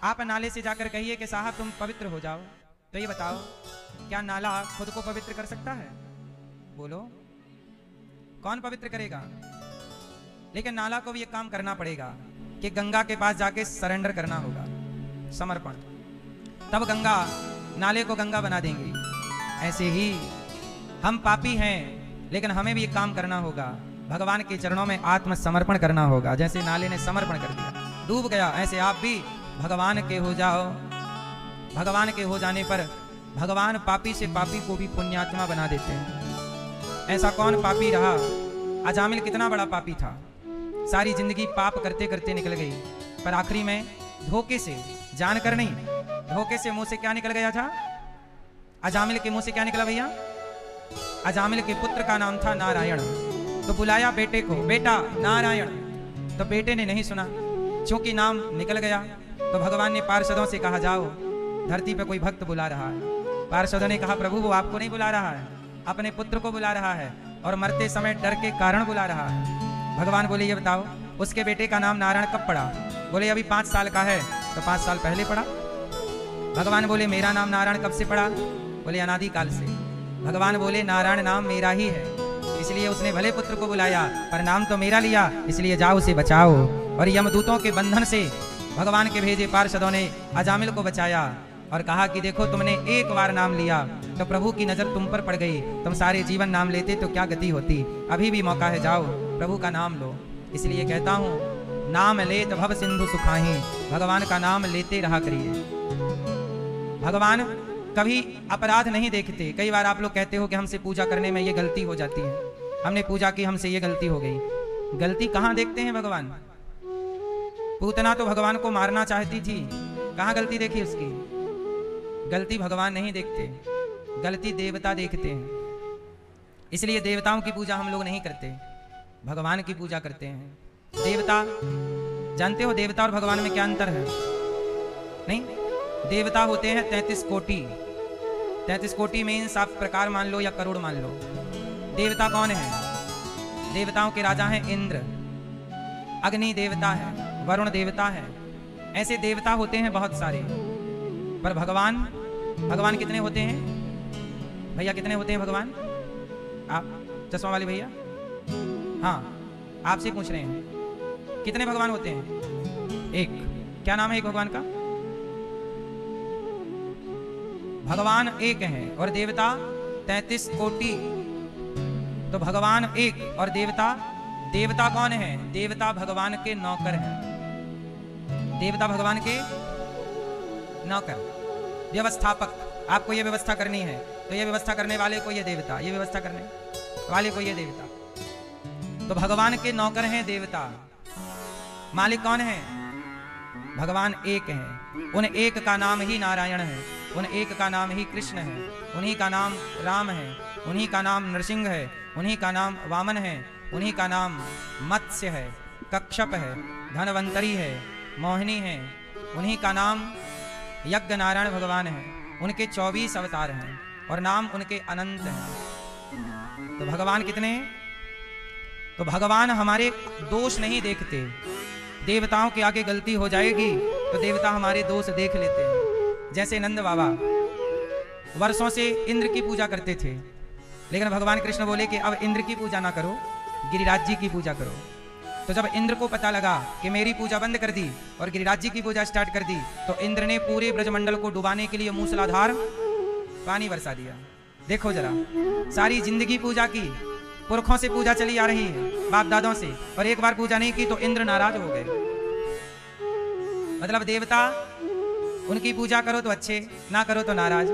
आप नाले से जाकर कहिए कि साहब तुम पवित्र हो जाओ, तो ये बताओ क्या नाला खुद को पवित्र कर सकता है? बोलो, कौन पवित्र करेगा? लेकिन नाला को भी एक काम करना पड़ेगा कि गंगा के पास जाके सरेंडर करना होगा, समर्पण, तब गंगा नाले को गंगा बना देंगी। ऐसे ही हम पापी हैं, लेकिन हमें भी एक काम करना होगा, भगवान के चरणों में आत्मसमर्पण करना होगा। जैसे नाले ने समर्पण कर दिया, डूब गया, ऐसे आप भी भगवान के हो जाओ। भगवान के हो जाने पर भगवान पापी से पापी को भी पुण्यात्मा बना देते हैं। ऐसा कौन पापी रहा? अजामिल कितना बड़ा पापी था, सारी जिंदगी पाप करते करते निकल गई, पर आखिरी में धोखे से, जानकर नहीं, धोखे से मुंह से क्या निकल गया था? अजामिल के मुंह से क्या निकला भैया? अजामिल के पुत्र का नाम था नारायण। तो बुलाया बेटे को, बेटा नारायण, तो बेटे ने नहीं सुना, क्योंकि नाम निकल गया। तो भगवान ने पार्षदों से कहा, जाओ, धरती पे कोई भक्त बुला रहा है। पार्षदों ने कहा, प्रभु वो आपको नहीं बुला रहा है, अपने पुत्र को बुला रहा है, और मरते समय डर के कारण बुला रहा है। भगवान बोले, ये बताओ उसके बेटे का नाम नारायण कब पड़ा? बोले अभी 5 साल का है, तो 5 साल पहले पड़ा। भगवान बोले, मेरा नाम नारायण कब से पड़ा? बोले अनादि काल से। भगवान बोले, नारायण नाम मेरा ही है, इसलिए उसने भले पुत्र को बुलाया, पर नाम तो मेरा लिया, इसलिए जाओ उसे बचाओ। और यमदूतों के बंधन से भगवान के भेजे पार्षदों ने अजामिल को बचाया और कहा कि देखो, तुमने एक बार नाम लिया तो प्रभु की नजर तुम पर पड़ गई, तुम सारे जीवन नाम लेते तो क्या गति होती। अभी भी मौका है, जाओ प्रभु का नाम लो। इसलिए कहता हूँ, नाम ले तो भव सिंधु सुखाही, भगवान का नाम लेते रहा करिए। भगवान कभी अपराध नहीं देखते। कई बार आप लोग कहते हो कि हमसे पूजा करने में ये गलती हो जाती है, हमने पूजा की, हमसे ये गलती हो गई। गलती कहाँ देखते हैं भगवान? पूतना तो भगवान को मारना चाहती थी, कहाँ गलती देखी उसकी? गलती भगवान नहीं देखते, गलती देवता देखते हैं। इसलिए देवताओं की पूजा हम लोग नहीं करते, भगवान की पूजा करते हैं। देवता, जानते हो देवता और भगवान में क्या अंतर है? नहीं, देवता होते हैं 33 कोटि। 33 कोटि मीन्स आप प्रकार मान लो या करोड़ मान लो। देवता कौन है? देवताओं के राजा हैं इंद्र, अग्नि देवता है, वरुण देवता है। ऐसे देवता होते हैं बहुत सारे। पर भगवान, भगवान कितने होते हैं भैया? कितने होते हैं भगवान? आप चश्मा वाले भैया, हाँ आपसे पूछ रहे हैं, कितने भगवान होते हैं? एक। क्या नाम है एक भगवान का? भगवान एक है और देवता 33 कोटि। तो भगवान एक और देवता, देवता कौन है? देवता भगवान के नौकर हैं। देवता भगवान के नौकर, व्यवस्थापक। आपको ये व्यवस्था करनी है तो ये व्यवस्था करने वाले को ये देवता, ये व्यवस्था करने वाले को ये देवता। तो भगवान के नौकर हैं देवता। मालिक कौन है? भगवान एक है। उन एक का नाम ही नारायण है, उन एक का नाम ही कृष्ण है, उन्हीं का नाम राम है, उन्हीं का नाम नरसिंह है, उन्हीं का नाम वामन है, उन्हीं का नाम मत्स्य है, कक्षप है, धनवंतरी है, मोहिनी है, उन्हीं का नाम यज्ञ नारायण भगवान है। उनके 24 अवतार हैं और नाम उनके अनंत हैं। तो भगवान कितने हैं? तो भगवान हमारे दोष नहीं देखते। देवताओं के आगे गलती हो जाएगी तो देवता हमारे दोष देख लेते हैं। जैसे नंद बाबा वर्षों से इंद्र की पूजा करते थे, लेकिन भगवान कृष्ण बोले कि अब इंद्र की पूजा ना करो, गिरिराज जी की पूजा करो। तो जब इंद्र को पता लगा कि मेरी पूजा बंद कर दी और गिरिराज जी की पूजा स्टार्ट कर दी, तो इंद्र ने पूरे ब्रजमंडल को डुबाने के लिए मूसलाधार पानी बरसा दिया। देखो जरा, सारी जिंदगी पूजा की, पुरखों से पूजा चली आ रही है, बाप दादों से, और एक बार पूजा नहीं की तो इंद्र नाराज हो गए। मतलब देवता, उनकी पूजा करो तो अच्छे, ना करो तो नाराज।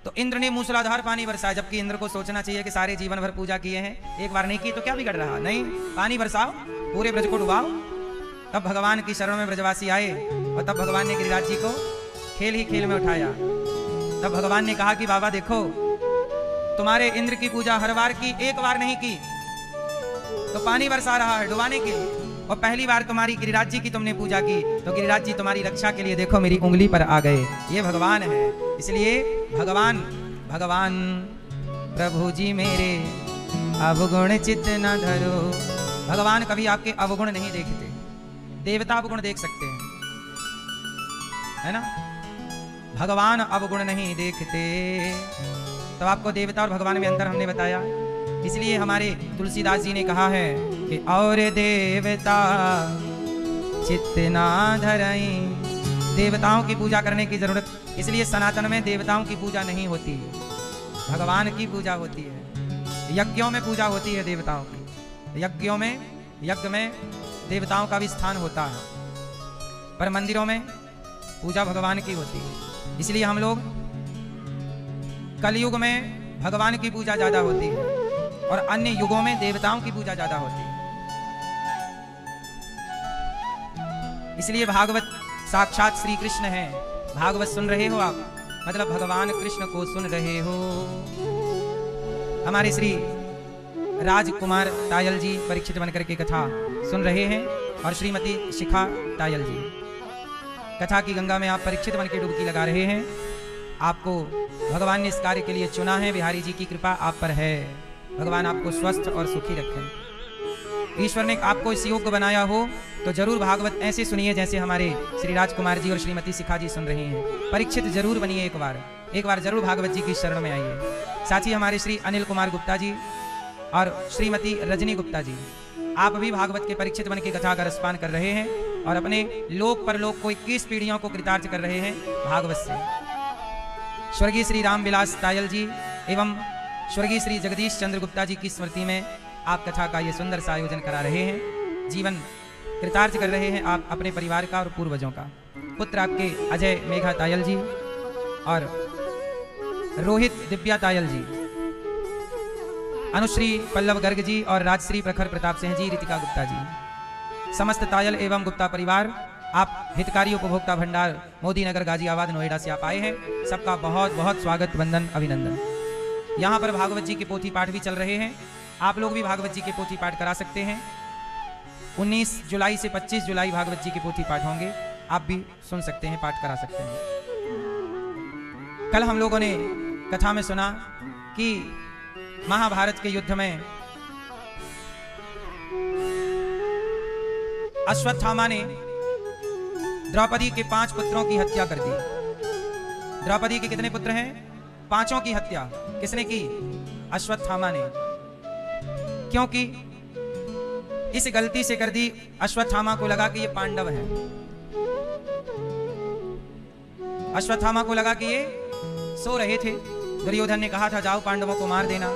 तो इंद्र ने मूसलाधार पानी बरसाया, जबकि इंद्र को सोचना चाहिए कि सारे जीवन भर पूजा किए हैं, एक बार नहीं की तो क्या बिगड़ रहा? नहीं, पानी बरसाओ, पूरे ब्रज को डुबाओ। तब भगवान की शरण में ब्रजवासी आए और तब भगवान ने गिरिराज जी को खेल ही खेल में उठाया। तब भगवान ने कहा कि बाबा देखो, तुम्हारे इंद्र की पूजा हर बार की, एक बार नहीं की तो पानी बरसा रहा है डुबाने के लिए, और पहली बार तुम्हारी गिरिराज जी की तुमने पूजा की तो गिरिराज जी तुम्हारी रक्षा के लिए देखो मेरी उंगली पर आ गए। ये भगवान है। इसलिए भगवान, भगवान प्रभु जी मेरे अवगुण चित्त न धरो। भगवान कभी आपके अवगुण नहीं देखते। देवता अवगुण देख सकते हैं, है ना। भगवान अवगुण नहीं देखते, तो आपको देवता और भगवान में अंतर हमने बताया। इसलिए हमारे तुलसीदास जी ने कहा है कि और देवता चित्त ना धरई, देवताओं की पूजा करने की जरूरत, इसलिए सनातन में देवताओं की पूजा नहीं होती, भगवान की पूजा होती है। यज्ञों में पूजा होती है देवताओं की, यज्ञों में, यज्ञ में देवताओं का भी स्थान होता है, पर मंदिरों में पूजा भगवान की होती है। इसलिए हम लोग कलयुग में भगवान की पूजा ज्यादा होती है और अन्य युगों में देवताओं की पूजा ज्यादा होती है। इसलिए भागवत साक्षात श्री कृष्ण है। भागवत सुन रहे हो आप, मतलब भगवान कृष्ण को सुन रहे हो। हमारे श्री राजकुमार तायल जी परीक्षित बनकर के कथा सुन रहे हैं और श्रीमती शिखा तायल जी कथा की गंगा में आप परीक्षित बन के डुबकी लगा रहे हैं। आपको भगवान ने इस कार्य के लिए चुना है, बिहारी जी की कृपा आप पर है। भगवान आपको स्वस्थ और सुखी रखें। ईश्वर ने आपको इस योग्य बनाया हो तो जरूर भागवत ऐसे सुनिए जैसे हमारे श्री राजकुमार जी और श्रीमती शिखा जी सुन रहे हैं। परीक्षित जरूर बनिए, एक बार जरूर भागवत जी की शरण में आइए। साथ ही हमारे श्री अनिल कुमार गुप्ता जी और श्रीमती रजनी गुप्ता जी, आप भी भागवत के परीक्षित बन के कथा का रसपान कर रहे हैं और अपने लोक परलोक को 21 पीढ़ियों को कृतार्थ कर रहे हैं भागवत से। स्वर्गीय श्री रामविलास तायल जी एवं स्वर्गीय श्री जगदीश चंद्र गुप्ता जी की स्मृति में आप कथा का ये सुंदर सा आयोजन करा रहे हैं। जीवन कृतार्थ कर रहे हैं आप अपने परिवार का और पूर्वजों का। पुत्र आपके अजय मेघा तायल जी और रोहित दिव्या तायल जी, अनुश्री पल्लव गर्ग जी और राजश्री प्रखर प्रताप सिंह जी, रितिका गुप्ता जी, समस्त तायल एवं गुप्ता परिवार, आप हितकारी उपभोक्ता भंडार मोदी नगर गाजियाबाद नोएडा से आप आए हैं। सबका बहुत बहुत स्वागत, वंदन, अभिनंदन। यहाँ पर भागवत जी के पोथी पाठ भी चल रहे हैं। आप लोग भी भागवत जी के पोथी पाठ करा सकते हैं। 19 जुलाई से 25 जुलाई भागवत जी के पोथी पाठ होंगे, आप भी सुन सकते हैं, पाठ करा सकते हैं। कल हम लोगों ने कथा में सुना कि महाभारत के युद्ध में अश्वत्थामा ने द्रौपदी के 5 पुत्रों की हत्या कर दी। द्रौपदी के कितने पुत्र हैं? 5 की हत्या किसने की? अश्वत्थामा ने। क्योंकि इस गलती से कर दी, अश्वत्थामा को लगा कि ये पांडव हैं। अश्वत्थामा को लगा कि ये सो रहे थे। दुर्योधन ने कहा था जाओ पांडवों को मार देना,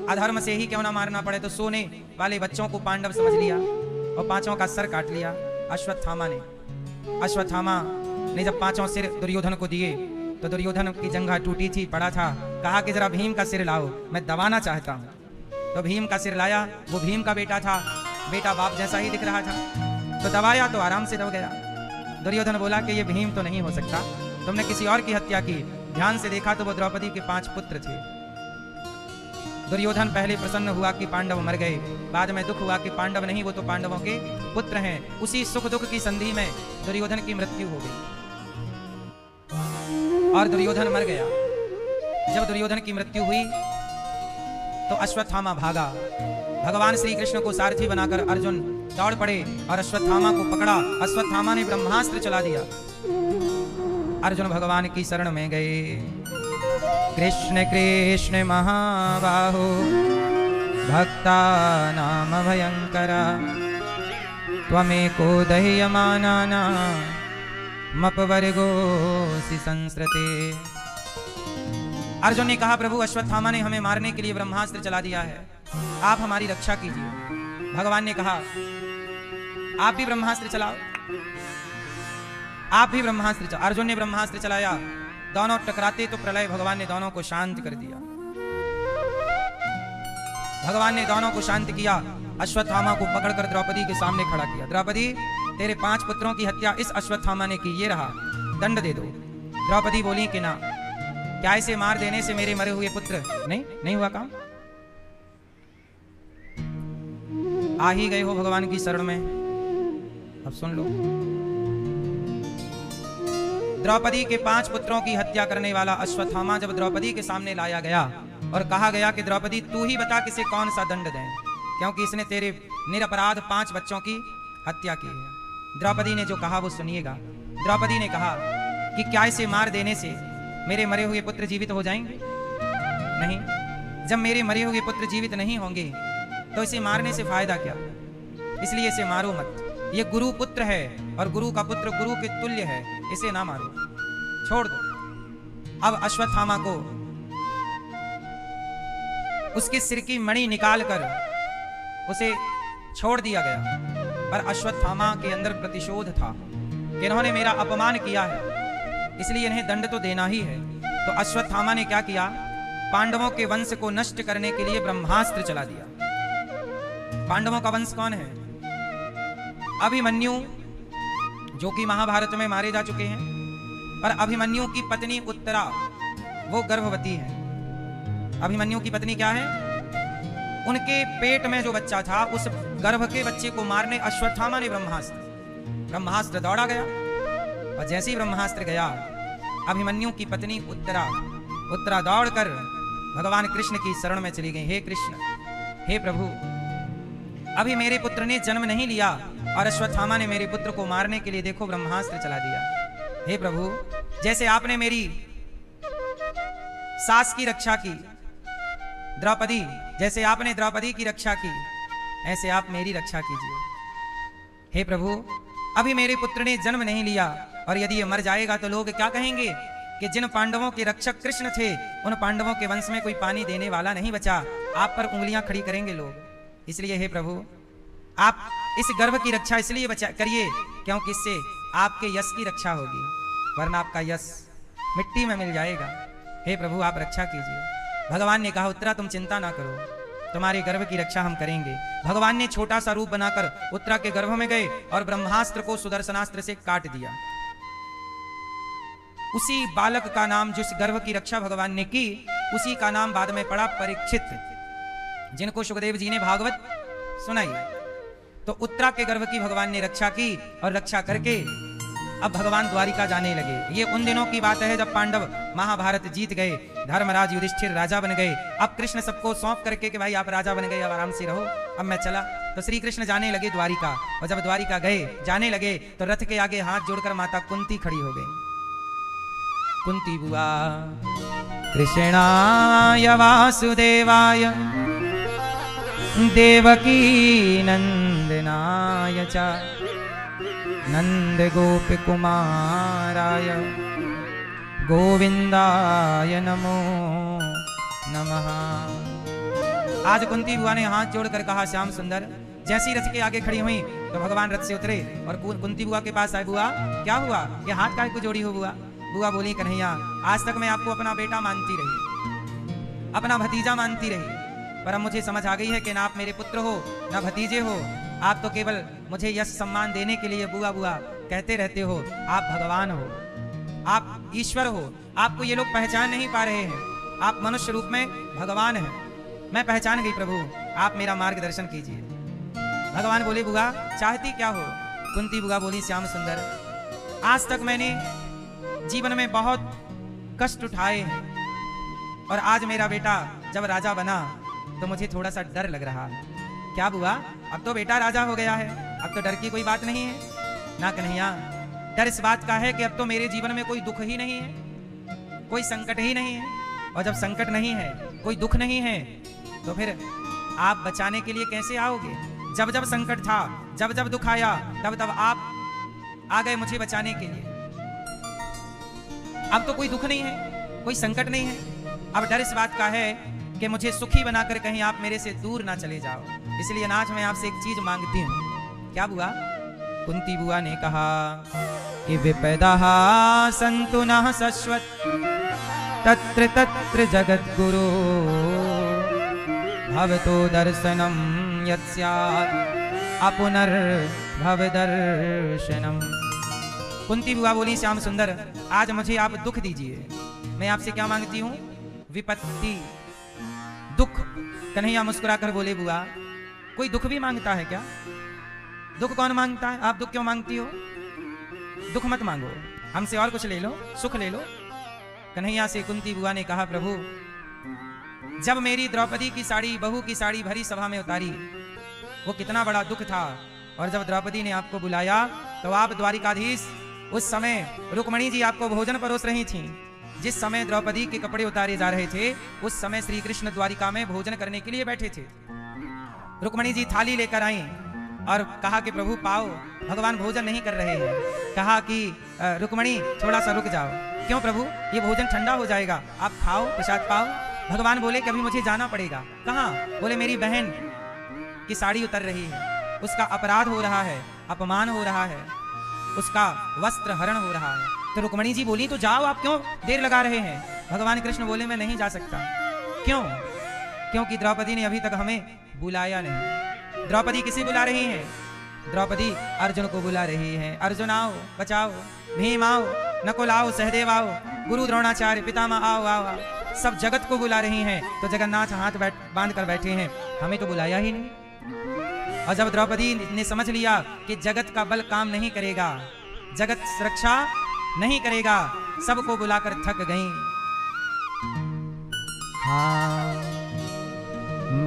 अधर्म से ही क्यों ना मारना पड़े, तो सोने वाले बच्चों को पांडव समझ लिया और 5 का सर काट लिया अश्वत्थामा ने। अश्वत्थामा ने जब 5 सिर दुर्योधन को दिए तो दुर्योधन की जंघा टूटी थी, पड़ा था, कहा कि जरा भीम का सिर लाओ, मैं दबाना चाहता हूं। तो भीम का सिर लाया, वो भीम का बेटा था, बेटा बाप जैसा ही दिख रहा था, तो दबाया तो आराम से दब गया। दुर्योधन बोला कि ये भीम तो नहीं हो सकता, तुमने किसी और की हत्या की। ध्यान से देखा तो वो द्रौपदी के 5 पुत्र थे। दुर्योधन पहले प्रसन्न हुआ कि पांडव मर गए, बाद में दुख हुआ कि पांडव नहीं, वो तो पांडवों के पुत्र हैं। उसी सुख दुख की संधि में दुर्योधन की मृत्यु हो गई और दुर्योधन मर गया। जब दुर्योधन की मृत्यु हुई तो अश्वत्थामा भागा। भगवान श्री कृष्ण को सारथी बनाकर अर्जुन दौड़ पड़े और अश्वत्थामा को पकड़ा। अश्वत्थामा ने ब्रह्मास्त्र चला दिया। अर्जुन भगवान की शरण में गए। कृष्ण कृष्ण महाबाहो भक्ता नाम भयंकरा त्वमेको दह्यमानाना मपवर्गोऽसि संस्रते। अर्जुन ने कहा प्रभु अश्वत्थामा ने हमें मारने के लिए ब्रह्मास्त्र चला दिया है, आप हमारी रक्षा कीजिए। भगवान ने कहा आप भी ब्रह्मास्त्र चलाओ, आप भी ब्रह्मास्त्र चलाओ। अर्जुन ने ब्रह्मास्त्र चलाया, दोनों टकराते तो प्रलय, भगवान ने दोनों को शांत कर दिया। भगवान ने दोनों को शांत किया। अश्वत्थामा को पकड़कर द्रौपदी के सामने खड़ा किया। द्रौपदी तेरे 5 पुत्रों की हत्या इस अश्वत्थामा ने की, ये रहा, दंड दे दो। द्रौपदी बोली कि ना, क्या इसे मार देने से मेरे मरे हुए पुत्र नहीं हुआ काम? आ ही गए हो भगवान की शरण में, अब सुन लो। द्रौपदी के 5 पुत्रों की हत्या करने वाला अश्वत्थामा जब द्रौपदी के सामने लाया गया और कहा गया कि द्रौपदी तू ही बता किसे कौन सा दंड दें, क्योंकि इसने तेरे निरपराध 5 बच्चों की हत्या की है। द्रौपदी ने जो कहा वो सुनिएगा। द्रौपदी ने कहा कि क्या इसे मार देने से मेरे मरे हुए पुत्र जीवित हो जाएंगे? नहीं। जब मेरे मरे हुए पुत्र जीवित नहीं होंगे तो इसे मारने से फायदा क्या? इसलिए इसे मारो मत। ये गुरु पुत्र है और गुरु का पुत्र गुरु के तुल्य है, इसे ना मारो, छोड़ दो। अब अश्वत्थामा को उसके सिर की मणि निकालकर उसे छोड़ दिया गया। पर अश्वत्थामा के अंदर प्रतिशोध था कि इन्होंने मेरा अपमान किया है, इसलिए इन्हें दंड तो देना ही है। तो अश्वत्थामा ने क्या किया? पांडवों के वंश को नष्ट करने के लिए ब्रह्मास्त्र चला दिया। पांडवों का वंश कौन है? अभिमन्यु, जो कि महाभारत में मारे जा चुके हैं। पर अभिमन्यु की पत्नी उत्तरा वो गर्भवती है। अभिमन्यु की पत्नी क्या है? उनके पेट में जो बच्चा था उस गर्भ के बच्चे को मारने अश्वत्थामा ने ब्रह्मास्त्र दौड़ा गया। और जैसे ही ब्रह्मास्त्र गया, अभिमन्यु की पत्नी उत्तरा दौड़कर भगवान कृष्ण की शरण में चली गई। हे कृष्ण, हे प्रभु, अभी मेरे पुत्र ने जन्म नहीं लिया और अश्वत्थामा ने मेरे पुत्र को मारने के लिए देखो ब्रह्मास्त्र चला दिया। हे प्रभु, जैसे आपने मेरी सास की रक्षा की द्रौपदी, जैसे आपने द्रौपदी की रक्षा की, ऐसे आप मेरी रक्षा कीजिए। हे प्रभु, अभी मेरे पुत्र ने जन्म नहीं लिया और यदि ये मर जाएगा तो लोग क्या कहेंगे कि जिन पांडवों के रक्षक कृष्ण थे उन पांडवों के वंश में कोई पानी देने वाला नहीं बचा। आप पर उंगलियां खड़ी करेंगे लोग। इसलिए हे प्रभु, आप इस गर्भ की रक्षा इसलिए करिए क्योंकि इससे आपके यश की रक्षा होगी, वरना आपका यश मिट्टी में मिल जाएगा। हे प्रभु, आप रक्षा कीजिए। भगवान ने कहा, उत्तरा तुम चिंता ना करो, तुम्हारे गर्भ की रक्षा हम करेंगे। भगवान ने छोटा सा रूप बनाकर उत्तरा के गर्भ में गए और ब्रह्मास्त्र को सुदर्शनास्त्र से काट दिया। उसी बालक का नाम, जिस गर्भ की रक्षा भगवान ने की, उसी का नाम बाद में पड़ा परीक्षित, जिनको सुखदेव जी ने भागवत सुनाई। तो उत्तरा के गर्भ की भगवान ने रक्षा की और रक्षा करके अब भगवान द्वारिका जाने लगे। ये उन दिनों की बात है जब पांडव महाभारत जीत गए, धर्मराज युधिष्ठिर राजा बन गए। अब कृष्ण सबको सौंप करके कि भाई आप राजा बन गए, अब आराम से रहो, अब मैं चला। तो श्री कृष्ण जाने लगे द्वारिका, और जब द्वारिका गए, जाने लगे तो रथ के आगे हाथ जोड़कर माता कुंती खड़ी हो गई। कुंती बुआ, कृष्णाय वासुदेवाय देवकी नंदनाय च नंद गोप कुमाराय गोविंदाय नमो नमः। आज कुंती बुआ ने हाथ जोड़कर कहा, श्याम सुंदर। जैसी रथ के आगे खड़ी हुई तो भगवान रथ से उतरे और कुंती बुआ के पास आए। बुआ क्या हुआ, ये हाथ काहे को जोड़ी हो बुआ? बुआ बोली, कन्हैया आज तक मैं आपको अपना बेटा मानती रही, अपना भतीजा मानती रही, पर अब मुझे समझ आ गई है कि ना आप मेरे पुत्र हो ना भतीजे हो, आप तो केवल मुझे यश सम्मान देने के लिए बुआ बुआ कहते रहते हो। आप भगवान हो, आप ईश्वर हो, आपको ये लोग पहचान नहीं पा रहे हैं। आप मनुष्य रूप में भगवान हैं। मैं पहचान गई प्रभु, आप मेरा मार्गदर्शन कीजिए। भगवान बोले, बुआ चाहती क्या हो? कुंती बुआ बोली, श्याम सुंदर, आज तक मैंने जीवन में बहुत कष्ट उठाए हैं और आज मेरा बेटा जब राजा बना तो मुझे थोड़ा सा डर लग रहा है। क्या बुआ, अब तो बेटा राजा हो गया है, अब तो डर की कोई बात नहीं है ना कन्हैया। डर इस बात का है कि अब तो मेरे जीवन में कोई दुख ही नहीं है, कोई संकट ही नहीं है। और जब संकट नहीं है, कोई दुख नहीं है, तो फिर आप बचाने के लिए कैसे आओगे? जब जब संकट था, जब जब दुख आया, तब तब आप आ गए मुझे बचाने के लिए। अब तो कोई दुख नहीं है, कोई संकट नहीं है। अब डर इस बात का है कि मुझे सुखी बनाकर कहीं आप मेरे से दूर ना चले जाओ। इसलिए आज मैं आपसे एक चीज मांगती हूँ। क्या बुआ? कुंती बुआ ने कहा कि विपदः सन्तु नः शश्वत् तत्र तत्र जगत गुरु भवतो दर्शनम यत् स्यात् अपुनर्भव दर्शनम। कुंती बुआ बोली, श्याम सुंदर आज मुझे आप दुख दीजिए। मैं आपसे क्या मांगती हूँ? विपत्ति, दुख। कन्हैया मुस्कुराकर बोले, बुआ कोई दुख भी मांगता है क्या? दुख कौन मांगता है? आप दुख क्यों मांगती हो? दुख मत मांगो, हमसे और कुछ ले लो, सुख ले लो। कन्हैया से कुंती बुआ ने कहा, प्रभु जब मेरी द्रौपदी की साड़ी, बहू की साड़ी भरी सभा में उतारी, वो कितना बड़ा दुख था। और जब द्रौपदी ने आपको बुलाया तो आप द्वारिकाधीश उस समय रुक्मणी जी आपको भोजन परोस रही थीं। जिस समय द्रौपदी के कपड़े उतारे जा रहे थे, उस समय श्री कृष्ण द्वारिका में भोजन करने के लिए बैठे थे। रुक्मणी जी थाली लेकर आई और कहा कि प्रभु पाओ, भगवान भोजन नहीं कर रहे हैं। कहा कि रुक्मणी थोड़ा सा रुक जाओ। क्यों प्रभु, ये भोजन ठंडा हो जाएगा, आप खाओ, प्रसाद पाओ। भगवान बोले कि अभी मुझे जाना पड़ेगा। कहाँ? बोले मेरी बहन की साड़ी उतर रही है, उसका अपराध हो रहा है, अपमान हो रहा है, उसका वस्त्र हरण हो रहा है। तो रुक्मणी जी बोली तो जाओ, आप क्यों देर लगा रहे हैं? भगवान कृष्ण बोले मैं नहीं जा सकता। क्यों? क्योंकि द्रौपदी ने अभी तक हमें बुलाया नहीं। द्रौपदी किसे बुला रही है? द्रौपदी अर्जुन को बुला रही है। अर्जुन आओ, बचाओ, भीम आओ, नकुल आओ, सहदेव आओ, गुरु द्रोणाचार्य, पितामह आओ आओ आओ। सब जगत को बुला रही हैं। तो जगन्नाथ हाथ बांध कर बैठे हैं, हमें तो बुलाया ही नहीं। और जब द्रौपदी ने समझ लिया कि जगत का बल काम नहीं करेगा, जगत सुरक्षा नहीं करेगा, सबको बुलाकर थक गई। हाँ,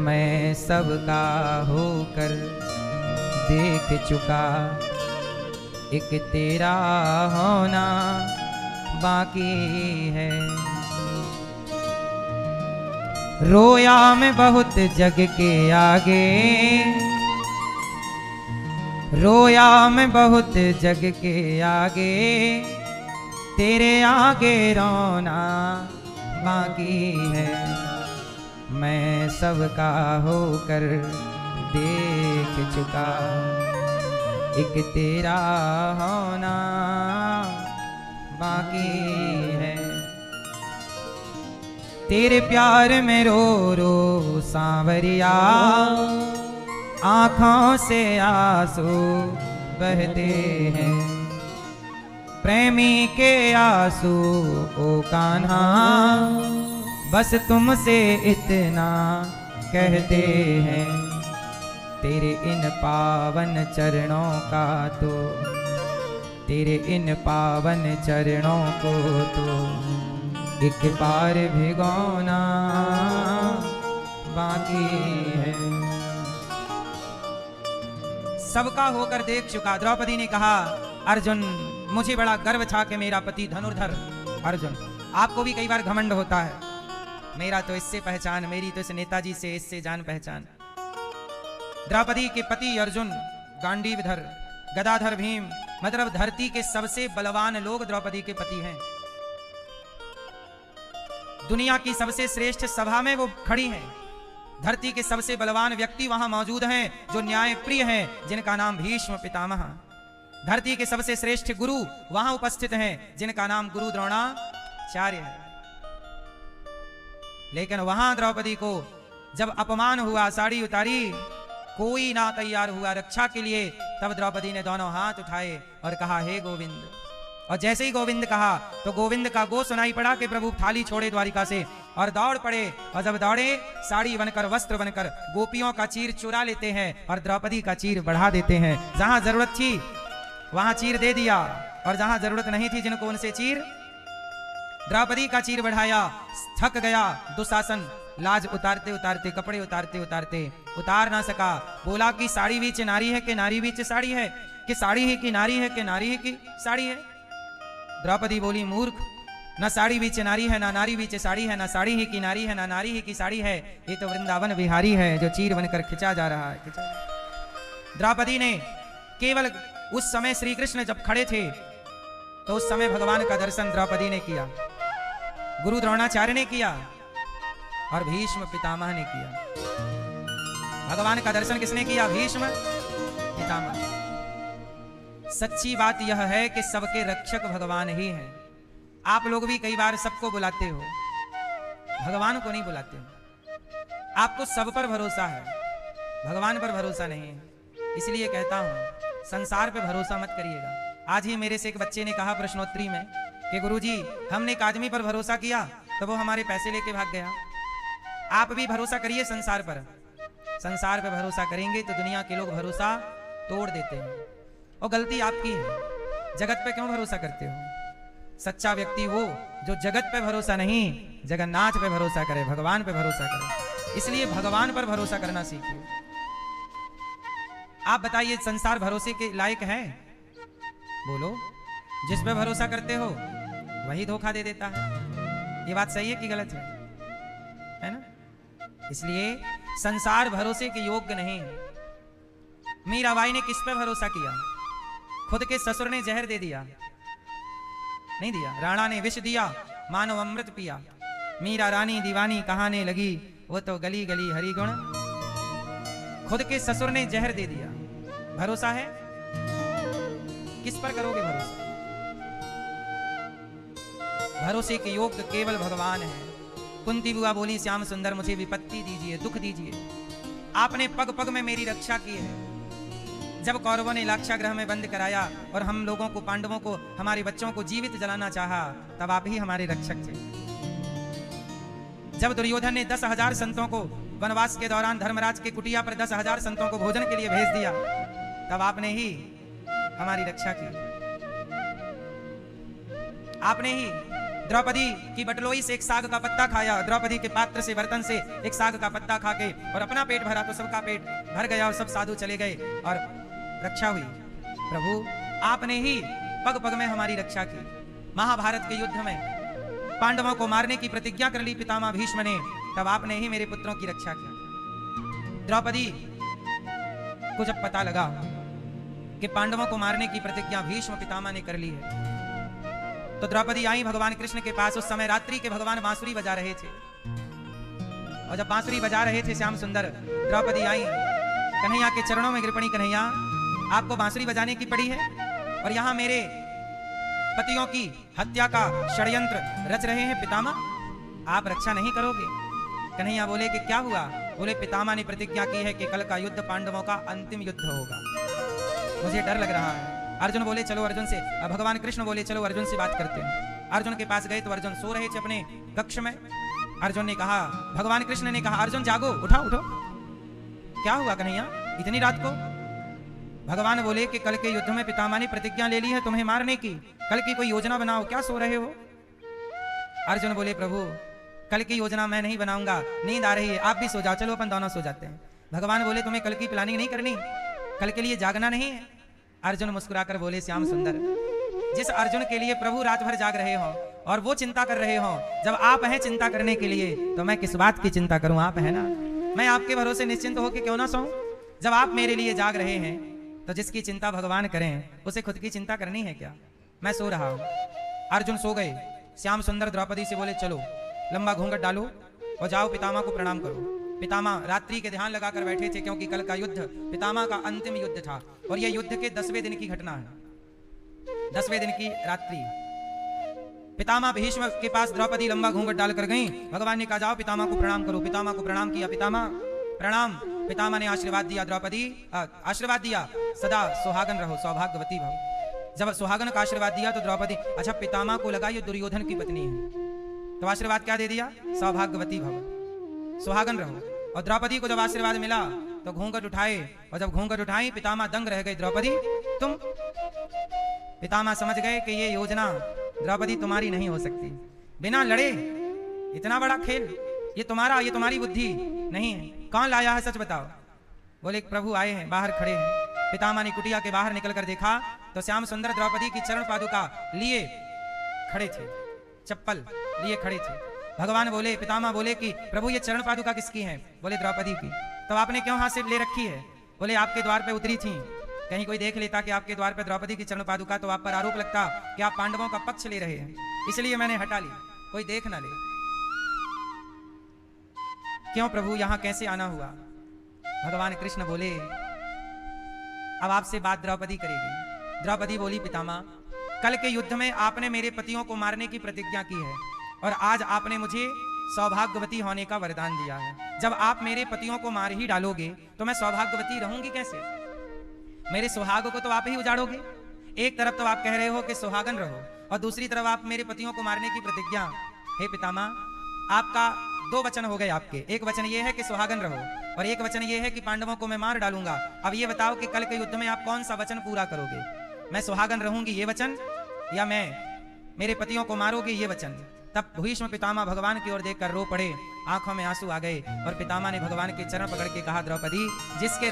मैं सबका होकर देख चुका, एक तेरा होना बाकी है। रोया मैं बहुत जग के आगे, रोया मैं बहुत जग के आगे, तेरे आगे रोना बाकी है। मैं सबका होकर देख चुका, एक तेरा होना बाकी है। तेरे प्यार में रो रो सांवरिया, आँखों से आंसू बहते हैं। प्रेमी के आंसू ओ कान्हा, बस तुमसे इतना कहते हैं। तेरे इन पावन चरणों का तो, तेरे इन पावन चरणों को तो एक बार भिगोना बाकी है। सबका होकर देख चुका। द्रौपदी ने कहा अर्जुन, मुझे बड़ा गर्व था कि मेरा पति धनुर्धर अर्जुन। आपको भी कई बार घमंड होता है, मेरा तो इससे पहचान, मेरी तो इस नेताजी से, इससे जान पहचान। द्रौपदी के पति अर्जुन गांडीवधर, गदाधर भीम, मतलब धरती के सबसे बलवान लोग द्रौपदी के पति हैं। दुनिया की सबसे श्रेष्ठ सभा में वो खड़ी हैं। धरती के सबसे बलवान व्यक्ति वहां मौजूद हैं, जो न्याय प्रिय हैं, जिनका नाम भीष्म पितामह। धरती के सबसे श्रेष्ठ गुरु वहां उपस्थित हैं, जिनका नाम गुरु द्रोणाचार्य है। लेकिन वहां द्रौपदी को जब अपमान हुआ, साड़ी उतारी, कोई ना तैयार हुआ रक्षा के लिए। तब द्रौपदी ने दोनों हाथ उठाए और कहा हे गोविंद। और जैसे ही गोविंद कहा तो गोविंद का गो सुनाई पड़ा कि प्रभु थाली छोड़े द्वारिका से और दौड़ पड़े। और जब दौड़े, साड़ी बनकर, वस्त्र बनकर गोपियों का चीर चुरा लेते हैं और द्रौपदी का चीर बढ़ा देते हैं। जहां जरूरत थी वहां चीर दे दिया, और जहां जरूरत नहीं थी जिनको, उनसे चीर, द्रौपदी का चीर बढ़ाया। थक गया दुशासन, लाज उतारते उतारते, कपड़े उतारते उतारते उतार ना सका। बोला कि साड़ी बीच नारी है कि नारी बीच साड़ी है, कि साड़ी ही की नारी है कि नारी ही की साड़ी है। द्रौपदी बोली मूर्ख, न साड़ी बीच नारी है, ना नारी बीच साड़ी है, ना साड़ी ही की नारी है, ना नारी ही की साड़ी है। ये तो वृंदावन बिहारी है जो चीर बनकर खिंचा जा रहा है। द्रौपदी ने केवल उस समय श्री कृष्ण जब खड़े थे तो उस समय भगवान का दर्शन द्रौपदी ने किया, गुरु द्रोणाचार्य ने किया और भीष्म पितामह ने किया। भगवान का दर्शन किसने किया? भीष्म पितामह। सच्ची बात यह है कि सबके रक्षक भगवान ही हैं। आप लोग भी कई बार सबको बुलाते हो, भगवान को नहीं बुलाते हो। आपको सब पर भरोसा है, भगवान पर भरोसा नहीं है। इसलिए कहता हूं संसार पे भरोसा मत करिएगा। आज ही मेरे से एक बच्चे ने कहा प्रश्नोत्तरी में कि गुरुजी हमने एक आदमी पर भरोसा किया तो वो हमारे पैसे लेके भाग गया। आप भी भरोसा करिए संसार पर। संसार पर भरोसा करेंगे तो दुनिया के लोग भरोसा तोड़ देते हैं और गलती आपकी है। जगत पे क्यों भरोसा करते हो? सच्चा व्यक्ति वो जो जगत पे भरोसा नहीं, जगन्नाथ पे भरोसा करे, भगवान पे भरोसा करे। इसलिए भगवान पर भरोसा करना सीखिए। आप बताइए संसार भरोसे के लायक है? बोलो, जिस पे भरोसा करते हो वही धोखा दे देता है। ये बात सही है कि गलत है ना? इसलिए संसार भरोसे के योग्य नहीं है। मीराबाई ने किस पे भरोसा किया? खुद के ससुर ने जहर दे दिया, नहीं दिया। राणा ने विष दिया, मानव अमृत पिया। मीरा रानी दीवानी कहाने लगी, वो तो गली गली हरि गुण। खुद के ससुर ने जहर दे दिया। भरोसा है? किस पर करोगे भरोसा? भरोसे के योग्य केवल भगवान है। कुंती बुआ बोली, श्याम सुंदर मुझे विपत्ति दीजिए, दुख दीजिए। आपने पग पग में मेरी रक्षा की है। जब कौरवों ने लाक्षागृह में बंद कराया और हम लोगों को, पांडवों को, हमारे बच्चों को जीवित जलाना चाहा, तब आप ही हमारे रक्षक थे। जब दुर्योधन ने 10,000 संतों को वनवास के दौरान धर्मराज के कुटिया पर 10,000 संतों को भोजन के लिए भेज दिया, तब आपने ही हमारी रक्षा की। आपने ही द्रौपदी की बटलोई से एक साग का पत्ता खाया, द्रौपदी के पात्र से, बर्तन से एक साग का पत्ता खा के और अपना पेट भरा तो सबका पेट भर गया और सब साधु चले गए और रक्षा हुई। प्रभु आपने ही पग पग में हमारी रक्षा की। महाभारत के युद्ध में पांडवों को मारने की प्रतिज्ञा कर ली पितामह भीष्म ने, तब आपने ही मेरे पुत्रों की रक्षा की। द्रौपदी को जब पता लगा कि पांडवों को मारने की प्रतिज्ञा भीष्म पितामह ने कर ली है, तो द्रौपदी आई भगवान कृष्ण के पास। उस समय रात्रि के भगवान बांसुरी बजा रहे थे, और जब बांसुरी बजा रहे थे श्याम सुंदर, द्रौपदी आई कन्हैया के चरणों में गिर पड़ी। कन्हैया, आपको बांसुरी बजाने की पड़ी है और यहाँ मेरे पतियों की हत्या का षड्यंत्र रच रहे हैं पितामह, आप रक्षा नहीं करोगे? कन्हैया बोले कि क्या हुआ? बोले पितामह ने प्रतिज्ञा की है कि कल का युद्ध पांडवों का अंतिम युद्ध होगा, मुझे डर लग रहा है। अर्जुन बोले चलो अर्जुन से, भगवान कृष्ण बोले चलो अर्जुन से बात करते हैं। अर्जुन के पास गए तो अर्जुन सो रहे थे अपने कक्ष में। अर्जुन ने कहा, भगवान कृष्ण ने कहा, अर्जुन जागो, उठो उठो, क्या हुआ कन्हैया इतनी रात को? भगवान बोले कि कल के युद्ध में पितामह ने प्रतिज्ञा ले ली है तुम्हें मारने की, कल की कोई योजना बनाओ, क्या सो रहे हो? अर्जुन बोले प्रभु कल की योजना मैं नहीं बनाऊंगा, नींद आ रही है, आप भी सो जाओ, चलो अपन दोनों सो जाते हैं। भगवान बोले तुम्हें कल की प्लानिंग नहीं करनी, कल के लिए जागना नहीं है? अर्जुन मुस्कुराकर बोले, श्याम सुंदर, जिस अर्जुन के लिए प्रभु रात भर जाग रहे हो और वो चिंता कर रहे हो, जब आप हैं चिंता करने के लिए तो मैं किस बात की चिंता करूं? आप है ना, मैं आपके भरोसे निश्चिंत होकर क्यों ना सोऊं? जब आप मेरे लिए जाग रहे हैं तो जिसकी चिंता भगवान करें उसे खुद की चिंता करनी है क्या? मैं सो रहा हूं। अर्जुन सो गए। श्याम सुंदर द्रौपदी से बोले चलो लंबा घूंघट डालो और जाओ पितामह को प्रणाम करो। पितामह रात्रि के ध्यान लगाकर बैठे थे, क्योंकि कल का युद्ध पितामह का अंतिम युद्ध था और यह युद्ध के 10वें दिन की घटना है, 10वें दिन की रात्रि। पितामह भीष्म के पास द्रौपदी लंबा घूंघट डालकर गई। भगवान ने कहा जाओ पितामह को प्रणाम करो। पितामह को प्रणाम किया, पितामह प्रणाम। पितामह ने आशीर्वाद दिया, द्रौपदी आशीर्वाद दिया, सदा सुहागन रहो, सौभाग्यवती भव। जब सुहागन का आशीर्वाद दिया तो द्रौपदी, अच्छा पितामह को लगा ये दुर्योधन की पत्नी है, तो आशीर्वाद क्या दे दिया? सौभाग्यवती भव, सुहागन रहो। और द्रौपदी को जब आशीर्वाद मिला तो घूंघट उठाए, और जब घूंघट उठाई पितामह दंग रह गए, द्रौपदी तुम। पितामह समझ गए कि ये योजना द्रौपदी तुम्हारी नहीं हो सकती, बिना लड़े इतना बड़ा खेल ये तुम्हारी बुद्धि नहीं है। कौन लाया है सच बताओ? बोले प्रभु आए हैं, बाहर खड़े हैं। पितामह ने कुटिया के बाहर निकलकर देखा तो श्याम सुंदर द्रौपदी की चरण पादुका लिए खड़े थे, चप्पल लिए खड़े थे। भगवान बोले, पितामह बोले कि प्रभु ये चरण पादुका किसकी है? बोले द्रौपदी की। तो आपने क्यों हाथ से ले रखी है? बोले आपके द्वार पे उतरी थी, कहीं कोई देख लेता कि आपके द्वार पे द्रौपदी की चरण पादुका तो आप पर आरोप लगता कि आप पांडवों का पक्ष ले रहे हैं, इसलिए मैंने हटा ली, कोई देख ना ले। क्यों प्रभु यहां कैसे आना हुआ? भगवान कृष्ण बोले अब आपसे बात द्रौपदी करेगी। द्रौपदी बोली पितामह कल के युद्ध में आपने मेरे पतियों को मारने की प्रतिज्ञा की है और आज आपने मुझे सौभाग्यवती होने का वरदान दिया है। जब आप मेरे पतियों को मार ही डालोगे तो मैं सौभाग्यवती रहूंगी कैसे? मेरे सुहाग को तो आप ही उजाड़ोगे। एक तरफ तो आप कह रहे हो कि सुहागन रहो और दूसरी तरफ आप मेरे पतियों को मारने की प्रतिज्ञा। हे पितामह आपका दो वचन हो गए आपके, एक वचन ये है कि सुहागन रहो और एक वचन ये है कि पांडवों को मैं मार डालूंगा। अब ये बताओ कि कल के युद्ध में आप कौन सा वचन पूरा करोगे? मैं सुहागन रहूंगी ये वचन, या मैं मेरे पतियों को मारोगे ये वचन? तब भीष्म पितामह भगवान की ओर देखकर रो पड़े, आंखों में आंसू आ गए और पितामह ने भगवान के चरण पकड़ के कहा, द्रौपदी जिसके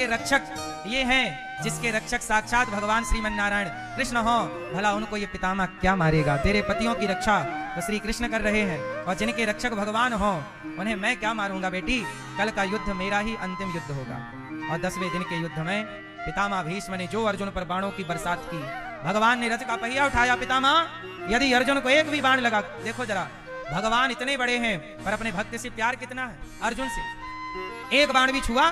रक्षक ये हैं, जिसके रक्षक साक्षात भगवान श्रीमन नारायण कृष्ण हो, भला उनको ये पितामह क्या मारेगा? तेरे पतियों की रक्षा तो श्री कृष्ण कर रहे हैं, और जिनके रक्षक भगवान हो उन्हें मैं क्या मारूंगा? बेटी, कल का युद्ध मेरा ही अंतिम युद्ध होगा। और 10वें दिन के युद्ध में पितामह भीष्म ने जो अर्जुन पर बाणों की बरसात की, भगवान ने रथ का पहिया उठाया। पितामह, यदि अर्जुन को एक भी बाण लगा, देखो जरा, भगवान इतने बड़े हैं पर अपने भक्त से प्यार कितना है अर्जुन से, एक बाण भी छुआ,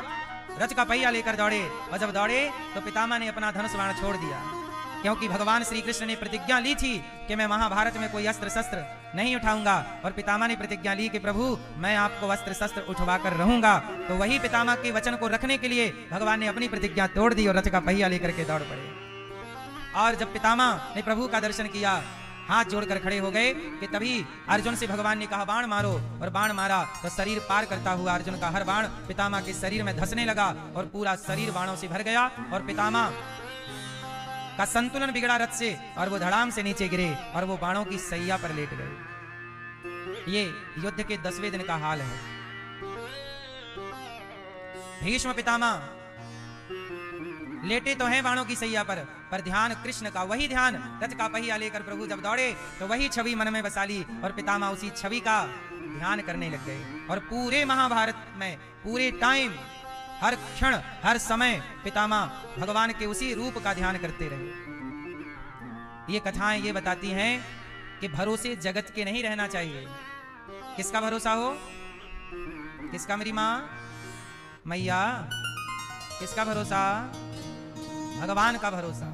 रथ का पहिया लेकर दौड़े, और जब दौड़े तो पितामह ने अपना धनुष बाण छोड़ दिया, क्योंकि भगवान श्री कृष्ण ने प्रतिज्ञा ली थी कि मैं महाभारत में कोई अस्त्र शस्त्र नहीं उठाऊंगा, और पितामह ने प्रतिज्ञा ली कि प्रभु मैं आपको अस्त्र शस्त्र उठवा कर रहूंगा। तो वही पितामह के वचन को रखने के लिए भगवान ने अपनी प्रतिज्ञा तोड़ दी और रथ का पहिया लेकर के दौड़ पड़े। और जब पितामह ने प्रभु का दर्शन किया, हाथ जोड़कर खड़े हो गए कि तभी अर्जुन से भगवान ने कहा, बाण मारो, और बाण मारा तो शरीर पार करता हुआ अर्जुन का हर बाण पितामह के शरीर में धंसने लगा और पूरा शरीर बाणों से भर गया, और पितामह का संतुलन बिगड़ा रथ से, और वो धड़ाम से नीचे गिरे और वो बाणों की सैया पर लेट गए। ये युद्ध के 10वें दिन का हाल है। भीष्म पितामह लेटे तो हैं बाणों की सैया पर ध्यान कृष्ण का, वही ध्यान रथ का पहिया लेकर प्रभु जब दौड़े तो वही छवि मन में बसा ली, और पितामह उसी छवि का ध्यान करने लग गए। और पूरे महाभारत में पूरे टाइम, हर क्षण, हर समय पितामह भगवान के उसी रूप का ध्यान करते रहे। ये कथाएं ये बताती हैं कि भरोसे जगत के नहीं रहना चाहिए। किसका भरोसा हो? किसका? मेरी माँ, मैया, किसका भरोसा? भगवान का भरोसा।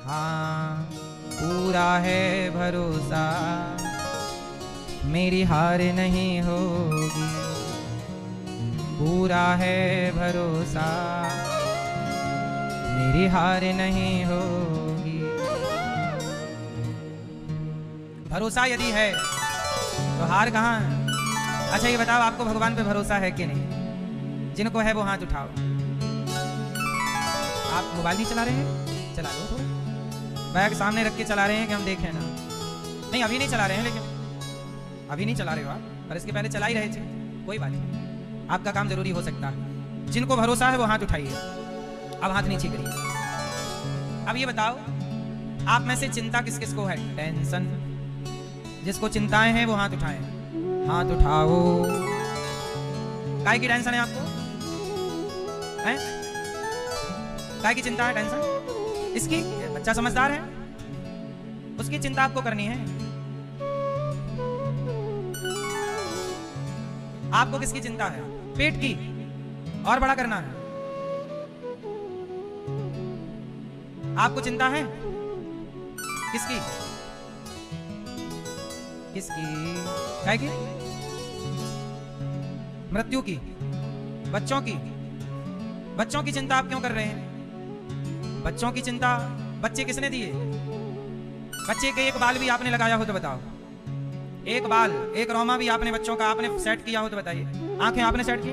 हाँ, पूरा है भरोसा, मेरी हार नहीं होगी, पूरा है भरोसा, मेरी हार नहीं होगी। भरोसा यदि है तो हार कहाँ है? अच्छा ये बताओ, आपको भगवान पे भरोसा है कि नहीं? जिनको है वो हाथ उठाओ। आप मोबाइल नहीं चला रहे हैं? चला लो थोड़ा, बैग सामने रख के चला रहे हैं कि हम देखें ना? नहीं, अभी नहीं चला रहे हैं, लेकिन अभी नहीं चला रहे हो आप, पर इसके पहले चला ही रहे थे, कोई बात नहीं, आपका काम जरूरी हो सकता है। जिनको भरोसा है वो हाथ उठाइए, अब हाथ नीचे करिए। अब ये बताओ, आप में से चिंता किस किस को है? टेंशन, जिसको चिंताएं हैं वो हाथ उठाएं। हाथ उठाओ। काय की टेंशन है आपको? हैं? काय की चिंता है? टेंशन इसकी? बच्चा समझदार है, उसकी चिंता आपको करनी है। आपको किसकी चिंता है? पेट की, और बड़ा करना है। आपको चिंता है किसकी? किसकी? काय की? मृत्यु की, बच्चों की। बच्चों की चिंता आप क्यों कर रहे हैं? बच्चों की चिंता बच्चे किसने दिए? बच्चे के एक बाल भी आपने लगाया हो तो बताओ, एक बाल, एक रोमा भी आपने बच्चों का आपने सेट किया हो तो बताइए। आंखें आपने सेट की,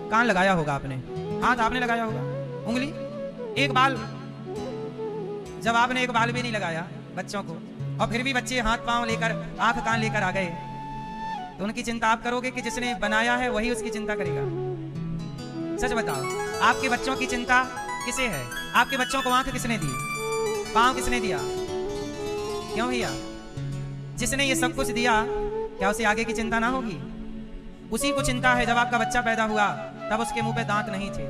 कान लगाया होगा आपने, हाथ आपने लगाया होगा, उंगली, एक बाल। जब आपने एक बाल भी नहीं लगाया बच्चों को, और फिर भी बच्चे हाथ पांव लेकर, आंख कान लेकर आ गए, तो उनकी चिंता आप करोगे कि जिसने बनाया है वही उसकी चिंता करेगा? सच बताओ, आपके बच्चों की चिंता किसे है? आपके बच्चों को आंख किसने दी? पांव किसने दिया? क्यों भैया? जिसने ये सब कुछ दिया, क्या उसे आगे की चिंता ना होगी? उसी को चिंता है। जब आपका बच्चा पैदा हुआ तब उसके मुंह पे दांत नहीं थे,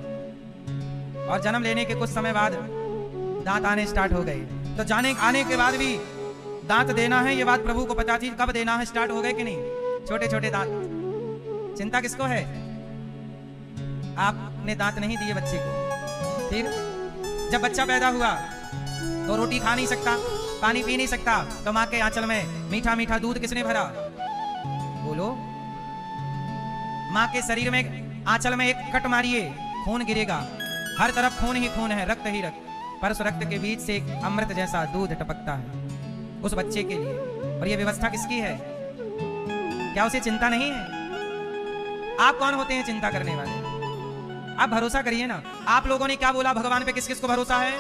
और जन्म लेने के कुछ समय बाद दांत आने स्टार्ट हो गए। तो आने के बाद भी दांत देना है, ये बात प्रभु को पता थी। कब देना है स्टार्ट हो गए कि नहीं? छोटे छोटे दांत। चिंता किसको है? आपने दांत नहीं दिए बच्चे को। फिर जब बच्चा पैदा हुआ तो रोटी खा नहीं सकता, पानी पी नहीं सकता, तो माँ के आंचल में मीठा मीठा दूध किसने भरा? बोलो। माँ के शरीर में, आंचल में एक कट मारिए, खून गिरेगा, हर तरफ खून ही खून है, रक्त ही रक्त, पर उस रक्त के बीच से एक अमृत जैसा दूध टपकता है उस बच्चे के लिए। और ये व्यवस्था किसकी है? क्या उसे चिंता नहीं है? आप कौन होते हैं चिंता करने वाले? आप भरोसा करिए ना। आप लोगों ने क्या बोला? भगवान पे किस किस को भरोसा है,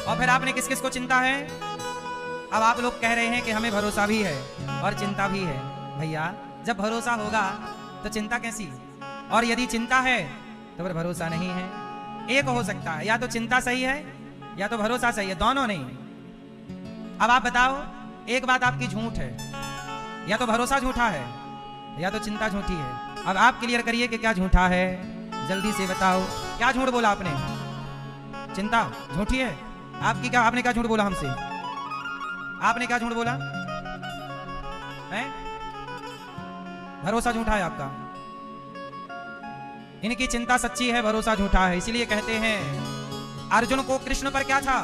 और फिर आपने किस किस को चिंता है? अब आप लोग कह रहे हैं कि हमें भरोसा भी है और चिंता भी है। भैया जब भरोसा होगा तो चिंता कैसी, और यदि चिंता है तो फिर भरोसा नहीं है। एक हो सकता है, या तो चिंता सही है या तो भरोसा सही है, दोनों नहीं। अब आप बताओ, एक बात आपकी झूठ है, या तो भरोसा झूठा है या तो चिंता झूठी है। अब आप क्लियर करिए कि क्या झूठा है, जल्दी से बताओ। क्या झूठ बोला आपने? चिंता झूठी है आपकी? क्या आपने क्या झूठ बोला हमसे? आपने क्या झूठ बोला है? भरोसा झूठा है आपका। इनकी चिंता सच्ची है, भरोसा झूठा है। इसीलिए कहते हैं अर्जुन को कृष्ण पर क्या था?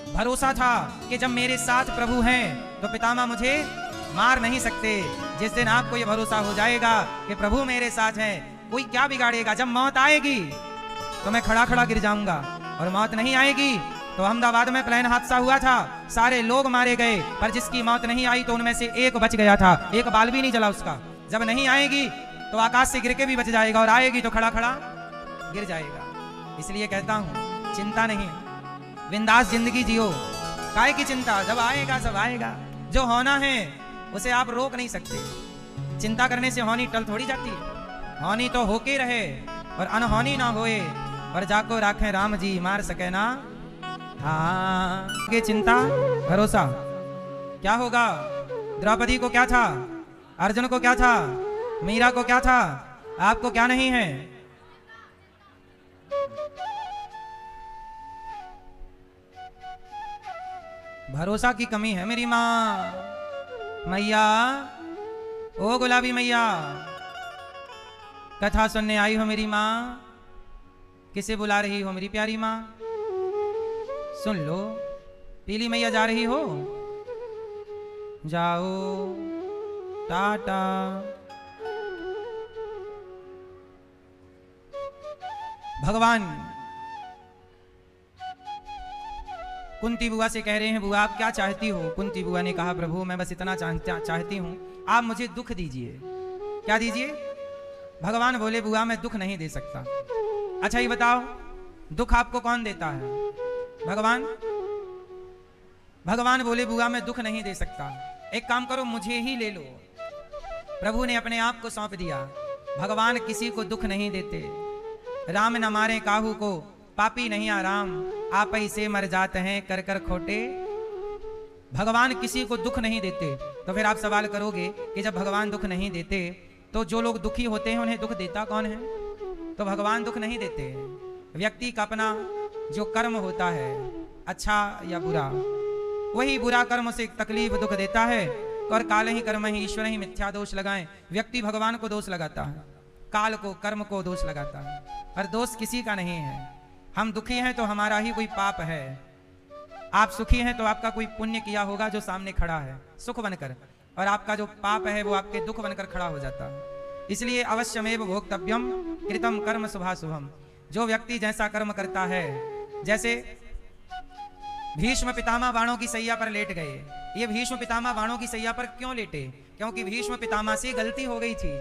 भरोसा था कि जब मेरे साथ प्रभु हैं तो पितामह मुझे मार नहीं सकते। जिस दिन आपको यह भरोसा हो जाएगा कि प्रभु मेरे साथ हैं, कोई क्या बिगाड़ेगा। जब मौत आएगी तो मैं खड़ा खड़ा गिर जाऊंगा, और मौत नहीं आएगी तो अहमदाबाद में प्लेन हादसा हुआ था, सारे लोग मारे गए, पर जिसकी मौत नहीं आई तो उनमें से एक बच गया था, एक बाल भी नहीं जला उसका। जब नहीं आएगी तो आकाश से गिर के भी बच जाएगा, और आएगी तो खड़ा खड़ा गिर जाएगा। इसलिए कहता हूं चिंता नहीं, बिंदास जिंदगी जियो। काय की चिंता, जब आएगा सब आएगा। जो होना है उसे आप रोक नहीं सकते। चिंता करने से होनी टल थोड़ी जाती है। होनी तो होके रहे और अनहोनी ना होए, और जाको राखें राम जी मार सके ना। हाँ, ये चिंता भरोसा। क्या होगा? द्रौपदी को क्या था? अर्जुन को क्या था? मीरा को क्या था? आपको क्या नहीं है? भरोसा की कमी है मेरी माँ। मैया, ओ गुलाबी मैया, कथा सुनने आई हो मेरी माँ? किसे बुला रही हो मेरी प्यारी माँ? सुन लो, पीली मैया जा रही हो? जाओ, टाटा। भगवान कुंती बुआ से कह रहे हैं, बुआ आप क्या चाहती हो? कुंती बुआ ने कहा, प्रभु मैं बस इतना चाहती हूं, आप मुझे दुख दीजिए। क्या दीजिए? भगवान बोले, बुआ मैं दुख नहीं दे सकता। अच्छा ये बताओ, दुख आपको कौन देता है? भगवान। भगवान बोले, बुआ मैं दुख नहीं दे सकता, एक काम करो मुझे ही ले लो। प्रभु ने अपने आप को सौंप दिया। भगवान किसी को दुख नहीं देते। राम न मारे काहू को, पापी नहीं आराम, आप ही से मर जाते हैं कर कर खोटे। भगवान किसी को दुख नहीं देते। तो फिर आप सवाल करोगे कि जब भगवान दुख नहीं देते तो जो लोग दुखी होते हैं उन्हें दुख देता कौन है? तो भगवान दुख नहीं देते। व्यक्ति का अपना जो कर्म होता है, अच्छा या बुरा, वही बुरा कर्म से तकलीफ दुख देता है। और काल ही कर्म ही ईश्वर ही मिथ्या दोष लगाएं। व्यक्ति भगवान को दोष लगाता है, काल को कर्म को दोष लगाता है, पर दोष किसी का नहीं है। हम दुखी हैं तो हमारा ही कोई पाप है, आप सुखी हैं तो आपका कोई पुण्य किया होगा जो सामने खड़ा है सुख बनकर, और आपका जो पाप है वो आपके दुख बनकर खड़ा हो जाता है। इसलिए अवश्यमेव भोक्तव्यम कृतम कर्म शुभाशुभम। जो व्यक्ति जैसा कर्म करता है, जैसे भीष्म पितामह बाणों की सैया पर लेट गए। ये भीष्म पितामह बाणों की सैया पर क्यों लेटे? क्योंकि भीष्म पितामह से गलती हो गई थी।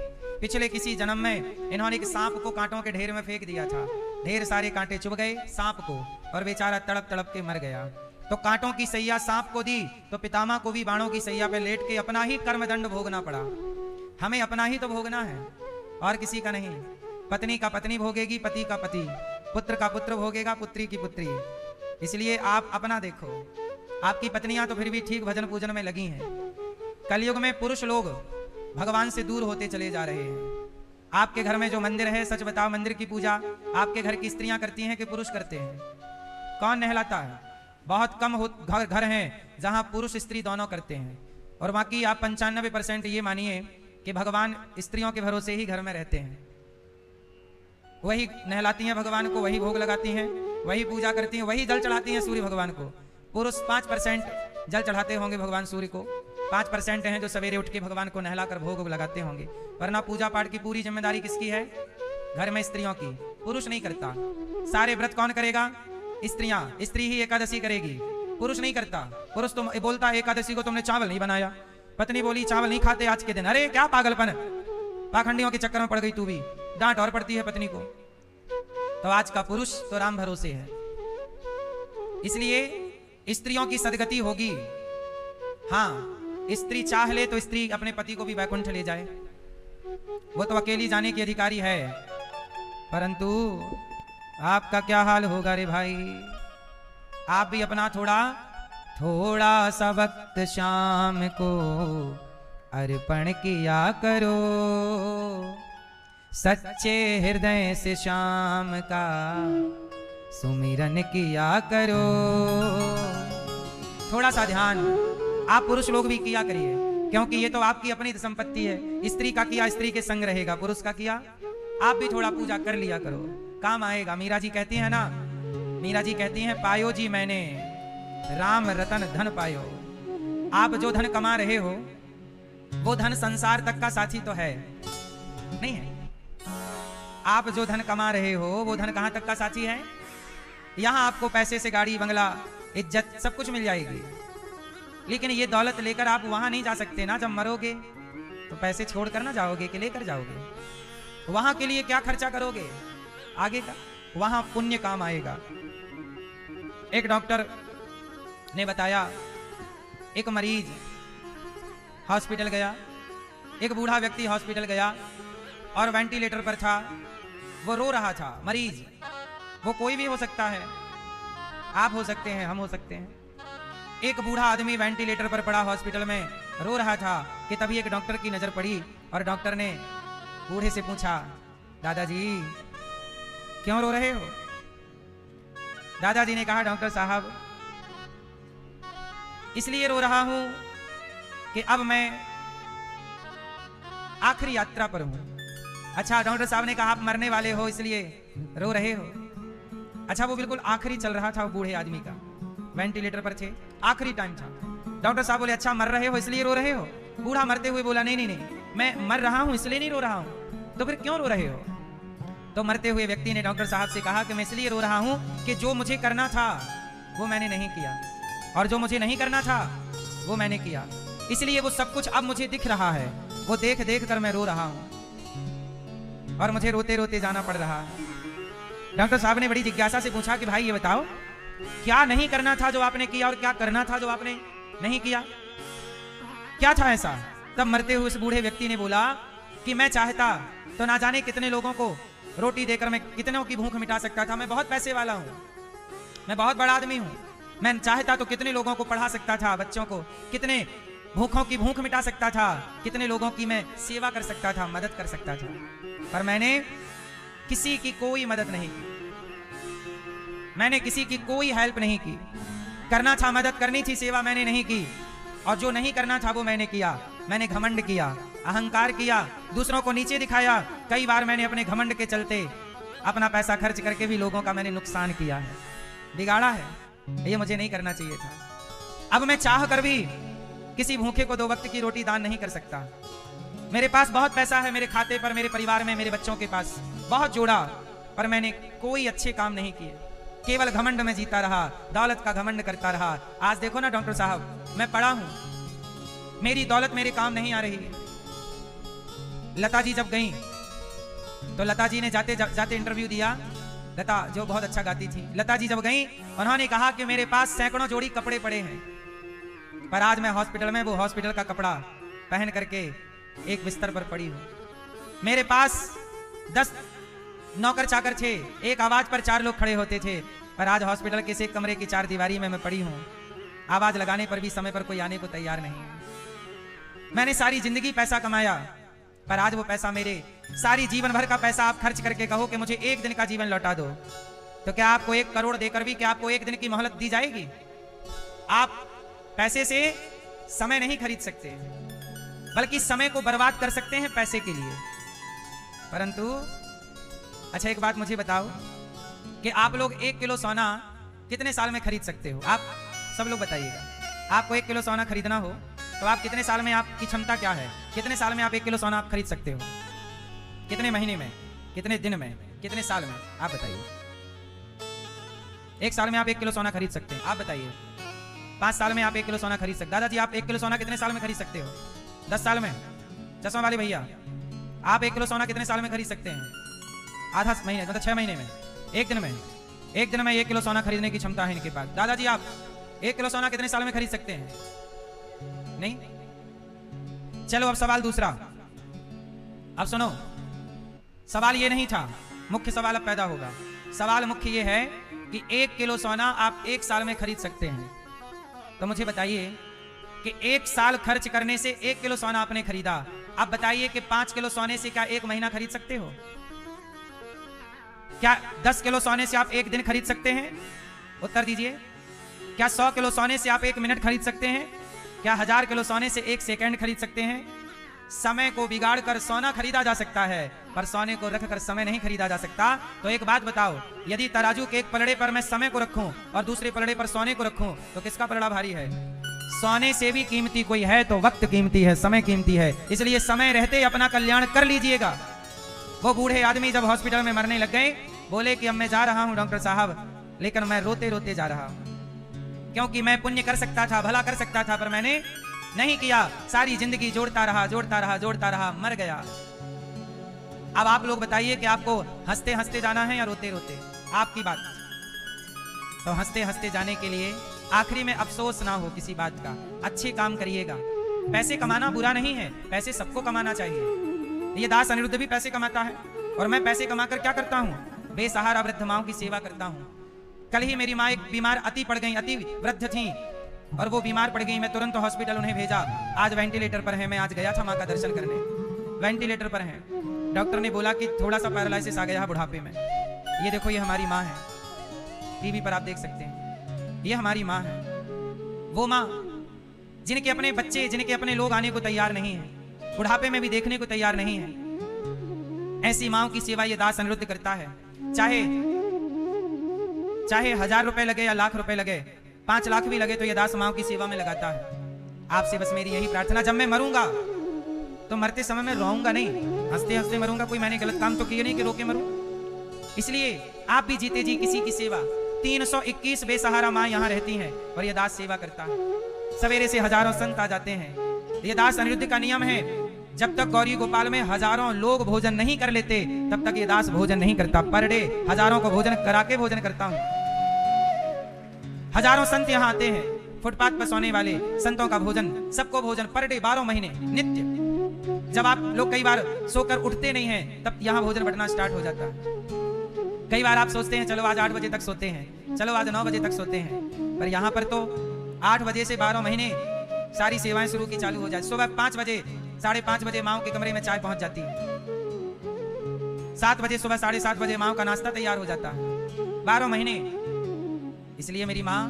पिछले किसी जन्म में इन्होंने एक सांप को कांटों के ढेर में फेंक दिया था। ढेर सारे कांटे चुभ गए सांप को, और बेचारा तड़प तड़प के मर गया। तो कांटों की सैया सांप को दी, तो पितामह को भी बाणों की सैया पर लेट के अपना ही कर्मदंड भोगना पड़ा। हमें अपना ही तो भोगना है, और किसी का नहीं। पत्नी का पत्नी भोगेगी, पति का पति, पुत्र का पुत्र भोगेगा, पुत्री की पुत्री। इसलिए आप अपना देखो। आपकी पत्नियां तो फिर भी ठीक भजन पूजन में लगी हैं। कलयुग में पुरुष लोग भगवान से दूर होते चले जा रहे हैं। आपके घर में जो मंदिर है, सच बताओ, मंदिर की पूजा आपके घर की स्त्रियां करती हैं कि पुरुष करते हैं? कौन नहलाता है? बहुत कम घर हैं जहां पुरुष स्त्री दोनों करते हैं, और बाकी आप 95% ये मानिए कि भगवान स्त्रियों के भरोसे ही घर में रहते हैं। वही नहलाती हैं भगवान को, वही भोग लगाती हैं, वही पूजा करती हैं, वही जल चढ़ाती हैं सूर्य भगवान को। पुरुष 5% जल चढ़ाते होंगे भगवान सूर्य को, 5% हैं जो सवेरे उठ के भगवान को नहलाकर भोग लगाते होंगे। वरना पूजा पाठ की पूरी जिम्मेदारी किसकी है? घर में स्त्रियों की। पुरुष नहीं करता। सारे व्रत कौन करेगा? स्त्रियां। स्त्री ही एकादशी करेगी, पुरुष नहीं करता। पुरुष तो बोलता है एकादशी को तुमने चावल नहीं बनाया, पत्नी बोली चावल नहीं खाते आज के दिन। अरे क्या पागलपन, पाखंडियों के चक्कर में पड़ गई तू भी। डांट और पड़ती है पत्नी को। तो आज का पुरुष तो राम भरोसे है। इसलिए स्त्रियों की सदगति होगी हाँ, स्त्री चाह ले तो स्त्री अपने पति को भी वैकुंठ ले जाए, वो तो अकेली जाने की अधिकारी है। परंतु आपका क्या हाल होगा रे भाई? आप भी अपना थोड़ा सा वक्त शाम को अर्पण किया करो, सच्चे हृदय से शाम का सुमिरन किया करो। थोड़ा सा ध्यान आप पुरुष लोग भी किया करिए, क्योंकि ये तो आपकी अपनी संपत्ति है। स्त्री का किया स्त्री के संग रहेगा, पुरुष का किया आप भी थोड़ा पूजा कर लिया करो, काम आएगा। मीरा जी कहती है ना, मीरा जी कहती हैं, पायो जी मैंने राम रतन धन पायो। आप जो धन कमा रहे हो वो धन संसार तक का साथी तो है नहीं है। आप जो धन कमा रहे हो वो धन कहां तक का साथी है? यहां आपको पैसे से गाड़ी बंगला इज्जत सब कुछ मिल जाएगी, लेकिन ये दौलत लेकर आप वहां नहीं जा सकते ना। जब मरोगे तो पैसे छोड़कर ना जाओगे कि लेकर जाओगे? वहां के लिए क्या खर्चा करोगे आगे का? वहां पुण्य काम आएगा। एक डॉक्टर ने बताया, एक मरीज हॉस्पिटल गया, एक बूढ़ा व्यक्ति हॉस्पिटल गया और वेंटिलेटर पर था, वो रो रहा था। मरीज वो कोई भी हो सकता है, आप हो सकते हैं, हम हो सकते हैं। एक बूढ़ा आदमी वेंटिलेटर पर पड़ा हॉस्पिटल में रो रहा था कि तभी एक डॉक्टर की नजर पड़ी और डॉक्टर ने बूढ़े से पूछा, दादाजी क्यों रो रहे हो? दादाजी ने कहा, डॉक्टर साहब इसलिए रो रहा हूं कि अब मैं आखिरी यात्रा पर हूं। अच्छा, डॉक्टर साहब ने कहा आप मरने वाले हो इसलिए रो रहे हो? अच्छा, वो बिल्कुल आखिरी चल रहा था वो बूढ़े आदमी का, वेंटिलेटर पर थे, आखिरी टाइम था। डॉक्टर साहब बोले, अच्छा मर रहे हो इसलिए रो रहे हो? बूढ़ा मरते हुए बोला, नहीं नहीं नहीं, मैं मर रहा हूं इसलिए नहीं रो रहा हूं। तो फिर क्यों रो रहे हो? तो मरते हुए व्यक्ति ने डॉक्टर साहब से कहा कि मैं इसलिए रो रहा हूं कि जो मुझे करना था वो मैंने नहीं किया, और जो मुझे नहीं करना था वो मैंने किया, इसलिए वो सब कुछ अब मुझे दिख रहा है। वो देख देख कर मैं रो रहा हूं और मुझे रोते रोते जाना पड़ रहा है। डॉक्टर साहब ने बड़ी जिज्ञासा से पूछा कि भाई ये बताओ, क्या नहीं करना था जो आपने किया और क्या करना था जो आपने नहीं किया? क्या था ऐसा? तब मरते हुए उस बूढ़े व्यक्ति ने बोला कि मैं चाहता तो ना जाने कितने लोगों को रोटी देकर मैं कितनों की भूख मिटा सकता था। मैं बहुत पैसे वाला हूं, मैं बहुत बड़ा आदमी हूं, मैं चाहता तो कितने लोगों को पढ़ा सकता था, बच्चों को, कितने भूखों की भूख मिटा सकता था, कितने लोगों की मैं सेवा कर सकता था, मदद कर सकता था, पर मैंने किसी की कोई मदद नहीं की, मैंने किसी की कोई हेल्प नहीं की। करना था, मदद करनी थी, सेवा मैंने नहीं की, और जो नहीं करना था वो मैंने किया। मैंने घमंड किया, अहंकार किया, दूसरों को नीचे दिखाया। कई बार मैंने अपने घमंड के चलते अपना पैसा खर्च करके भी लोगों का मैंने नुकसान किया है, बिगाड़ा है। ये मुझे नहीं करना चाहिए था। अब मैं चाह कर भी किसी भूखे को 2 वक्त की रोटी दान नहीं कर सकता। मेरे पास बहुत पैसा है, मेरे खाते पर, मेरे परिवार में, मेरे बच्चों के पास बहुत जोड़ा, पर मैंने कोई अच्छे काम नहीं किए, केवल घमंड में जीता रहा, दौलत का घमंड करता रहा। आज देखो ना डॉक्टर साहब, मैं पढ़ा हूं, मेरी दौलत मेरे काम नहीं आ रही है। लता जी जब गई तो लता जी ने जाते जाते इंटरव्यू दिया। लता जो बहुत अच्छा गाती थी, लता जी जब गई उन्होंने कहा कि मेरे पास सैकड़ों जोड़ी कपड़े पड़े हैं, पर आज मैं हॉस्पिटल में वो हॉस्पिटल का कपड़ा पहन करके एक बिस्तर पर पड़ी हूं। मेरे पास 10 नौकर चाकर थे, एक आवाज पर 4 लोग खड़े होते थे, पर आज हॉस्पिटल के एक कमरे की 4 दीवारी में मैं पड़ी हूं। आवाज लगाने पर भी समय पर कोई आने को तैयार नहीं है। मैंने सारी जिंदगी पैसा कमाया, पर आज वो पैसा, मेरे सारी जीवन भर का पैसा आप खर्च करके कहो कि मुझे 1 दिन का जीवन लौटा दो, तो क्या आपको 1 करोड़ देकर भी क्या आपको 1 दिन की मोहलत दी जाएगी? आप पैसे से समय नहीं खरीद सकते, बल्कि समय को बर्बाद कर सकते हैं पैसे के लिए। परंतु अच्छा, एक बात मुझे बताओ कि आप लोग 1 किलो सोना कितने साल में खरीद सकते हो? आप सब लोग बताइएगा। आपको 1 किलो सोना खरीदना हो तो आप कितने साल में, आपकी क्षमता क्या है, कितने साल में आप 1 किलो सोना आप खरीद सकते हो? कितने महीने में, कितने दिन में, कितने साल में? आप बताइए। 1 साल में आप 1 किलो सोना खरीद सकते हैं? आप बताइए। 5 साल में आप 1 किलो सोना खरीद सकते? दादाजी आप 1 किलो सोना कितने साल में खरीद सकते हो? 10 साल में? चश्मा वाले भैया, आप 1 किलो सोना कितने साल में खरीद सकते हैं? आधा महीने, मतलब 6 महीने में, 1 दिन में। 1 दिन में 1 किलो सोना खरीदने की क्षमता है इनके पास। दादाजी आप 1 किलो सोना कितने साल में खरीद सकते हैं? नहीं। चलो अब सवाल दूसरा। अब सुनो, सवाल ये नहीं था, मुख्य सवाल अब पैदा होगा। सवाल मुख्य ये है कि 1 किलो सोना आप 1 साल में खरीद सकते हैं। तो मुझे बताइए कि 1 साल खर्च करने से 1 किलो सोना आपने खरीदा। अब बताइए कि 5 किलो सोने से क्या 1 महीना खरीद सकते हो? क्या 10 किलो सोने से आप 1 दिन खरीद सकते हैं? उत्तर दीजिए। क्या 100 किलो सोने से आप 1 मिनट खरीद सकते हैं? क्या 1000 किलो सोने से 1 सेकंड खरीद सकते हैं? समय को बिगाड़ कर सोना खरीदा जा सकता है, पर सोने को रखकर समय नहीं खरीदा जा सकता। तो एक बात बताओ, यदि तराजू के एक पलड़े पर मैं समय को रखूं और दूसरे पलड़े पर सोने को रखूं, तो किसका पलड़ा भारी है? सोने से भी कीमती कोई है तो वक्त कीमती है, समय कीमती है। इसलिए समय रहते अपना कल्याण कर लीजिएगा। वो बूढ़े आदमी जब हॉस्पिटल में मरने लग गए, बोले कि अब मैं जा रहा हूं डॉक्टर साहब, लेकिन मैं रोते रोते जा रहा हूं, क्योंकि मैं पुण्य कर सकता था, भला कर सकता था, पर मैंने नहीं किया। सारी जिंदगी जोड़ता रहा, जोड़ता रहा, जोड़ता रहा, मर गया। अब आप लोग बताइए कि आपको हंसते हंसते जाना है या रोते रोते? आपकी बात। तो हंसते हंसते जाने के लिए आखिरी में अफसोस ना हो किसी बात का। अच्छे काम करिएगा। पैसे कमाना बुरा नहीं है, पैसे सबको कमाना चाहिए। ये दास अनिरुद्ध भी पैसे कमाता है, और मैं पैसे कमाकर क्या करता हूँ? बेसहारा वृद्ध माओं की सेवा करता हूँ। कल ही मेरी माँ एक बीमार अति पड़ गई, अति वृद्ध थी, और वो बीमार पड़ गई। मैं तुरंत हॉस्पिटल उन्हें भेजा। आज वेंटिलेटर पर है। मैं आज गया था माँ का दर्शन करने, वेंटिलेटर पर है। डॉक्टर ने बोला कि थोड़ा सा पैरालिसिस आ गया है बुढ़ापे में। ये देखो, ये हमारी माँ है, टीवी पर आप देख सकते हैं। ये हमारी माँ है, वो माँ जिनके अपने बच्चे, जिनके अपने लोग आने को तैयार नहीं है, बुढ़ापे में भी देखने को तैयार नहीं है। ऐसी माँओं की सेवा ये दास अनिरुद्ध करता है। चाहे 1000 रुपए लगे या लाख रुपए लगे, 5 लाख भी लगे, तो ये दास माँओं की सेवा में लगाता है। आपसे बस मेरी यही प्रार्थना, जब मैं मरूंगा तो मरते समय में रोऊंगा नहीं, हंसते हंसते मरूंगा। कोई मैंने गलत काम तो किया नहीं कि रोके मरूं। इसलिए आप भी जीते जी किसी की सेवा। 321 बेसहारा माँ यहाँ रहती हैं और ये दास सेवा करता है। सवेरे से हजारों संत आ जाते हैं। ये दास अनिरुद्ध का नियम है, जब तक गौरी गोपाल में हजारों लोग भोजन नहीं कर लेते, तब तक ये दास भोजन नहीं करता। पर डे हजारों को भोजन करा के भोजन करता हूं। हजारों संत यहाँ आते हैं, फुटपाथ पर सोने वाले संतों का भोजन, सबको भोजन पर डे 12 महीने नित्य। जब आप लोग कई बार सोकर उठते नहीं हैं, तब यहाँ भोजन बढ़ना स्टार्ट हो जाता है। कई बार आप सोचते हैं चलो आज 8 बजे तक सोते हैं, चलो आज 9 बजे तक सोते हैं, पर यहाँ पर तो 8 बजे से 12 महीने सारी सेवाएं शुरू की चालू हो जाती। सुबह 5 बजे 5:30 बजे माओ के कमरे में चाय पहुंच जाती है। 7 बजे सुबह 7:30 बजे माओ का नाश्ता तैयार हो जाता है। 12 महीने। इसलिए मेरी माँ,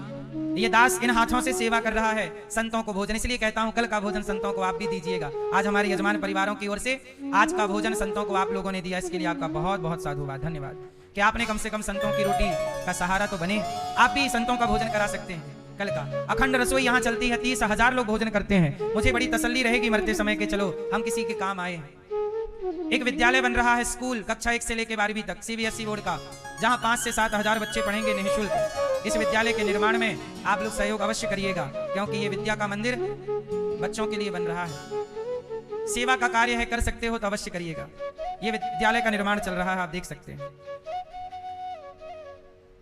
ये दास इन हाथों से सेवा कर रहा है संतों को भोजन। इसलिए कहता हूं कल का भोजन संतों को आप भी दीजिएगा। आज हमारे यजमान परिवारों की ओर से आज का भोजन संतों को आप लोगों ने दिया, इसके लिए आपका बहुत बहुत साधुवाद, धन्यवाद कि आपने कम से कम संतों की रोटी का सहारा तो बने। आप भी संतों का भोजन करा सकते हैं। कल का अखंड रसोई यहाँ चलती है, 30,000 लोग भोजन करते हैं। मुझे बड़ी तसल्ली रहेगी मरते समय के चलो हम किसी के काम आए हैं। एक विद्यालय बन रहा है, स्कूल कक्षा 1 से लेकर 12वीं तक, CBSE बोर्ड का, जहां 5 से 7 हजार बच्चे पढ़ेंगे निःशुल्क। इस विद्यालय के निर्माण में आप लोग सहयोग अवश्य करिएगा, क्योंकि ये विद्या का मंदिर बच्चों के लिए बन रहा है। सेवा का कार्य है, कर सकते हो तो अवश्य करिएगा। ये विद्यालय का निर्माण चल रहा है, आप देख सकते हैं।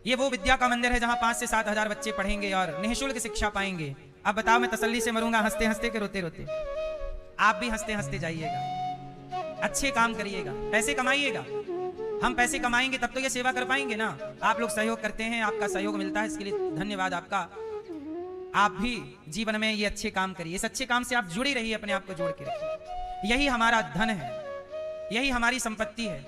ये वो विद्या का मंदिर है जहां 5 से 7 हजार बच्चे पढ़ेंगे और निःशुल्क शिक्षा पाएंगे। अब बताओ मैं तसल्ली से मरूंगा हंसते हंसते के रोते रोते? आप भी हंसते हंसते जाइएगा, अच्छे काम करिएगा, पैसे कमाइएगा। हम पैसे कमाएंगे तब तो ये सेवा कर पाएंगे ना। आप लोग सहयोग करते हैं, आपका सहयोग मिलता है, इसके लिए धन्यवाद आपका। आप भी जीवन में ये अच्छे काम करिए, इस अच्छे काम से आप जुड़ी रहिए, अपने आप को जोड़ के रखिए। यही हमारा धन है, यही हमारी संपत्ति है।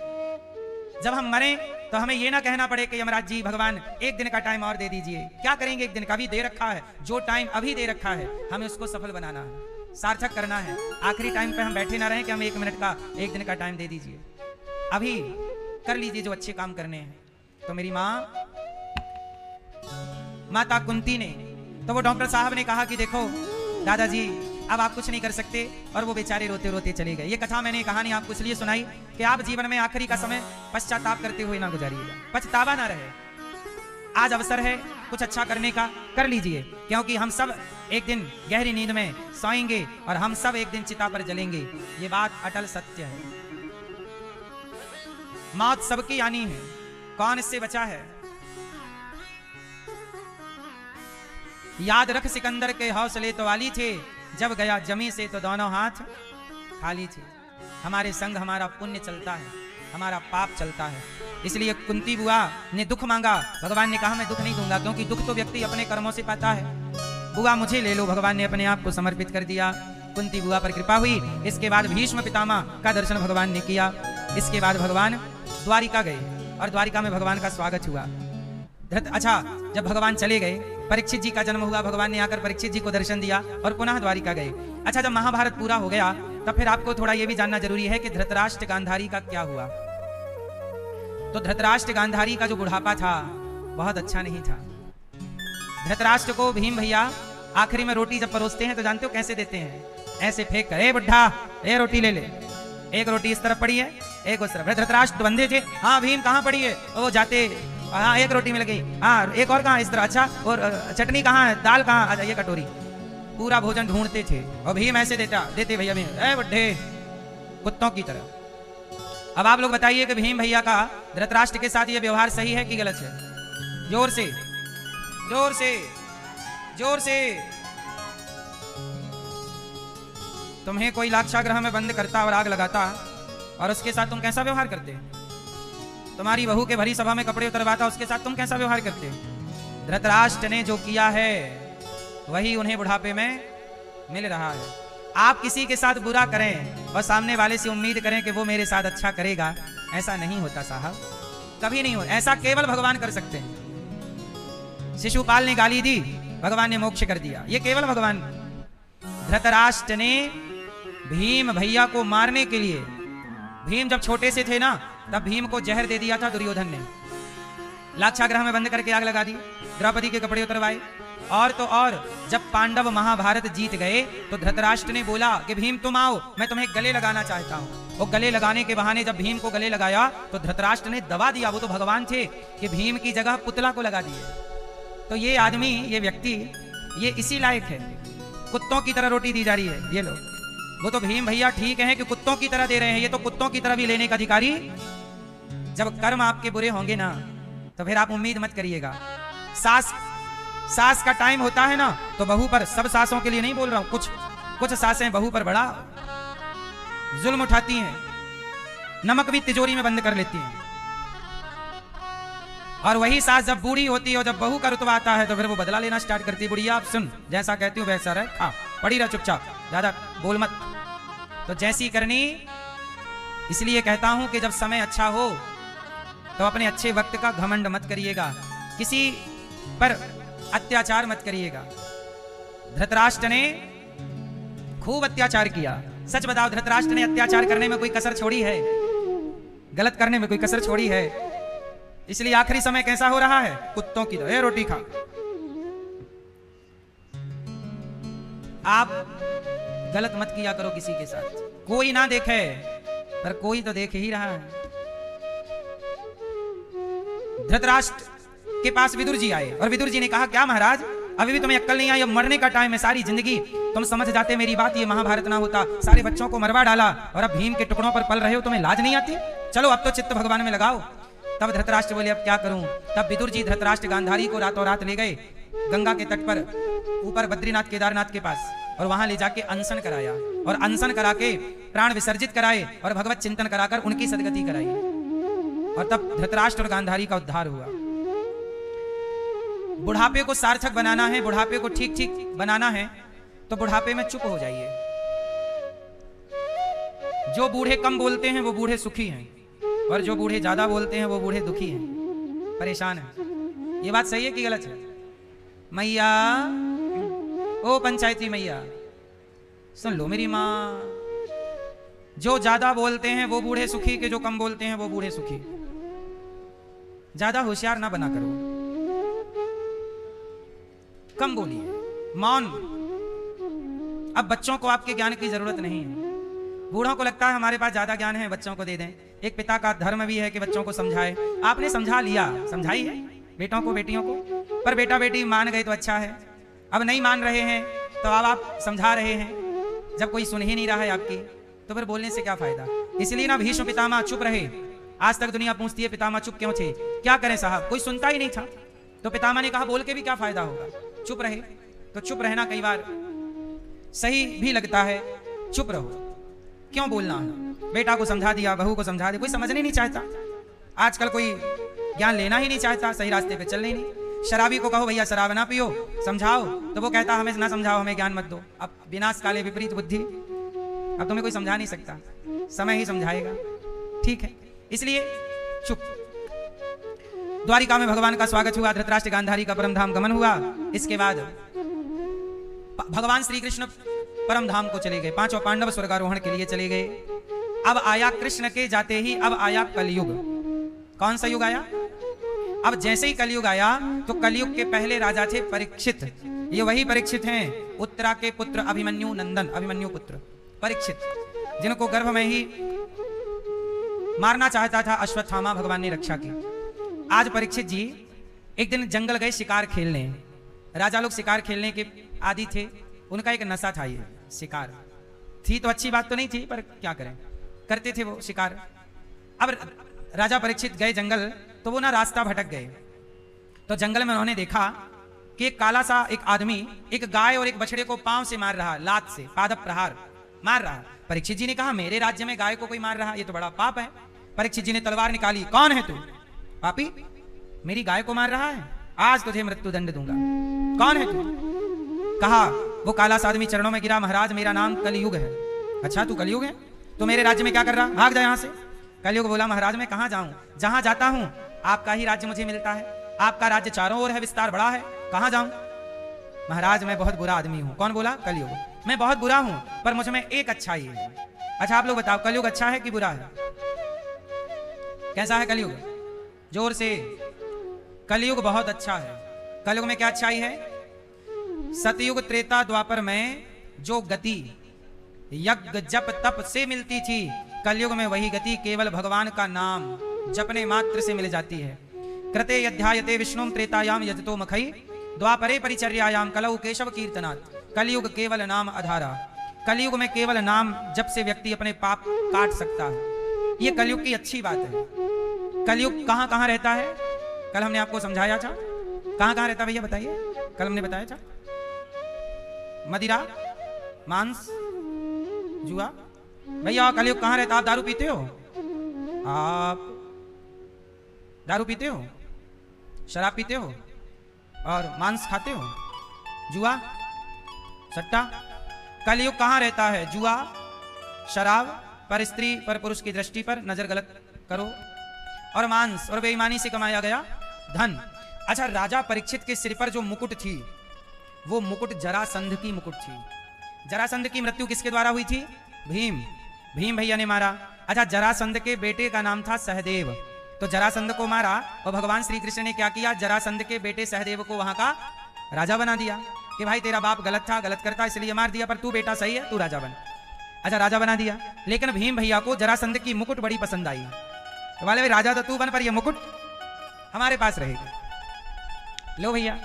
जब हम मरें तो हमें ये ना कहना पड़े कि यमराज जी भगवान 1 दिन का टाइम और दे दीजिए। क्या करेंगे 1 दिन का? अभी दे रखा है, जो टाइम अभी दे रखा है हमें उसको सफल बनाना है, सार्थक करना है। आखिरी टाइम पे हम बैठे ना रहें कि हमें 1 मिनट का 1 दिन का टाइम दे दीजिए। अभी कर लीजिए जो अच्छे काम करने हैं। तो मेरी माता कुंती ने, तो वो डॉक्टर साहब ने कहा कि देखो दादाजी अब आप कुछ नहीं कर सकते, और वो बेचारे रोते रोते चले गए। ये कथा मैंने कहानी आपको इसलिए सुनाई कि आप जीवन में आखिरी का समय पश्चाताप करते हुए ना गुजारिएगा, पछतावा ना रहे। आज अवसर है कुछ अच्छा करने का, कर लीजिए, क्योंकि हम सब एक दिन गहरी नींद में सोएंगे और हम सब एक दिन चिता पर जलेंगे। ये बात अटल सत्य है। मौत सबकी आनी है, कौन इससे बचा है? याद रख सिकंदर के हौसले तो वाली थे, जब गया जमी से तो दोनों हाथ खाली थे। हमारे संग हमारा पुण्य चलता है, हमारा पाप चलता है। इसलिए कुंती बुआ ने दुख मांगा, भगवान ने कहा मैं दुख नहीं दूंगा, क्योंकि दुख तो व्यक्ति अपने कर्मों से पाता है। बुआ मुझे ले लो, भगवान ने अपने आप को समर्पित कर दिया। कुंती बुआ पर कृपा हुई। इसके बाद भीष्म पितामह का दर्शन भगवान ने किया। इसके बाद भगवान द्वारिका गए और द्वारिका में भगवान का स्वागत हुआ। अच्छा, जब भगवान चले गए, परीक्षित जी का जन्म हुआ, भगवान ने आकर परीक्षित जी को दर्शन दिया और पुनः द्वारिका गए। अच्छा, जब महाभारत पूरा हो गया तब फिर आपको थोड़ा यह भी जानना जरूरी है कि धृतराष्ट्र गांधारी का क्या हुआ। तो धृतराष्ट्र गांधारी का जो बुढ़ापा था बहुत अच्छा नहीं था। धृतराष्ट्र को भीम भैया आखिरी में रोटी जब परोसते हैं तो जानते हो कैसे देते हैं? ऐसे फेंक कर, ए बुढ़ा, ए रोटी ले ले। एक रोटी इस तरफ पड़ी है, एक उस तरफ। धृतराष्ट्र बंधे थे, हाँ भीम कहाँ पड़ी है? वो जाते, हाँ एक रोटी मिल गई, हाँ एक और कहाँ, इस तरह। अच्छा, और चटनी कहाँ है, दाल कहाँ? अच्छा ये कटोरी। पूरा भोजन ढूंढते थे और भीम ऐसे देते भैया भीम, ए बुढ़े, कुत्तों की तरह। अब आप लोग बताइए कि भीम भैया का धृतराष्ट्र के साथ ये व्यवहार सही है कि गलत है? जोर से, जोर से, जोर से। तुम्हें कोई लाक्षागृह में बंद करता और आग लगाता और उसके साथ तुम कैसा व्यवहार करते? तुम्हारी बहू के भरी सभा में कपड़े उतरवाता, उसके साथ तुम कैसा व्यवहार करते? धृतराष्ट्र ने जो किया है वही उन्हें बुढ़ापे में मिल रहा है। आप किसी के साथ बुरा करें और सामने वाले से उम्मीद करें कि वो मेरे साथ अच्छा करेगा, ऐसा नहीं होता साहब, कभी नहीं होता। ऐसा केवल भगवान कर सकते हैं। शिशुपाल ने गाली दी, भगवान ने मोक्ष कर दिया, ये केवल भगवान। धृतराष्ट्र ने भीम भैया को मारने के लिए, भीम जब छोटे से थे ना तब भीम को जहर दे दिया था दुर्योधन ने। लाक्षागृह में बंद करके आग लगा दी, द्रौपदी के कपड़े उतरवाए। और तो और जब पांडव महाभारत जीत गए तो धृतराष्ट्र ने बोला कि भीम तुम आओ, मैं तुम्हें गले लगाना चाहता हूं। वो गले लगाने के बहाने जब भीम को गले लगाया तो धृतराष्ट्र ने दबा दिया, वो तो भगवान थे, कि भीम की जगह पुतला को लगा दिए। तो ये आदमी, ये व्यक्ति, ये इसी लायक है। कुत्तों की तरह रोटी दी जा रही है, ये लो। वो तो भीम भैया ठीक है कि कुत्तों की तरह दे रहे हैं, ये तो कुत्तों की तरह भी लेने का अधिकारी। जब कर्म आपके बुरे होंगे ना तो फिर आप उम्मीद मत करिएगा। सास का टाइम होता है ना तो बहू पर, सब सासों के लिए नहीं बोल रहा हूं, कुछ सासें बहू पर बड़ा जुल्म उठाती हैं, नमक भी तिजोरी में बंद कर लेती हैं। और वही सास जब बूढ़ी होती है और जब बहू का रुतबा आता है तो फिर वो बदला लेना स्टार्ट करती है। बुढ़िया आप सुन, जैसा कहती हूँ वैसा रह, खा, पड़ी रह चुपचाप, ज्यादा बोल मत। तो जैसी करनी, इसलिए कहता हूं कि जब समय अच्छा हो तो अपने अच्छे वक्त का घमंड मत करिएगा, किसी पर अत्याचार मत करिएगा। धृतराष्ट्र ने खूब अत्याचार किया। सच बताओ, धृतराष्ट्र ने अत्याचार करने में कोई कसर छोड़ी है? गलत करने में कोई कसर छोड़ी है? इसलिए आखिरी समय कैसा हो रहा है? कुत्तों की तरह, रोटी खा। आप गलत मत किया करो किसी के साथ, कोई ना देखे पर कोई तो देख ही रहा है। धृतराष्ट्र के पास विदुर जी आए और विदुर जी ने कहा, क्या महाराज, अभी भी तुम्हें अक्ल नहीं आई? अब मरने का टाइम है, सारी जिंदगी तुम समझ जाते मेरी बात, ये महाभारत ना होता, सारे बच्चों को मरवा डाला और अब भीम के टुकड़ों पर पल रहे हो, तुम्हें लाज नहीं आती? चलो अब तो चित्त भगवान में लगाओ। तब धृतराष्ट्र बोले, अब क्या करूं? तब विदुर जी धृतराष्ट्र गांधारी को रातों रात ले गए गंगा के तट पर, ऊपर बद्रीनाथ केदारनाथ के पास, और वहां ले जाके अनशन कराया और अनशन करा के प्राण विसर्जित कराए और भगवत चिंतन कराकर उनकी सदगति कराई। और तब धृतराष्ट्र और गांधारी का उद्धार हुआ। बुढ़ापे को सार्थक बनाना है, बुढ़ापे को ठीक ठीक बनाना है, तो बुढ़ापे में चुप हो जाइए। जो बूढ़े कम बोलते हैं वो बूढ़े सुखी हैं, और जो बूढ़े ज्यादा बोलते हैं वो बूढ़े दुखी हैं, परेशान हैं। ये बात सही है कि गलत है? मैया, ओ पंचायती मैया, सुन लो मेरी माँ, जो ज्यादा बोलते हैं वो बूढ़े सुखी, के जो कम बोलते हैं वो बूढ़े सुखी। ज्यादा होशियार ना बना करो, कम बोलिए, मौन। अब बच्चों को आपके ज्ञान की जरूरत नहीं है। बूढ़ों को लगता है हमारे पास ज्यादा ज्ञान है, बच्चों को दे दें। एक पिता का धर्म भी है कि बच्चों को समझाए। आपने समझा लिया, समझाई है बेटों को, बेटियों को, पर बेटा बेटी मान गए तो अच्छा है। अब नहीं मान रहे हैं तो अब आप समझा रहे हैं। जब कोई सुन ही नहीं रहा है आपकी तो फिर बोलने से क्या फायदा? इसलिए ना भीष्म पितामह चुप रहे। आज तक दुनिया पूछती है पितामह चुप क्यों थे? क्या करें साहब, कोई सुनता ही नहीं था। तो पितामह ने कहा बोल के भी क्या फायदा होगा, चुप रहे। तो चुप रहना कई बार सही भी लगता है, चुप रहो, क्यों बोलना है। बेटा को समझा दिया, बहू को समझा दिया, कोई समझने नहीं चाहता। आजकल कोई ज्ञान लेना ही नहीं चाहता, सही रास्ते पे चलने ही नहीं। शराबी को कहो भैया शराब ना पियो, समझाओ तो वो कहता हमें ना समझाओ, हमें ज्ञान मत दो। अब विनाश काले विपरीत बुद्धि, अब तुम्हें कोई समझा नहीं सकता, समय ही समझाएगा। ठीक है, इसलिए चुप। द्वारिका में भगवान का स्वागत हुआ, धृतराष्ट्र गांधारी का परम धाम गमन हुआ। इसके बाद भगवान श्री कृष्ण परम धाम को चले गए, पांचों पांडव स्वर्गारोहण के लिए चले गए। अब आया कृष्ण के जाते ही अब आया कलयुग। कौन सा युग आया? अब जैसे ही कलयुग आया तो कलयुग के पहले राजा थे परीक्षित। ये वही परीक्षित हैं, उत्तरा के पुत्र अभिमन्यु नंदन, अभिमन्यु पुत्र परीक्षित, जिनको गर्भ में ही मारना चाहता था अश्वत्थामा, भगवान ने रक्षा की। आज परीक्षित जी एक दिन जंगल गए शिकार खेलने। राजा लोग शिकार खेलने के आदी थे, उनका एक नशा था, ये शिकार थी तो अच्छी बात तो नहीं थी, पर क्या करें, करते थे वो शिकार। अब राजा परीक्षित गए जंगल, तो वो ना रास्ता भटक गए। तो जंगल में उन्होंने देखा कि एक काला सा एक आदमी एक गाय और एक बछड़े को पांव से मार रहा, लात से पादप प्रहार मार रहा। परीक्षित जी ने कहा मेरे राज्य में गाय को कोई मार रहा, ये तो बड़ा पाप है। परीक्षित जी ने तलवार निकाली, कौन है तू पापी, मेरी गाय को मार रहा है, आज तुझे मृत्यु दंड दूंगा, कौन है तू? कहा वो काला सा आदमी चरणों में गिरा, महाराज मेरा नाम कलयुग है। अच्छा तू कलयुग है, तो मेरे राज्य में क्या कर रहा, भाग जा यहाँ से। कलयुग बोला महाराज मैं कहाँ जाऊं, जहां जाता हूं आपका ही राज्य मुझे मिलता है, आपका राज्य चारों ओर है, विस्तार बड़ा है, कहां जाऊं? महाराज मैं बहुत बुरा आदमी हूं। कौन बोला? कलयुग। मैं बहुत बुरा हूं, पर मुझ में एक अच्छाई है। अच्छा आप लोग बताओ कलयुग अच्छा है कि बुरा है? कैसा है कलयुग? जोर से। कलयुग बहुत अच्छा है। कलयुग में क्या अच्छाई है? सतयुग त्रेता द्वापर में जो गति यज्ञ जप तप से मिलती थी, कलयुग में वही गति केवल भगवान का नाम जपने मात्र से मिल जाती है। कृते यध्यायते विष्णुम त्रेतायाम यजतो मखई द्वापरे परिचर्यायाम कलौ केशव कीर्तनात्। कलयुग केवल नाम आधारा। कलयुग में केवल नाम जप से व्यक्ति अपने पाप काट सकता है। ये कलयुग की अच्छी बात है। कलयुग कहां कहां रहता है? कल हमने आपको समझाया था। कहां कहां रहता भैया बताइए? कल हमने बताया था मदिरा, मांस, जुआ। भैया कलयुग कहां रहता? आप दारू पीते हो? आप दारू पीते हो, शराब पीते हो और मांस खाते हो, जुआ, सट्टा। कलयुग कहां रहता है? जुआ, शराब, पर स्त्री पर पुरुष की दृष्टि पर नजर गलत करो, और मांस और बेईमानी से कमाया गया धन। अच्छा राजा परीक्षित के सिर पर जो मुकुट थी, वो मुकुट जरासंध की मुकुट थी। जरासंध की मृत्यु किसके द्वारा हुई थी? भीम भैया ने मारा। अच्छा जरासंध के बेटे का नाम था सहदेव, तो जरासंध को मारा और भगवान श्री कृष्ण ने क्या किया? जरासंध के बेटे सहदेव को वहां का राजा बना दिया कि भाई तेरा बाप गलत था, गलत करता इसलिए मार दिया, पर तू बेटा सही है, तू राजा बन। अच्छा राजा बना दिया, लेकिन भीम भैया को जरासंध की मुकुट बड़ी पसंद आई। तो वाले राजा तो तू बन, पर ये मुकुट हमारे पास रहेगी। लो भैया,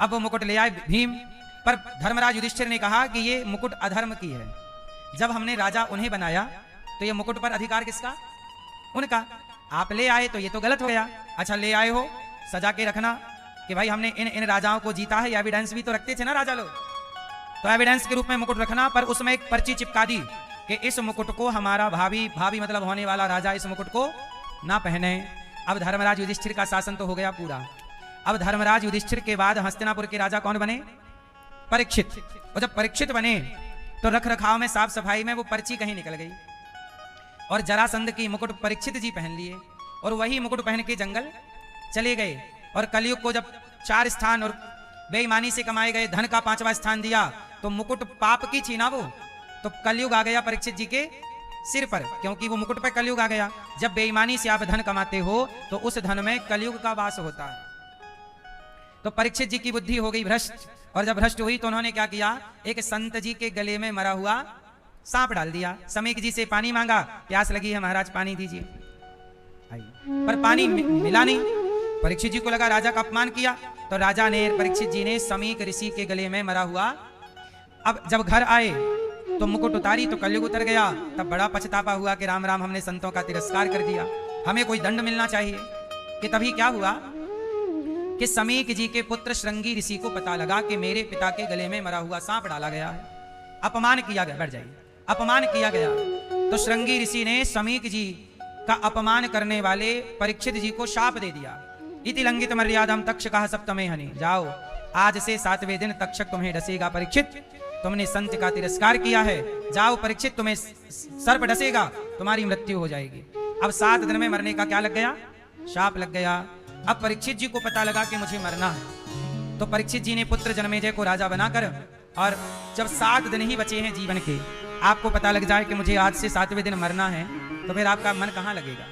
अब वो मुकुट ले आए भीम, पर धर्मराज युधिष्ठिर ने कहा कि ये मुकुट अधर्म की है। जब हमने राजा उन्हें बनाया तो ये मुकुट पर अधिकार किसका? उनका। आप ले आए तो ये तो गलत हो गया। अच्छा ले आए हो, सजा के रखना कि भाई हमने इन राजाओं को जीता है, एविडेंस भी तो रखते थे ना राजा लोग, तो एविडेंस के रूप में मुकुट रखना, पर उसमें एक पर्ची चिपका दी कि इस मुकुट को हमारा भाभी मतलब होने वाला राजा इस मुकुट को ना पहने। अब धर्मराज युधिष्ठिर का शासन तो हो गया पूरा। अब धर्मराज युधिष्ठिर के बाद हस्तिनापुर के राजा कौन बने? परीक्षित। और जब परीक्षित बने तो रख रखाव में, साफ सफाई में वो पर्ची कहीं निकल गई और जरासंध की मुकुट परीक्षित जी पहन लिए और वही मुकुट पहन के जंगल चले गए। और कलयुग को जब 4 स्थान और बेईमानी से कमाए गए धन का 5वां स्थान दिया, तो मुकुट पाप की थी ना वो, तो कलयुग आ गया परीक्षित जी के सिर पर, क्योंकि वो मुकुट पर कलयुग आ गया। जब बेईमानी से आप धन कमाते हो तो उस धन में कलयुग का वास होता है। तो परीक्षित जी की बुद्धि हो गई भ्रष्ट, और जब भ्रष्ट हुई तो उन्होंने क्या किया? एक संत जी के गले में मरा हुआ सांप डाल दिया। समीक जी से पानी मांगा, प्यास लगी है महाराज पानी दीजिए, पर पानी मिला नहीं। परीक्षित जी को लगा राजा का अपमान किया, तो राजा ने, परीक्षित जी ने समीक ऋषि के गले में मरा हुआ। अब जब घर आए तो मुकुट उतारी तो कलयुग उतर गया। तब बड़ा पछतावा हुआ कि राम राम हमने संतों का तिरस्कार कर दिया, हमें कोई दंड मिलना चाहिए। कि तभी क्या हुआ कि समीक जी के पुत्र श्रृंगी ऋषि को पता लगा कि मेरे पिता के गले में मरा हुआ सांप डाला गया है। अपमान किया गया, बैठ जाइए, अपमान किया गया। तो श्रृंगी ऋषि ने समीक जी का अपमान करने वाले परीक्षित जी को शाप दे दिया। इति लंघित मर्यादम तक्षकः सप्तमे हनि, जाओ आज से 7वें दिन तक्षक तुम्हें डसेगा। परीक्षित, तुमने संत का तिरस्कार किया है, जाओ परीक्षित, तुम्हें सर्प डसेगा, तुम्हारी मृत्यु हो जाएगी। अब 7 दिन में मरने का क्या लग गया? शाप लग गया। अब परीक्षित जी को पता लगा कि मुझे मरना है, तो परीक्षित जी ने पुत्र जन्मेजय को राजा बनाकर, और जब 7 दिन ही बचे हैं जीवन के, आपको पता लग जाए कि मुझे आज से 7वें दिन मरना है, तो फिर आपका मन कहाँ लगेगा?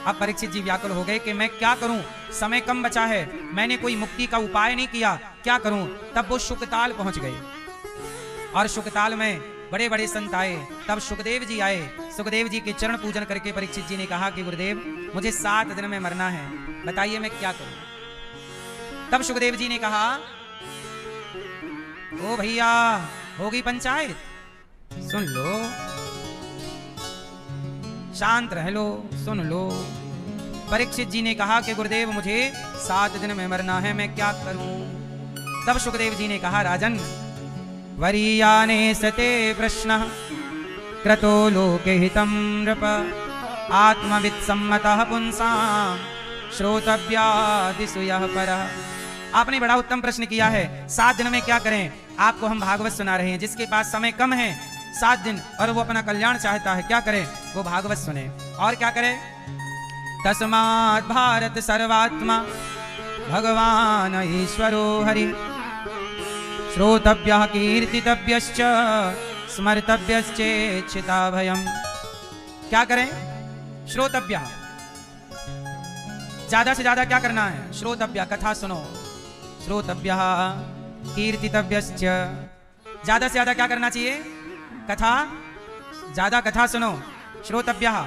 अब परीक्षित जी व्याकुल हो गए कि मैं क्या करूं, समय कम बचा है, मैंने कोई मुक्ति का उपाय नहीं किया, क्या करूं? तब वो शुकताल पहुंच गए, और शुकताल में बड़े बड़े संत आए। तब सुखदेव जी आए, सुखदेव जी के चरण पूजन करके परीक्षित जी ने कहा कि गुरुदेव, मुझे 7 दिन में मरना है, बताइए मैं क्या करूं? तब सुखदेव जी ने कहा, ओ भैया, होगी पंचायत, सुन लो, शांत रह लो, सुन लो। परीक्षित जी ने कहा कि गुरुदेव, मुझे 7 दिन में मरना है, मैं क्या करूं? तब सुखदेव जी ने कहा, राजन, वरीयाने सते प्रश्न क्रतो लोके हितं नृप आत्मवित् सम्मतः पुंसां श्रोतव्यादिषु यः परः। आपने बड़ा उत्तम प्रश्न किया है। 7 दिन में क्या करें? आपको हम भागवत सुना रहे हैं। जिसके पास समय कम है, 7 दिन, और वो अपना कल्याण चाहता है, क्या करे? वो भागवत सुने। और क्या करे? तस्मात् भारत सर्वात्मा भगवान ईश्वरो हरि श्रोतव्यः कीर्तितव्यश्च स्मर्तव्यश्चेच्छिता भयम्। क्या करें? श्रोतव्यः, ज्यादा से ज्यादा क्या करना है? श्रोतव्य, कथा सुनो। श्रोतव्यः कीर्तितव्यश्च, ज्यादा से ज्यादा क्या करना चाहिए? कथा, ज्यादा कथा सुनो। श्रोतव्यः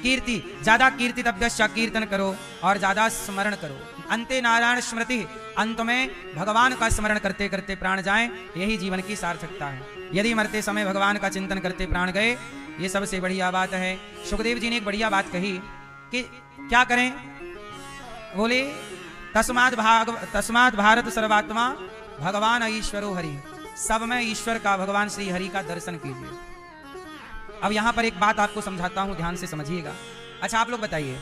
कीर्ति, ज्यादा कीर्तितव्यश्च, कीर्तन करो, और ज्यादा स्मरण करो। अंते नारायण स्मृति, अंत में भगवान का स्मरण करते करते प्राण जाएं, यही जीवन की सार्थकता है। यदि मरते समय भगवान का चिंतन करते प्राण गए, ये सबसे बढ़िया बात है। सुखदेव जी ने एक बढ़िया बात कही कि क्या करें? बोले, तस्मात् भारत सर्वात्मा भगवान ईश्वरो हरि, सब में ईश्वर का, भगवान श्री हरि का दर्शन कीजिए। अब यहां पर एक बात आपको समझाता हूं, ध्यान से समझिएगा। अच्छा, आप लोग बताइए,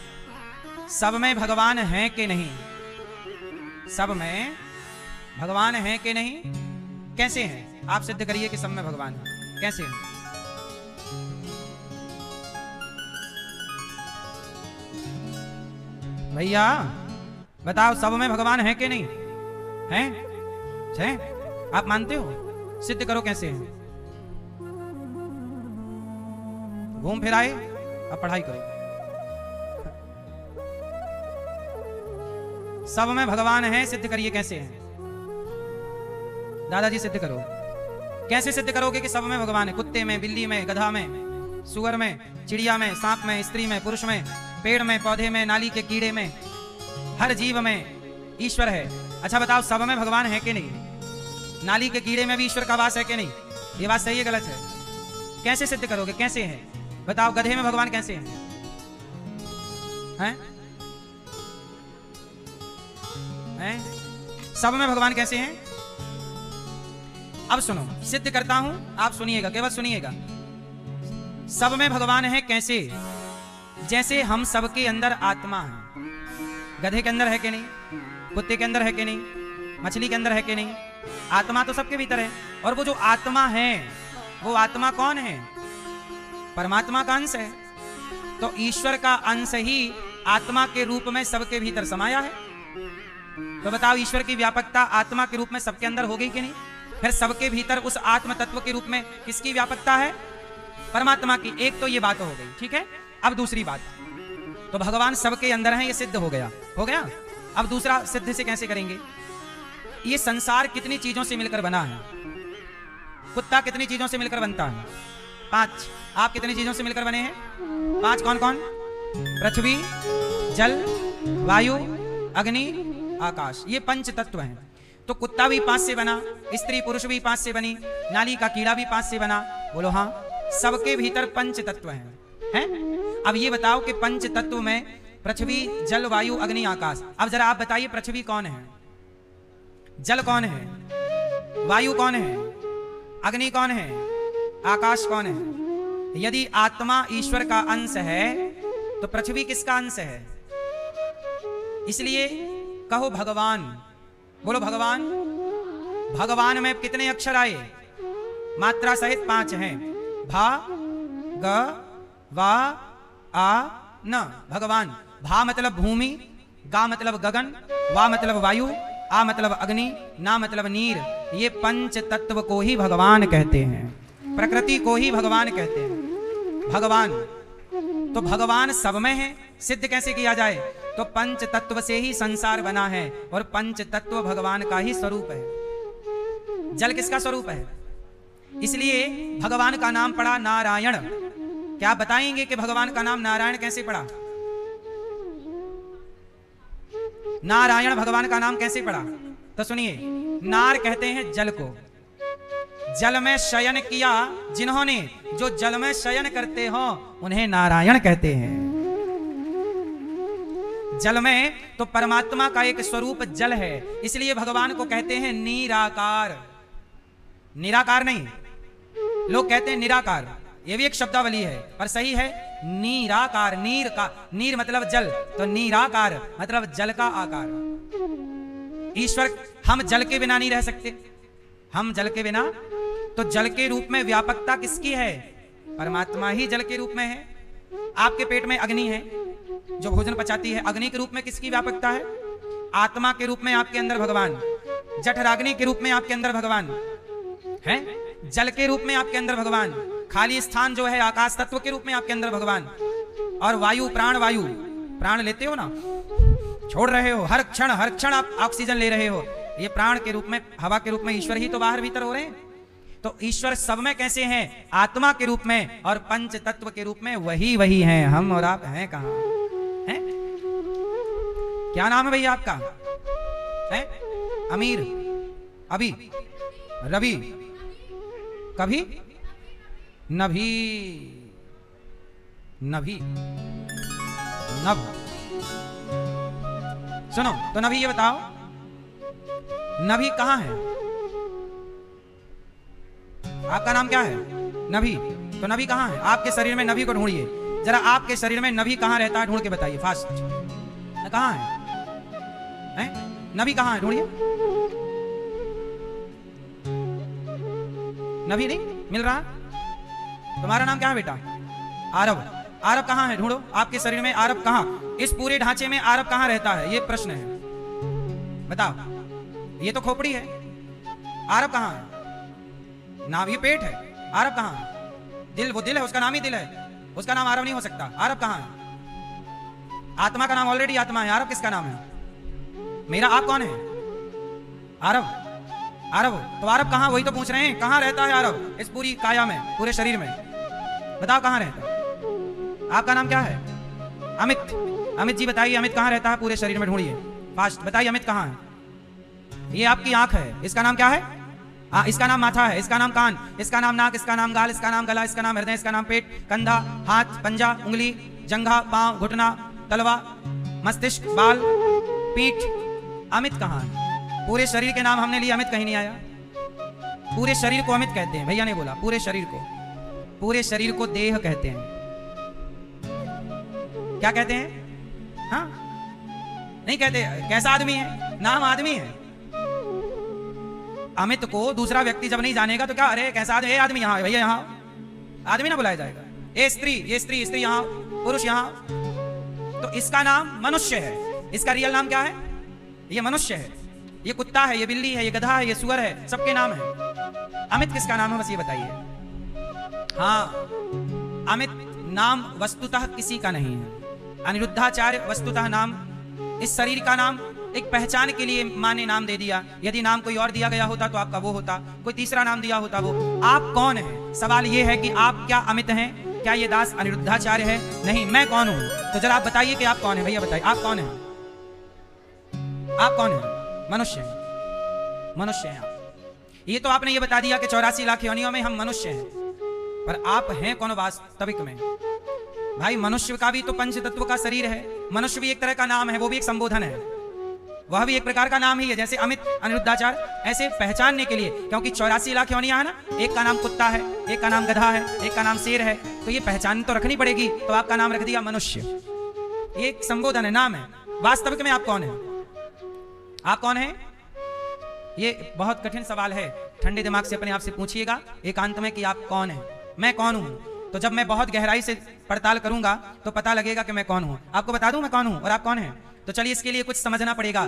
सब में भगवान है कि नहीं? सब में भगवान है कि नहीं? कैसे हैं? आप सिद्ध करिए कि सब में भगवान है। कैसे हैं? भैया बताओ, सब में भगवान है कि नहीं? हैं? आप मानते हो? सिद्ध करो कैसे हैं। घूम फिर आए, अब पढ़ाई करो। सब में भगवान है, सिद्ध करिए कैसे हैं। दादाजी सिद्ध करो। कैसे सिद्ध करोगे कि सब में भगवान है? कुत्ते में, बिल्ली में, गधा में, सुअर में, चिड़िया में, सांप में, स्त्री में, पुरुष में, पेड़ में, पौधे में, नाली के कीड़े में, हर जीव में ईश्वर है। अच्छा बताओ, सब में भगवान है कि नहीं? नाली के कीड़े में भी ईश्वर का वास है कि नहीं? ये बात सही है गलत है? कैसे सिद्ध करोगे? कैसे है बताओ? गधे में भगवान कैसे हैं? सब में भगवान कैसे हैं? अब सुनो, सिद्ध करता हूं, आप सुनिएगा, केवल सुनिएगा। सब में भगवान है कैसे? जैसे हम सबके अंदर आत्मा है। गधे के अंदर है कि नहीं? कुत्ते के अंदर है कि नहीं? मछली के अंदर है कि नहीं? आत्मा तो सबके भीतर है। और वो जो आत्मा है, वो आत्मा कौन है? परमात्मा का अंश है। तो ईश्वर का अंश ही आत्मा के रूप में सबके भीतर समाया है। तो बताओ, ईश्वर की व्यापकता आत्मा के रूप में सबके अंदर हो गई कि नहीं? फिर सबके भीतर उस आत्म तत्व के रूप में किसकी व्यापकता है? परमात्मा की। एक तो ये बात हो गई, ठीक है। अब दूसरी बात, तो भगवान सबके अंदर है, ये सिद्ध हो गया। अब दूसरा सिद्ध से कैसे करेंगे? ये संसार कितनी चीजों से मिलकर बना है? कुत्ता कितनी चीजों से मिलकर बनता है? 5। आप कितनी चीजों से मिलकर बने हैं? 5। कौन कौन? पृथ्वी, जल, वायु, अग्नि, आकाश। ये 5 तत्व हैं। तो कुत्ता भी 5 से बना, स्त्री पुरुष भी 5 से बनी, नाली का कीड़ा भी 5 से बना। बोलो हाँ, सबके भीतर 5 तत्व हैं। अब ये बताओ कि 5 तत्व में पृथ्वी, जल, वायु, अग्नि, आकाश। अब जरा आप बताइए, पृथ्वी कौन है? जल कौन है? वायु कौन है? अग्नि कौन है? आकाश कौन है? यदि आत्मा ईश्वर का अंश है तो पृथ्वी किसका अंश है? इसलिए कहो भगवान। बोलो भगवान। भगवान में कितने अक्षर आए? मात्रा सहित 5 हैं। भा, ग, वा, आ, न। भगवान। भा मतलब भूमि, गा मतलब गगन, वा मतलब वायु, आ मतलब अग्नि, ना मतलब नीर। ये पंच तत्व को ही भगवान कहते हैं, प्रकृति को ही भगवान कहते हैं। भगवान तो भगवान सब में है, सिद्ध कैसे किया जाए? तो पंच तत्व से ही संसार बना है और पंच तत्व भगवान का ही स्वरूप है। जल किसका स्वरूप है? इसलिए भगवान का नाम पड़ा नारायण। क्या बताएंगे कि भगवान का नाम नारायण कैसे पड़ा? नारायण भगवान का नाम कैसे पड़ा? तो सुनिए, नार कहते हैं जल को। जल में शयन किया जिन्होंने, जो जल में शयन करते हो उन्हें नारायण कहते हैं। जल में तो परमात्मा का एक स्वरूप जल है, इसलिए भगवान को कहते हैं निराकार। निराकार नहीं, लोग कहते हैं निराकार, यह भी एक शब्दावली है पर सही है निराकार। नीर का, नीर मतलब जल, तो निराकार मतलब जल का आकार। ईश्वर, हम जल के बिना नहीं रह सकते। हम जल के बिना, तो जल के रूप में व्यापकता किसकी है? परमात्मा ही जल के रूप में है। आपके पेट में अग्नि है जो भोजन पचाती है, अग्नि के रूप में किसकी व्यापकता है? आत्मा के रूप में आपके अंदर भगवान, जठराग्नि के रूप में आपके अंदर भगवान है, जल के रूप में आपके अंदर भगवान, खाली स्थान जो है आकाश तत्व के रूप में आपके अंदर भगवान, और वायु, प्राण, वायु, प्राण लेते हो ना, छोड़ रहे हो, हर क्षण आप ऑक्सीजन ले रहे हो, ये प्राण के रूप में, हवा के रूप में ईश्वर ही तो बाहर भीतर हो रहे हैं। तो ईश्वर सब में कैसे हैं? आत्मा के रूप में और पंच तत्व के रूप में वही हैं। हम और आप हैं कहां? हैं? क्या नाम है भैया आपका? है? अमीर, अभी, रवि, कभी, नभी, नभी, नभ। सुनो तो नभी, ये बताओ नभी कहां है? आपका नाम क्या है? नभी। तो नभी कहां है? आपके शरीर में नभी को ढूंढिए जरा। आपके शरीर में नभी कहां रहता है? ढूंढ के बताइए फास्ट। कहां है? नभी कहां है? ढूंढिए। नभी नहीं मिल रहा। तुम्हारा नाम क्या है बेटा? आरव। आरव कहां है? ढूंढो आपके शरीर में आरव कहां, इस पूरे ढांचे में आरव कहां रहता है? ये प्रश्न है, बताओ। ये तो खोपड़ी है, आरव कहां है? नाम, ये पेट है, आरव कहां है? दिल, वो दिल है, उसका नाम ही दिल है, उसका नाम आरव नहीं हो सकता। आरव कहां है? आत्मा का नाम ऑलरेडी आत्मा है, आरव किसका नाम है? मेरा आप कौन है? आरव। आरव तो आरव कहां? वही तो पूछ रहे हैं, कहां रहता है आरव इस पूरी काया में, पूरे शरीर में? बताओ कहां रहता है? आपका नाम क्या है? अमित। अमित जी बताइए, अमित कहां रहता है पूरे शरीर में? ढूंढिए फास्ट, बताइए अमित कहां है? ये आपकी आंख है, इसका नाम क्या है? इसका नाम माथा है, इसका नाम कान, इसका नाम नाक, इसका नाम गाल, इसका नाम गला, इसका नाम हृदय, इसका नाम पेट, कंधा, हाथ, पंजा, उंगली, जंघा, पांव, घुटना, तलवा, मस्तिष्क, बाल, पीठ। अमित कहां है? पूरे शरीर के नाम हमने लिए, अमित कहीं नहीं आया। पूरे शरीर को अमित कहते हैं, भैया ने बोला पूरे शरीर को। पूरे शरीर को देह कहते हैं। क्या कहते हैं? हाँ नहीं कहते। कैसा आदमी है? नाम आदमी है। अमित को दूसरा व्यक्ति जब नहीं जानेगा तो क्या, अरे कैसा आदमी, आदमी यहाँ भैया, यहाँ आदमी ना बुलाया जाएगा। ए स्त्री, ये स्त्री, स्त्री यहाँ, पुरुष यहाँ। तो इसका नाम मनुष्य है। इसका रियल नाम क्या है? ये मनुष्य है, ये कुत्ता है, ये बिल्ली है, ये गधा है, ये सुअर है, सबके नाम है। अमित किसका नाम है? बस ये बताइए। हाँ, अमित नाम वस्तुतः किसी का नहीं है। अनिरुद्धाचार्य वस्तुतः नाम, इस शरीर का नाम एक पहचान के लिए माँ ने नाम दे दिया। यदि नाम कोई और दिया गया होता तो आपका वो होता, कोई तीसरा नाम दिया होता वो। आप कौन है? सवाल ये है कि आप क्या अमित हैं? क्या ये दास अनिरुद्धाचार्य है? नहीं। मैं कौन हूं? तो जरा आप बताइए कि आप कौन है? भैया बताइए आप कौन है? आप कौन है? मनुष्य है। मनुष्य है आप। ये तो आपने ये बता दिया कि 84 लाख योनियों में हम मनुष्य हैं, पर आप हैं कौन वास्तविक में? भाई मनुष्य का भी तो पंच तत्व का शरीर है। मनुष्य भी एक तरह का नाम है, वो भी एक संबोधन है। वह भी एक प्रकार का नाम ही है। जैसे अमित, अनिरुद्धाचार, ऐसे पहचानने के लिए, क्योंकि 84 लाख योनियां है ना, एक का नाम कुत्ता है, एक का नाम गधा है, एक का नाम शेर है, तो ये पहचान तो रखनी पड़ेगी। तो आपका नाम रख दिया मनुष्य, ये एक संबोधन है, नाम है। वास्तविक में आप कौन है? आप कौन है? ये बहुत कठिन सवाल है, ठंडे दिमाग से अपने आप से पूछिएगा एकांत में कि आप कौन है, मैं कौन हूं। तो जब मैं बहुत गहराई से पड़ताल करूंगा तो पता लगेगा कि मैं कौन हूं। आपको बता दूं मैं कौन हूं और आप कौन हैं? तो चलिए इसके लिए कुछ समझना पड़ेगा।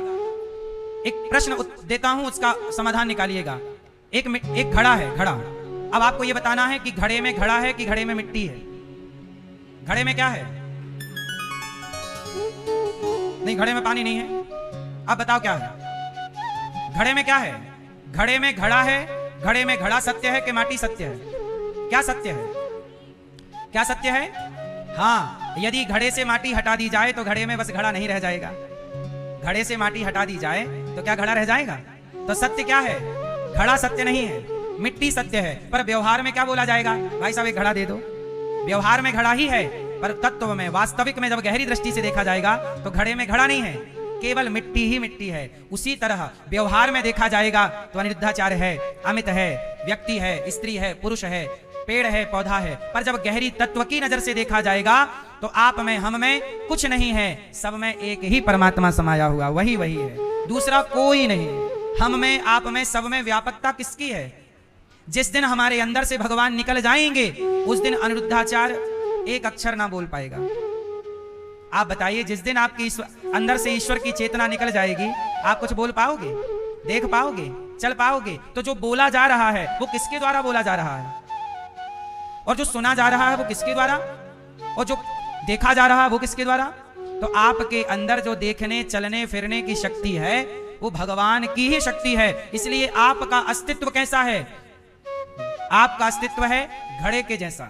एक प्रश्न देता हूं, उसका समाधान निकालिएगा। एक घड़ा है, घड़ा। अब आपको यह बताना है कि घड़े में घड़ा है कि घड़े में मिट्टी है। घड़े में क्या है? नहीं, घड़े में पानी नहीं है। अब बताओ क्या है? घड़े में क्या है? घड़े में घड़ा है। घड़े में घड़ा सत्य है कि माटी सत्य है? क्या सत्य है? क्या सत्य है? हाँ, यदि घड़े से माटी हटा दी जाए तो घड़े में बस घड़ा नहीं रह जाएगा। घड़े से माटी हटा दी जाए तो क्या घड़ा रह जाएगा? तो सत्य क्या है? घड़ा सत्य नहीं है, मिट्टी सत्य है। पर व्यवहार में क्या बोला जाएगा? भाई साहब एक घड़ा दे दो। व्यवहार में घड़ा ही है, पर तत्व में, वास्तविक में जब गहरी दृष्टि से देखा जाएगा तो घड़े में घड़ा नहीं है, केवल मिट्टी ही मिट्टी है। उसी तरह व्यवहार में देखा जाएगा तो अनिरुद्धाचार्य है, अमित है, व्यक्ति है, स्त्री है, पुरुष है, पेड़ है, पौधा है। पर जब गहरी तत्व की नजर से देखा जाएगा तो आप में, हम में कुछ नहीं है, सब में एक ही परमात्मा समाया हुआ, वही वही है, दूसरा कोई नहीं। हम में, आप में, सब में व्यापकता किसकी है? जिस दिन हमारे अंदर से भगवान निकल जाएंगे उस दिन अनिरुद्धाचार्य एक अक्षर ना बोल पाएगा। आप बताइए, जिस दिन आपकी अंदर से ईश्वर की चेतना निकल जाएगी, आप कुछ बोल पाओगे, देख पाओगे, चल पाओगे? तो जो बोला जा रहा है वो किसके द्वारा बोला जा रहा है, और जो सुना जा रहा है वो किसके द्वारा, और जो देखा जा रहा है वो किसके द्वारा? तो आपके अंदर जो देखने, चलने फिरने की शक्ति है वो भगवान की ही शक्ति है। इसलिए आपका अस्तित्व कैसा है? आपका अस्तित्व है घड़े के जैसा।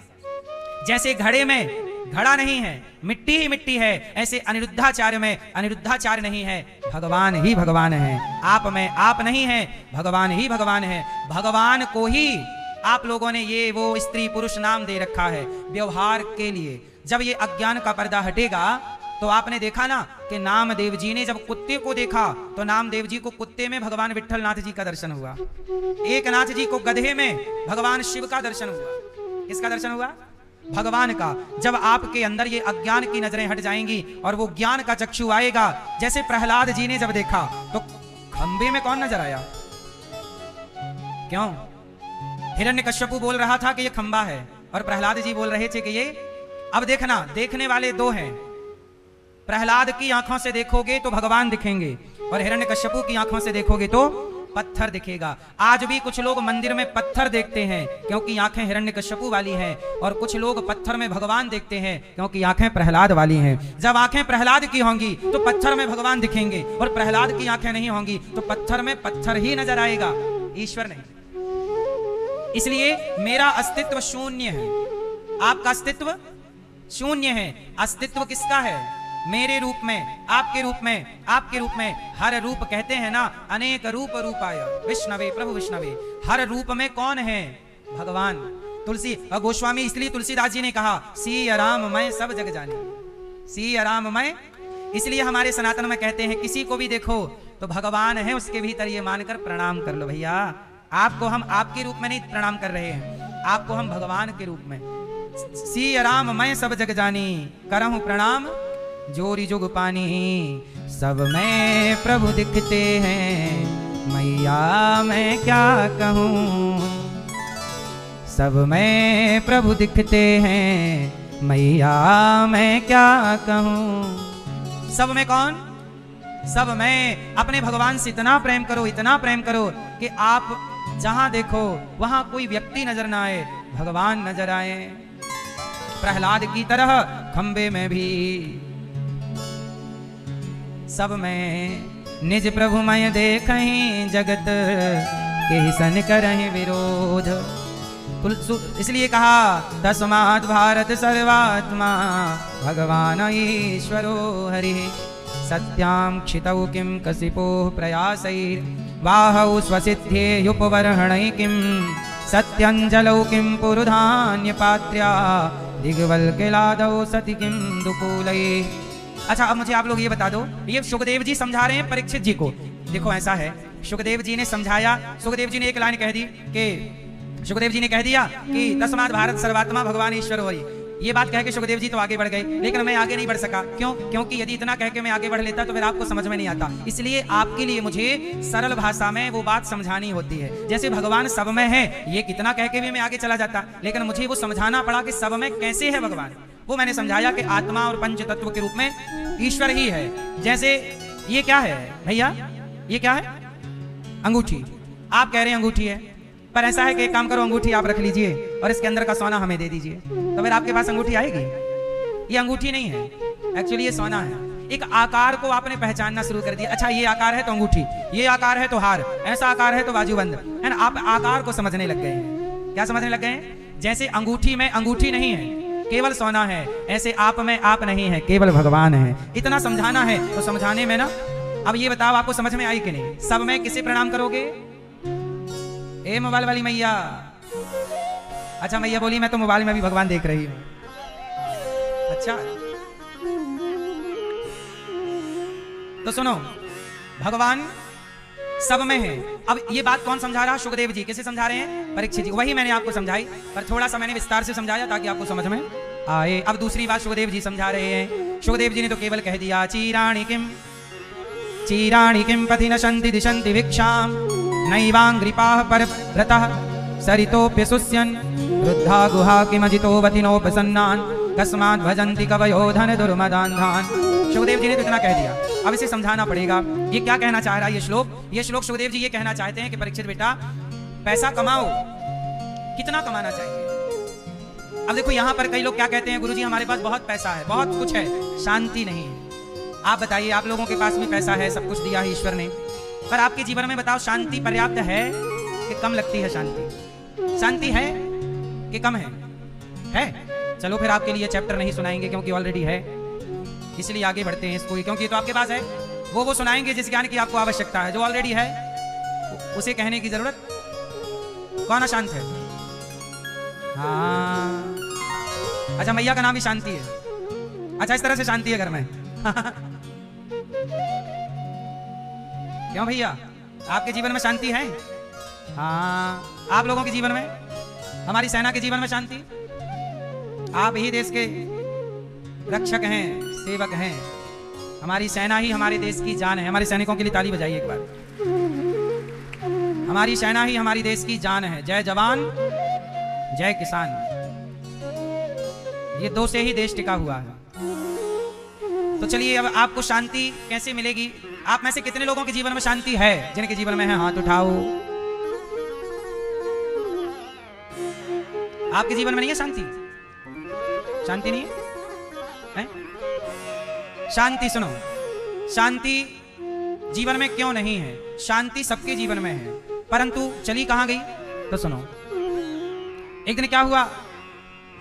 जैसे घड़े में घड़ा नहीं है, मिट्टी ही मिट्टी है, ऐसे अनिरुद्धाचार्य में अनिरुद्धाचार्य नहीं है, भगवान ही भगवान है। आप में आप नहीं है, भगवान ही भगवान है। भगवान को ही आप लोगों ने ये वो स्त्री पुरुष नाम दे रखा है व्यवहार के लिए। जब ये अज्ञान का पर्दा हटेगा तो आपने देखा ना कि नामदेव जी ने जब कुत्ते को देखा तो नामदेव जी को कुत्ते में भगवान विट्ठल नाथ जी का दर्शन हुआ, एक नाथ जी को गधे में भगवान शिव का दर्शन हुआ। किसका दर्शन हुआ? भगवान का। जब आपके अंदर ये अज्ञान की नजरें हट जाएंगी और वो ज्ञान का चक्षु आएगा, जैसे प्रहलाद जी ने जब देखा तो खंबे में कौन नजर आया? क्यों? हिरण्यकश्यपु बोल रहा था कि ये खंबा है और प्रहलाद जी बोल रहे थे कि ये। अब देखना, देखने वाले दो हैं। प्रहलाद की आंखों से देखोगे तो भगवान दिखेंगे और हिरण्यकश्यपु की आंखों से देखोगे तो पत्थर दिखेगा। आज भी कुछ लोग मंदिर में पत्थर देखते हैं क्योंकि आंखें हिरण्यकश्यपु वाली हैं, और कुछ लोग पत्थर में भगवान देखते हैं क्योंकि आंखें प्रहलाद वाली हैं। जब आंखें प्रहलाद की होंगी तो पत्थर में भगवान दिखेंगे, और प्रहलाद की आंखें नहीं होंगी तो पत्थर में पत्थर ही नजर आएगा, ईश्वर नहीं। इसलिए मेरा अस्तित्व शून्य है, आपका अस्तित्व शून्य है। अस्तित्व किसका है? मेरे रूप में, आपके रूप में, आपके रूप में। हर रूप कहते हैं ना, अनेक रूप रूपाय विष्णवे प्रभु विष्णवे। हर रूप में कौन है? भगवान। तुलसी गोस्वामी, इसलिए तुलसीदास जी ने कहा सी राम मैं सब जग जानी, सी राम मैं। इसलिए हमारे सनातन में कहते हैं किसी को भी देखो तो भगवान है उसके भीतर, ये मानकर प्रणाम कर लो। भैया आपको हम आपके रूप में नहीं प्रणाम कर रहे हैं, आपको हम भगवान के रूप में। सी राम मैं सब जग जानी, करहूं प्रणाम जोरी जुग पानी। सब में प्रभु दिखते हैं, मैया मैं क्या कहूँ। सब में प्रभु दिखते हैं, मैया मैं क्या कहूँ। सब में कौन? सब में अपने भगवान से इतना प्रेम करो, इतना प्रेम करो कि आप जहां देखो वहां कोई व्यक्ति नजर ना आए, भगवान नजर आए। प्रहलाद की तरह खंबे में भी सब में निज प्रभु मय देखहीं, जगत के सन करहीं विरोध। इसलिए कहा तस्मात् भारत सर्वात्मा भगवान ईश्वरो हरि। सत्यां क्षितौ किं कसिपोः प्रयासैर्बाहौ स्वसिद्धेयुपवर्हणै किं। सत्यञ्जलौ किं पुरुधान्यपात्र्या दिग्वल्किलादौ सति किं दुकूलै। अच्छा अब मुझे आप लोग ये बता दो, ये सुखदेव जी समझा रहे हैं परीक्षित जी को। देखो ऐसा है, सुखदेव जी ने समझाया, सुखदेव जी ने एक लाइन कह दी कि सुखदेव जी ने कह दिया कि तस्मात् भारत सर्वात्मा भगवान ईश्वर होई। ये बात कह के सुखदेव जी तो आगे बढ़ गए, लेकिन मैं आगे नहीं बढ़ सका। क्यों? क्योंकि यदि इतना कह के मैं आगे बढ़ लेता तो फिर आपको समझ में नहीं आता। इसलिए आपके लिए मुझे सरल भाषा में वो बात समझानी होती है। जैसे भगवान सब में है, ये कितना कह के भी मैं आगे चला जाता, लेकिन मुझे वो समझाना पड़ा कि सब में कैसे है भगवान। वो मैंने समझाया कि आत्मा और पंच तत्व के रूप में ईश्वर ही है। जैसे ये क्या है भैया, ये क्या है? अंगूठी। आप कह रहे हैं अंगूठी है, पर ऐसा है कि एक काम करो, अंगूठी आप रख लीजिए और इसके अंदर का सोना हमें दे दीजिए, तो फिर आपके पास अंगूठी आएगी। ये अंगूठी नहीं है, एक्चुअली ये सोना है। एक आकार को आपने पहचानना शुरू कर दिया। अच्छा ये आकार है तो अंगूठी, ये आकार है तो हार, ऐसा आकार है तो बाजूबंद, है ना। आप आकार को समझने लग गए हैं। क्या समझने लग गए हैं? जैसे अंगूठी में अंगूठी नहीं है, केवल सोना है, ऐसे आप में आप नहीं है, केवल भगवान है। इतना समझाना है तो समझाने में ना, अब ये बताओ आपको समझ में आई कि नहीं? सब में किसे प्रणाम करोगे? ए मोबाइल वाली मैया। अच्छा मैया बोली मैं तो मोबाइल में भी भगवान देख रही हूं। अच्छा तो सुनो, भगवान सब में है। अब ये बात कौन समझा रहा? सुखदेव जी। किसे समझा रहे हैं? परीक्षित जी। वही मैंने आपको समझाई, पर थोड़ा सा मैंने विस्तार से समझाया ताकि आपको समझ में आए। अब दूसरी बात सुखदेव जी समझा रहे हैं। सुखदेव जी ने तो केवल कह दिया चीराणि किम पथि नशन्ति दिशन्ति भिक्षाम नैवांग्रिपाः परव्रतः सरितोऽप्यसुष्यन् वृद्धा गुहा किमजितोऽवति नोपसन्नान् कस्मात् भजन्ति कवयो धन दुर्मदान्धान्। सुखदेव जी ने तो इतना कह दिया, अब इसे समझाना पड़ेगा। ये क्या कहना चाह रहा है ये श्लोक? ये श्लोक सुखदेव जी ये कहना चाहते हैं कि परीक्षित बेटा पैसा कमाओ। कितना कमाना चाहिए? अब देखो यहाँ पर कई लोग क्या कहते हैं, गुरुजी हमारे पास बहुत पैसा है, बहुत कुछ है, शांति नहीं है। आप बताइए, आप लोगों के पास भी पैसा है, सब कुछ दिया है ईश्वर ने, पर आपके जीवन में बताओ शांति पर्याप्त है कि कम लगती है? शांति है कि कम है? चलो फिर आपके लिए चैप्टर नहीं सुनाएंगे क्योंकि ऑलरेडी है, इसलिए आगे बढ़ते हैं इसको, क्योंकि तो आपके पास है। वो सुनाएंगे जिस ज्ञान की आपको आवश्यकता है, जो ऑलरेडी है उसे कहने की जरूरत। कौन अशांत है? हाँ अच्छा, मैया का नाम ही शांति है। अच्छा इस तरह से शांति है घर में। क्यों भैया, आपके जीवन में शांति है? हाँ, आप लोगों के जीवन में, हमारी सेना के जीवन में शांति। आप ही देश के रक्षक हैं, सेवक हैं। हमारी सेना ही हमारे देश की जान है। हमारे सैनिकों के लिए ताली बजाइए एक बार। हमारी सेना ही हमारी देश की जान है। जय जवान जय किसान, ये दो से ही देश टिका हुआ है। तो चलिए अब आपको शांति कैसे मिलेगी? आप में से कितने लोगों के जीवन में शांति है? जिनके जीवन में है हाथ उठाओ। आपके जीवन में नहीं है शांति? शांति नहीं है? शांति सुनो, शांति जीवन में क्यों नहीं है? शांति सबके जीवन में है, परंतु चली कहां गई? तो सुनो, एक दिन क्या हुआ,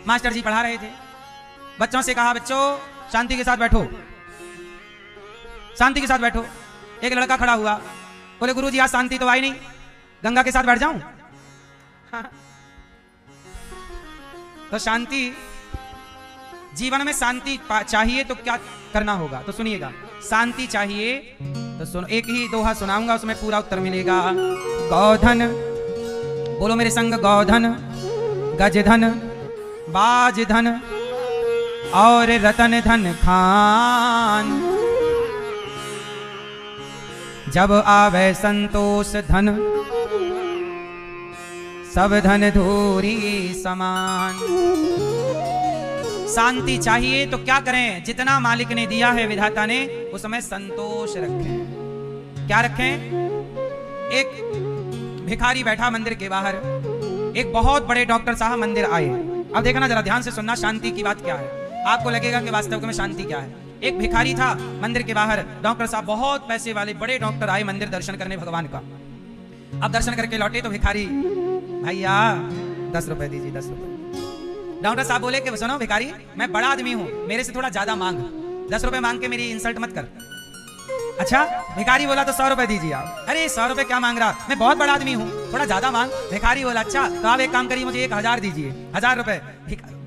मास्टर जी पढ़ा रहे थे, बच्चों से कहा बच्चों शांति के साथ बैठो, शांति के साथ बैठो। एक लड़का खड़ा हुआ, बोले गुरुजी आज शांति तो आई नहीं, गंगा के साथ बैठ जाऊं? हाँ। तो शांति, जीवन में शांति चाहिए तो क्या करना होगा? तो सुनिएगा, शांति चाहिए तो सुनो, एक ही दोहा सुनाऊंगा, उसमें पूरा उत्तर मिलेगा। गौधन, बोलो मेरे संग, गौधन, गजधन, बाजधन और रतन धन खान, जब आवे संतोष धन सब धन धूरी समान। शांति चाहिए तो क्या करें? जितना मालिक ने दिया है, विधाता ने, उसमें संतोष रखें। क्या रखें? एक भिखारी बैठा मंदिर के बाहर, एक बहुत बड़े डॉक्टर साहब मंदिर आए। अब देखना जरा ध्यान से सुनना, शांति की बात क्या है, आपको लगेगा कि वास्तव में शांति क्या है। एक भिखारी था मंदिर के बाहर, डॉक्टर साहब बहुत पैसे वाले बड़े डॉक्टर आए मंदिर दर्शन करने भगवान का। अब दर्शन करके लौटे तो भिखारी, भैया 10 रुपए दीजिए, 10 रुपए। डॉक्टर साहब बोले कि सुनो भिखारी, मैं बड़ा आदमी हूं, मेरे से थोड़ा ज्यादा मांग, 10 रुपए मांग के मेरी इंसल्ट मत कर। अच्छा, भिखारी बोला तो 100 रुपए दीजिए आप। अरे 100 रुपए क्या मांग रहा, मैं बहुत बड़ा आदमी हूँ, थोड़ा ज्यादा मांग। भिखारी बोला अच्छा तो आप एक काम करिए, मुझे 1000 दीजिए, 1000 रुपए।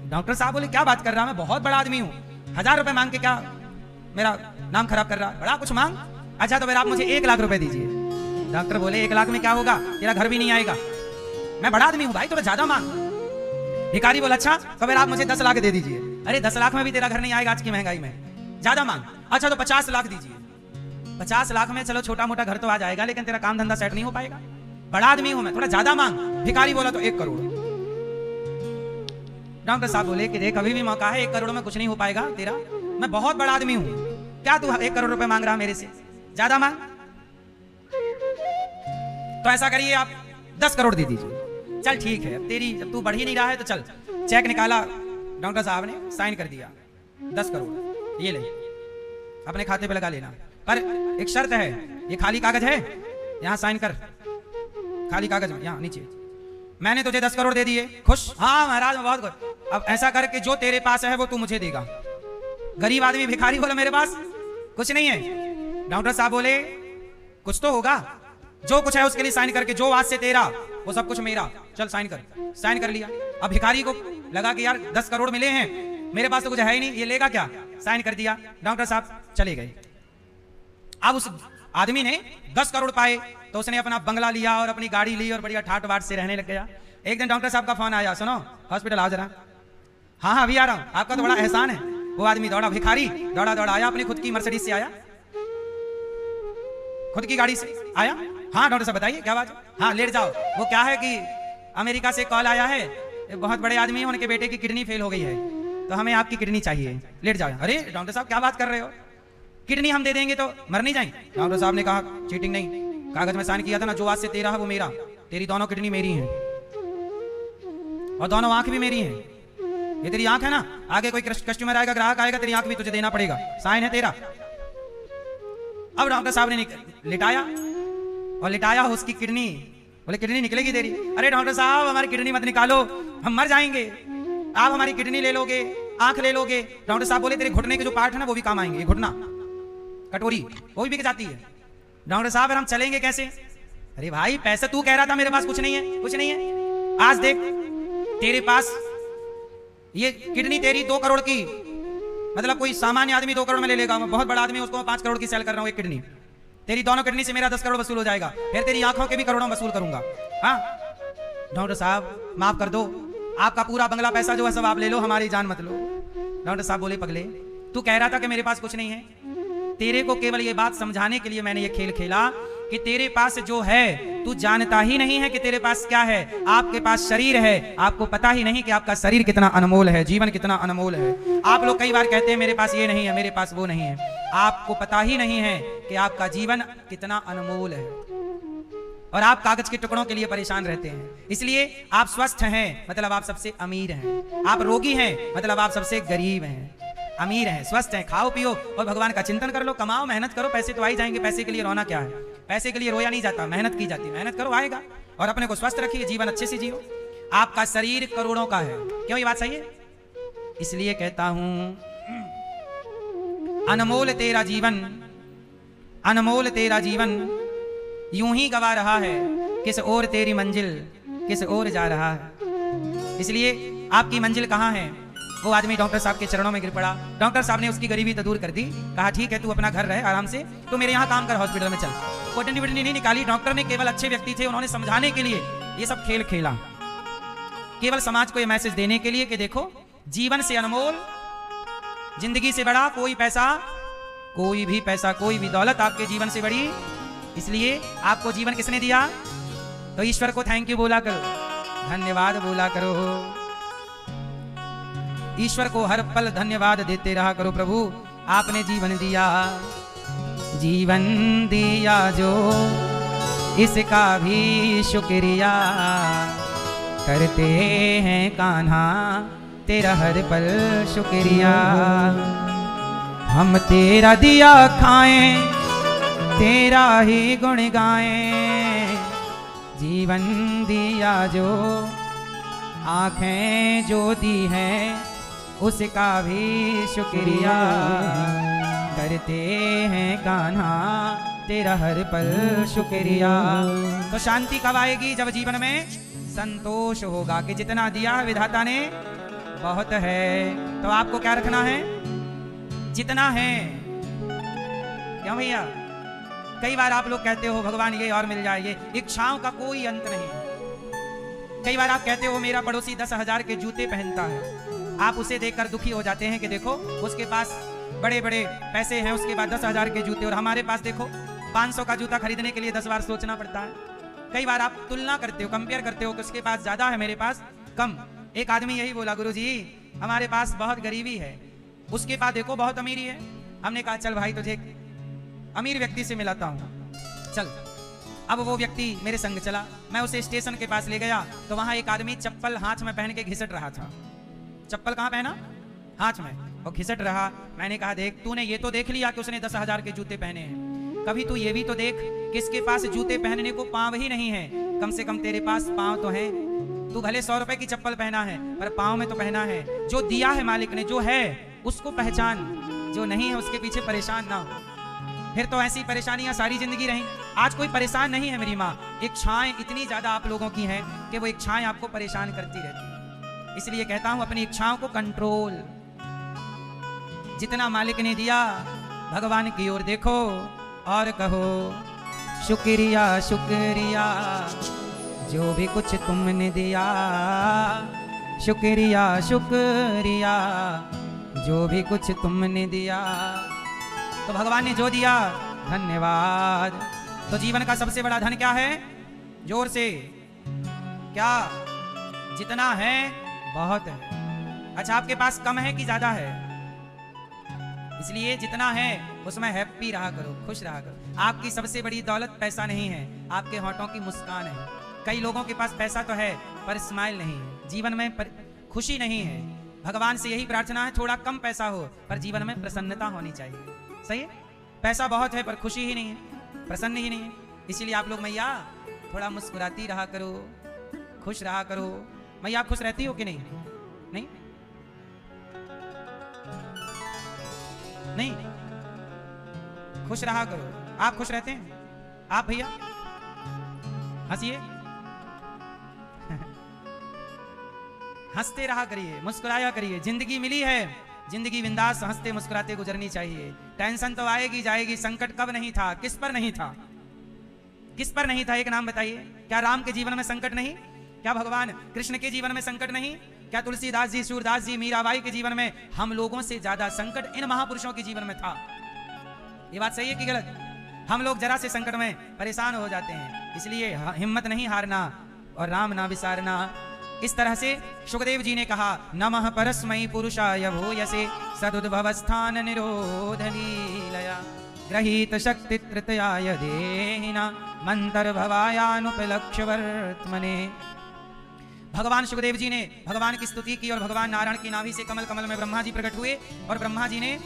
डॉक्टर साहब बोले क्या बात कर रहा, मैं बहुत बड़ा आदमी हूँ, 1000 रुपए मांग के क्या मेरा नाम खराब कर रहा, बड़ा कुछ मांग। अच्छा तो फिर आप मुझे 1 लाख रुपए दीजिए। डॉक्टर बोले 1 लाख में क्या होगा, तेरा घर भी नहीं आएगा, मैं बड़ा आदमी हूँ भाई, थोड़ा ज्यादा मांग। भिखारी बोला अच्छा तो फिर आप मुझे 10 लाख दे दीजिए। अरे 10 लाख में भी तेरा घर नहीं आएगा आज की महंगाई में, ज्यादा मांग। अच्छा तो 50 लाख दीजिए। 50 लाख में चलो छोटा मोटा घर तो आ जाएगा, लेकिन तेरा काम धंधा सेट नहीं हो पाएगा, बड़ा आदमी हूं मैं, थोड़ा ज्यादा मांग। भिखारी बोला तो 1 करोड़। डॉक्टर साहब बोले कि देख अभी भी मौका है, 1 करोड़ में कुछ नहीं हो पाएगा तेरा, मैं बहुत बड़ा आदमी हूं, क्या तू 1 करोड़ रुपए मांग रहा मेरे से, ज्यादा मांग। तो ऐसा करिए आप 10 करोड़ दे दीजिए। चल ठीक है, अब तेरी जब तू बढ़ ही नहीं रहा है तो चल। चेक निकाला, डॉक्टर साहब ने साइन कर दिया, 10 करोड़ ये ले, अपने खाते पे लगा लेना, पर एक शर्त है, ये खाली कागज है, यहाँ साइन कर, खाली कागज में यहाँ नीचे। मैंने तुझे 10 करोड़ दे दिए, खुश? हाँ महाराज मैं बहुत खुश। अब ऐसा कर कि जो तेरे पास है वो तू मुझे देगा। गरीब आदमी भिखारी बोला मेरे पास कुछ नहीं है। डॉक्टर साहब बोले कुछ तो होगा, जो कुछ है उसके लिए साइन करके, जो आज से तेरा वो सब कुछ मेरा, चल साइन कर। साइन कर लिया। अब भिखारी को लगा कि यार 10 करोड़ मिले हैं, मेरे पास तो कुछ है ही नहीं, ये लेगा क्या, साइन कर दिया। डॉक्टर साहब चले गए। अब उस आदमी ने 10 करोड़ पाए तो उसने अपना बंगला लिया और अपनी गाड़ी ली और बढ़िया ठाट बाट से रहने लग गया। एक दिन डॉक्टर साहब का फोन आया, सुनो हॉस्पिटल आओ जरा। हाँ हाँ अभी आ रहा हूं, आपका तो बड़ा एहसान है। वो आदमी दौड़ा, भिखारी दौड़ा दौड़ा आया, अपनी खुद की मर्सिडीज से आया, खुद की गाड़ी से आया। हाँ डॉक्टर साहब बताइए क्या बात है? हाँ लेट जाओ, वो क्या है कि अमेरिका से कॉल आया है, बहुत बड़े आदमी है, उनके बेटे की किडनी फेल हो गई है, तो हमें आपकी किडनी चाहिए, लेट जाओ। अरे डॉक्टर साहब क्या बात कर रहे हो, किडनी हम दे देंगे तो मर नहीं जाएंगे? डॉक्टर साहब ने कहा चीटिंग नहीं, कागज में साइन किया था ना, जो आज से तेरा है वो मेरा, तेरी दोनों किडनी मेरी हैं और दोनों आंख भी मेरी हैं। ये तेरी आंख है ना, आगे कोई कस्टमर आएगा, ग्राहक आएगा, तेरी आंख भी तुझे देना पड़ेगा, साइन है तेरा। अब डॉक्टर साहब ने लिटाया और लिटाया उसकी किडनी, बोले किडनी निकलेगी तेरी? अरे डॉक्टर साहब हमारी किडनी मत निकालो, हम मर जाएंगे, आप हमारी किडनी ले लोगे, आंख ले लोगे। डॉक्टर साहब बोले तेरे घुटने के जो पार्ट है ना वो भी काम आएंगे, घुटना कटोरी वो भी बिक जाती है। डॉक्टर साहब हम चलेंगे कैसे? अरे भाई पैसा तू कह रहा था मेरे पास कुछ नहीं है, कुछ नहीं है, आज देख तेरे पास ये किडनी तेरी 2 करोड़ की, मतलब कोई सामान्य आदमी 2 करोड़ में ले लेगा, मैं बहुत बड़ा आदमी उसको 5 करोड़ की सेल कर रहा हूँ एक किडनी, तेरी दोनों किडनी से मेरा 10 करोड़ वसूल हो जाएगा, फिर तेरी आंखों के भी करोड़ों वसूल करूंगा। हाँ डॉक्टर साहब माफ कर दो, आपका पूरा बंगला पैसा जो है सब आप ले लो, हमारी जान मत लो। डॉक्टर साहब बोले पगले तू कह रहा था कि मेरे पास कुछ नहीं है, तेरे को केवल ये बात समझाने के लिए मैंने ये खेल खेला कि तेरे पास जो है तू जानता ही नहीं है कि तेरे पास क्या है। आपके पास शरीर है, आपको पता ही नहीं कि आपका शरीर कितना अनमोल है, जीवन कितना अनमोल है। आप लोग कई बार कहते हैं मेरे पास ये नहीं है, मेरे पास वो नहीं है, आपको पता ही नहीं है कि आपका जीवन कितना अनमोल है और आप कागज के टुकड़ों के लिए परेशान रहते हैं। इसलिए आप स्वस्थ हैं मतलब आप सबसे अमीर हैं, आप रोगी हैं मतलब आप सबसे गरीब हैं। अमीर हैं, स्वस्थ हैं, खाओ पियो और भगवान का चिंतन कर लो, कमाओ, मेहनत करो, पैसे तो आ ही जाएंगे। पैसे के लिए रोना क्या है, पैसे के लिए रोया नहीं जाता, मेहनत की जाती है, मेहनत करो आएगा। और अपने को स्वस्थ रखिए, जीवन अच्छे से जियो। आपका शरीर करोड़ों का है, क्यों ये बात सही है? इसलिए कहता हूं अनमोल तेरा जीवन, अनमोल तेरा जीवन यूं ही गवा रहा है, किस ओर तेरी मंजिल किस ओर जा रहा है। इसलिए आपकी मंजिल कहां है? वो आदमी डॉक्टर साहब के चरणों में गिर पड़ा। डॉक्टर साहब ने उसकी गरीबी तो दूर कर दी, कहा ठीक है तू अपना घर रहे आराम से, तो मेरे यहाँ काम कर, हॉस्पिटल में चल। कोटनी विटनी नहीं निकाली, डॉक्टर ने केवल अच्छे व्यक्ति थे, उन्होंने समझाने के लिए ये सब खेल खेला, केवल समाज को ये मैसेज देने के लिए कि देखो जीवन से अनमोल, जिंदगी से बड़ा कोई पैसा, कोई भी पैसा, कोई भी दौलत आपके जीवन से बड़ी। इसलिए आपको जीवन किसने दिया? तो ईश्वर को थैंक यू बोला करो, धन्यवाद बोला करो, ईश्वर को हर पल धन्यवाद देते रहा करो। प्रभु आपने जीवन दिया, जीवन दिया जो इसका भी शुक्रिया करते हैं कान्हा तेरा हर पल शुक्रिया। हम तेरा दिया खाएं, तेरा ही गुण गाएं, जीवन दिया जो आंखें जो दी हैं उसका भी शुक्रिया करते हैं कान्हा तेरा हर पल शुक्रिया। तो शांति कब आएगी? जब जीवन में संतोष होगा कि जितना दिया है विधाता ने बहुत है। तो आपको क्या रखना है? जितना है क्यों भैया? कई बार आप लोग कहते हो भगवान ये और मिल जाए, ये इच्छाओं का कोई अंत नहीं। कई बार आप कहते हो मेरा पड़ोसी 10,000 के जूते पहनता है, आप उसे देखकर दुखी हो जाते हैं कि देखो उसके पास बड़े बड़े पैसे हैं, उसके बाद 10,000 के जूते, और हमारे पास देखो 500 का जूता खरीदने के लिए 10 बार सोचना पड़ता है। कई बार आप तुलना करते हो, कंपेयर करते हो कि उसके पास ज्यादा है, मेरे पास कम। एक आदमी यही बोला, गुरुजी हमारे पास बहुत गरीबी है, उसके पास देखो बहुत अमीरी है। हमने कहा चल भाई तुझे अमीर व्यक्ति से मिलाता हूँ, चल। अब वो व्यक्ति मेरे संग चला, मैं उसे स्टेशन के पास ले गया तो वहां एक आदमी चप्पल हाथ में पहन के घिसट रहा था। चप्पल कहाँ पहना? हाथ में, और घिसट रहा। मैंने कहा देख तूने ये तो देख लिया कि उसने 10,000 के जूते पहने हैं, कभी तू ये भी तो देख कि इसके पास जूते पहनने को पांव ही नहीं है, कम से कम तेरे पास पांव तो है। तू भले 100 रुपए की चप्पल पहना है पर पांव में तो पहना है। जो दिया है मालिक ने, जो है उसको पहचान, जो नहीं है उसके पीछे परेशान ना हो, फिर तो ऐसी परेशानियां सारी जिंदगी रहीं। आज कोई परेशान नहीं है मेरी माँ, इच्छाएं इतनी ज्यादा आप लोगों की हैं कि वो इच्छाएं आपको परेशान करती रहती। इसलिए कहता हूं अपनी इच्छाओं को कंट्रोल, जितना मालिक ने दिया भगवान की ओर देखो और कहो शुक्रिया शुक्रिया जो भी कुछ तुमने दिया, शुक्रिया शुक्रिया जो भी कुछ तुमने दिया। तो भगवान ने जो दिया धन्यवाद। तो जीवन का सबसे बड़ा धन क्या है? जोर से क्या? जितना है बहुत है। अच्छा आपके पास कम है कि ज्यादा है? इसलिए जितना है उसमें हैप्पी रहा करो, खुश रहा करो। आपकी सबसे बड़ी दौलत पैसा नहीं है, आपके होठों की मुस्कान है। कई लोगों के पास पैसा तो है पर स्माइल नहीं है, जीवन में खुशी नहीं है। भगवान से यही प्रार्थना है थोड़ा कम पैसा हो पर जीवन में प्रसन्नता होनी चाहिए। सही है? पैसा बहुत है पर खुशी ही नहीं है, प्रसन्न ही नहीं है। इसीलिए आप लोग मैया थोड़ा मुस्कुराती रहा करो, खुश रहा करो। मैया खुश रहती हो कि नहीं? नहीं नहीं, खुश रहा करो। आप खुश रहते हैं? आप भैया हंसिए हंसते रहा करिए, मुस्कुराया करिए। जिंदगी मिली है, जिंदगी बिंदास हंसते मुस्कुराते गुजरनी चाहिए। टेंशन तो आएगी जाएगी, संकट कब नहीं था, किस पर नहीं था, किस पर नहीं था? एक नाम बताइए। क्या राम के जीवन में संकट नहीं? क्या भगवान कृष्ण के जीवन में संकट नहीं? क्या तुलसीदास जी, सूरदास जी, मीराबाई के जीवन में हम लोगों से ज्यादा संकट इन महापुरुषों के जीवन में था? ये बात सही है कि गलत? हम लोग जरा से संकट में परेशान हो जाते हैं, इसलिए हिम्मत नहीं हारना और राम ना विसारना। इस तरह से सुखदेव जी ने कहा नमः परस्मै पुरुषाय भूयसे सदुद्भव स्थान निरोध लीलया ग्रहीत शक्ति तृतयाय देहिना मंतर भवायानुपलक्ष्य वर्त्मने। भगवान सुखदेव जी ने भगवान की स्तुति की और भगवान नारायण की नाभि से कमल कमल में ब्रह्मा जी प्रकट हुए और ब्रह्मा जी ने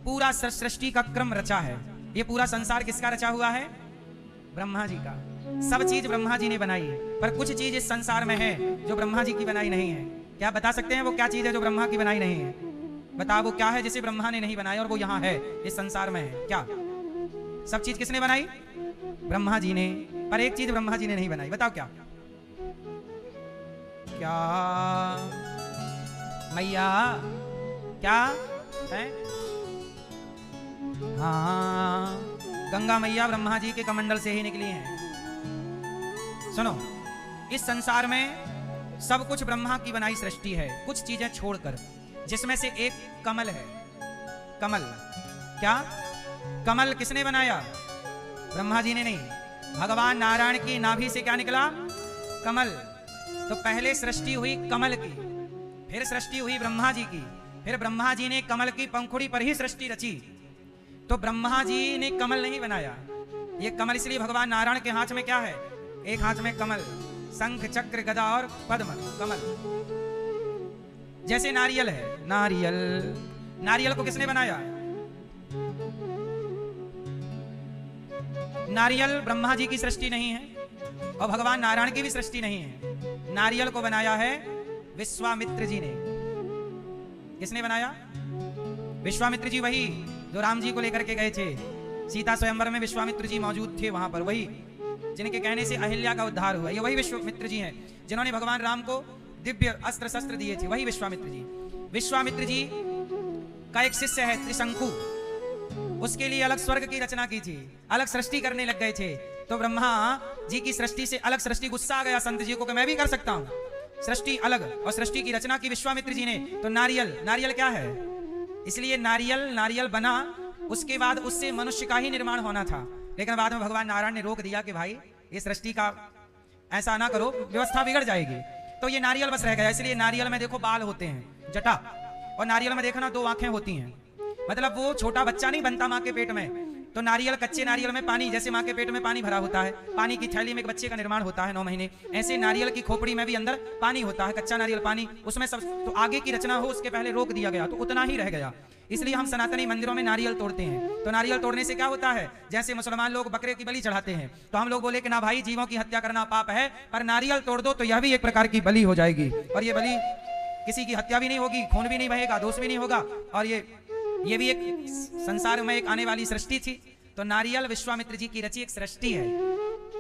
पूरा सृष्टि का क्रम रचा है। ये पूरा संसार किसका रचा हुआ है? ब्रह्मा जी का। सब चीज ब्रह्मा जी ने बनाई है, पर कुछ चीज इस संसार में है जो ब्रह्मा जी की बनाई नहीं है। क्या बता सकते हैं वो क्या चीज है जो ब्रह्मा की बनाई नहीं है? बताओ वो क्या है जिसे ब्रह्मा ने नहीं बनाया और वो यहाँ है, इस संसार में है? क्या? सब चीज किसने बनाई? ब्रह्मा जी ने। पर एक चीज ब्रह्मा जी ने नहीं बनाई, बताओ क्या? क्या मैया? क्या है? हाँ, गंगा मैया ब्रह्मा जी के कमंडल से ही निकली हैं। सुनो, इस संसार में सब कुछ ब्रह्मा की बनाई सृष्टि है, कुछ चीजें छोड़कर, जिसमें से एक कमल है। कमल क्या? कमल किसने बनाया? ब्रह्मा जी ने नहीं, भगवान नारायण की नाभि से क्या निकला? कमल। तो पहले सृष्टि हुई कमल की, फिर सृष्टि हुई ब्रह्मा जी की, फिर ब्रह्मा जी ने कमल की पंखुड़ी पर ही सृष्टि रची। तो ब्रह्मा जी ने कमल नहीं बनाया। ये कमल इसलिए भगवान नारायण के हाथ में क्या है? एक हाथ में कमल, शंख चक्र गदा और पद्म, कमल। जैसे नारियल है, नारियल, नारियल को किसने बनाया? नारियल ब्रह्मा जी की सृष्टि नहीं है और भगवान नारायण की भी सृष्टि नहीं है। नारियल को बनाया है विश्वामित्र जी ने। किसने बनाया? विश्वामित्र जी, वही जो राम जी को लेकर के गए थे सीता स्वयंवर में। विश्वामित्र जी मौजूद थे वहां पर, वही जिनके कहने से अहिल्या का उद्धार हुआ। ये वही विश्वामित्र जी हैं जिन्होंने भगवान राम को दिव्य अस्त्र शस्त्र दिए थे, वही विश्वामित्र जी। विश्वामित्र जी का एक शिष्य है त्रिशंकु। उसके लिए अलग स्वर्ग की रचना की थी, अलग सृष्टि करने लग गए थे। तो ब्रह्मा जी की सृष्टि से अलग सृष्टि, गुस्सा आ गया संत जी को कि मैं भी कर सकता हूं सृष्टि अलग, और सृष्टि की रचना की विश्वामित्र जी ने। तो नारियल, नारियल क्या है, इसलिए नारियल बना, उसके बाद उससे मनुष्य का ही निर्माण होना था। लेकिन बाद में भगवान नारायण ने रोक दिया कि भाई ये सृष्टि का ऐसा ना करो, व्यवस्था बिगड़ जाएगी। तो ये नारियल बस रह गया। इसलिए नारियल में देखो बाल होते हैं, जटा, और नारियल में देखना 2 आंखें होती हैं, मतलब वो छोटा बच्चा नहीं बनता माँ के पेट में। तो नारियल, कच्चे नारियल में पानी, जैसे माँ के पेट में पानी भरा होता है, पानी की थैली में एक बच्चे का निर्माण होता है 9 महीने, ऐसे नारियल की खोपड़ी में भी अंदर पानी होता है, कच्चा नारियल पानी, उसमें सब। तो आगे की रचना हो उसके पहले रोक दिया गया, तो उतना ही रह गया। इसलिए हम सनातनी मंदिरों में नारियल तोड़ते हैं। तो नारियल तोड़ने से क्या होता है, जैसे मुसलमान लोग बकरे की बलि चढ़ाते हैं, तो हम लोग बोले कि ना भाई, जीवों की हत्या करना पाप है, पर नारियल तोड़ दो तो यह भी एक प्रकार की बलि हो जाएगी, और ये बलि किसी की हत्या भी नहीं होगी, खून भी नहीं बहेगा, दोष भी नहीं होगा, और ये भी एक संसार में एक आने वाली सृष्टि थी। तो नारियल विश्वामित्र जी की रची एक सृष्टि है।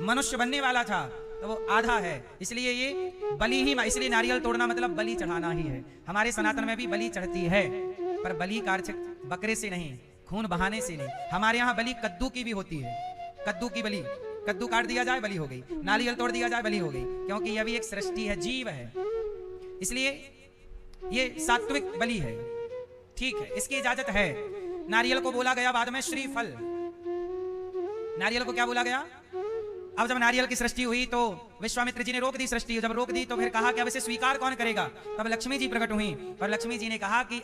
मनुष्य बनने वाला था तो वो आधा है, इसलिए ये बलि ही, इसलिए नारियल तोड़ना मतलब बलि चढ़ाना ही है। हमारे सनातन में भी बलि चढ़ती है, पर बलि का अर्थ बकरे से नहीं, खून बहाने से नहीं। हमारे यहाँ बलि कद्दू की भी होती है, कद्दू की बलि, कद्दू काट दिया जाए बलि हो गई, नारियल तोड़ दिया जाए बलि हो गई, क्योंकि यह भी एक सृष्टि है, जीव है, इसलिए ये सात्विक बलि है। ठीक है, इसकी इजाजत है। नारियल को बोला गया बाद में श्रीफल। नारियल को क्या बोला गया? अब जब नारियल की सृष्टि हुई तो विश्वामित्र जी ने रोक दी सृष्टि। जब रोक दी तो फिर कहा कि अब इसे स्वीकार कौन करेगा? तब लक्ष्मी जी प्रकट हुई, और लक्ष्मी जी ने कहा कि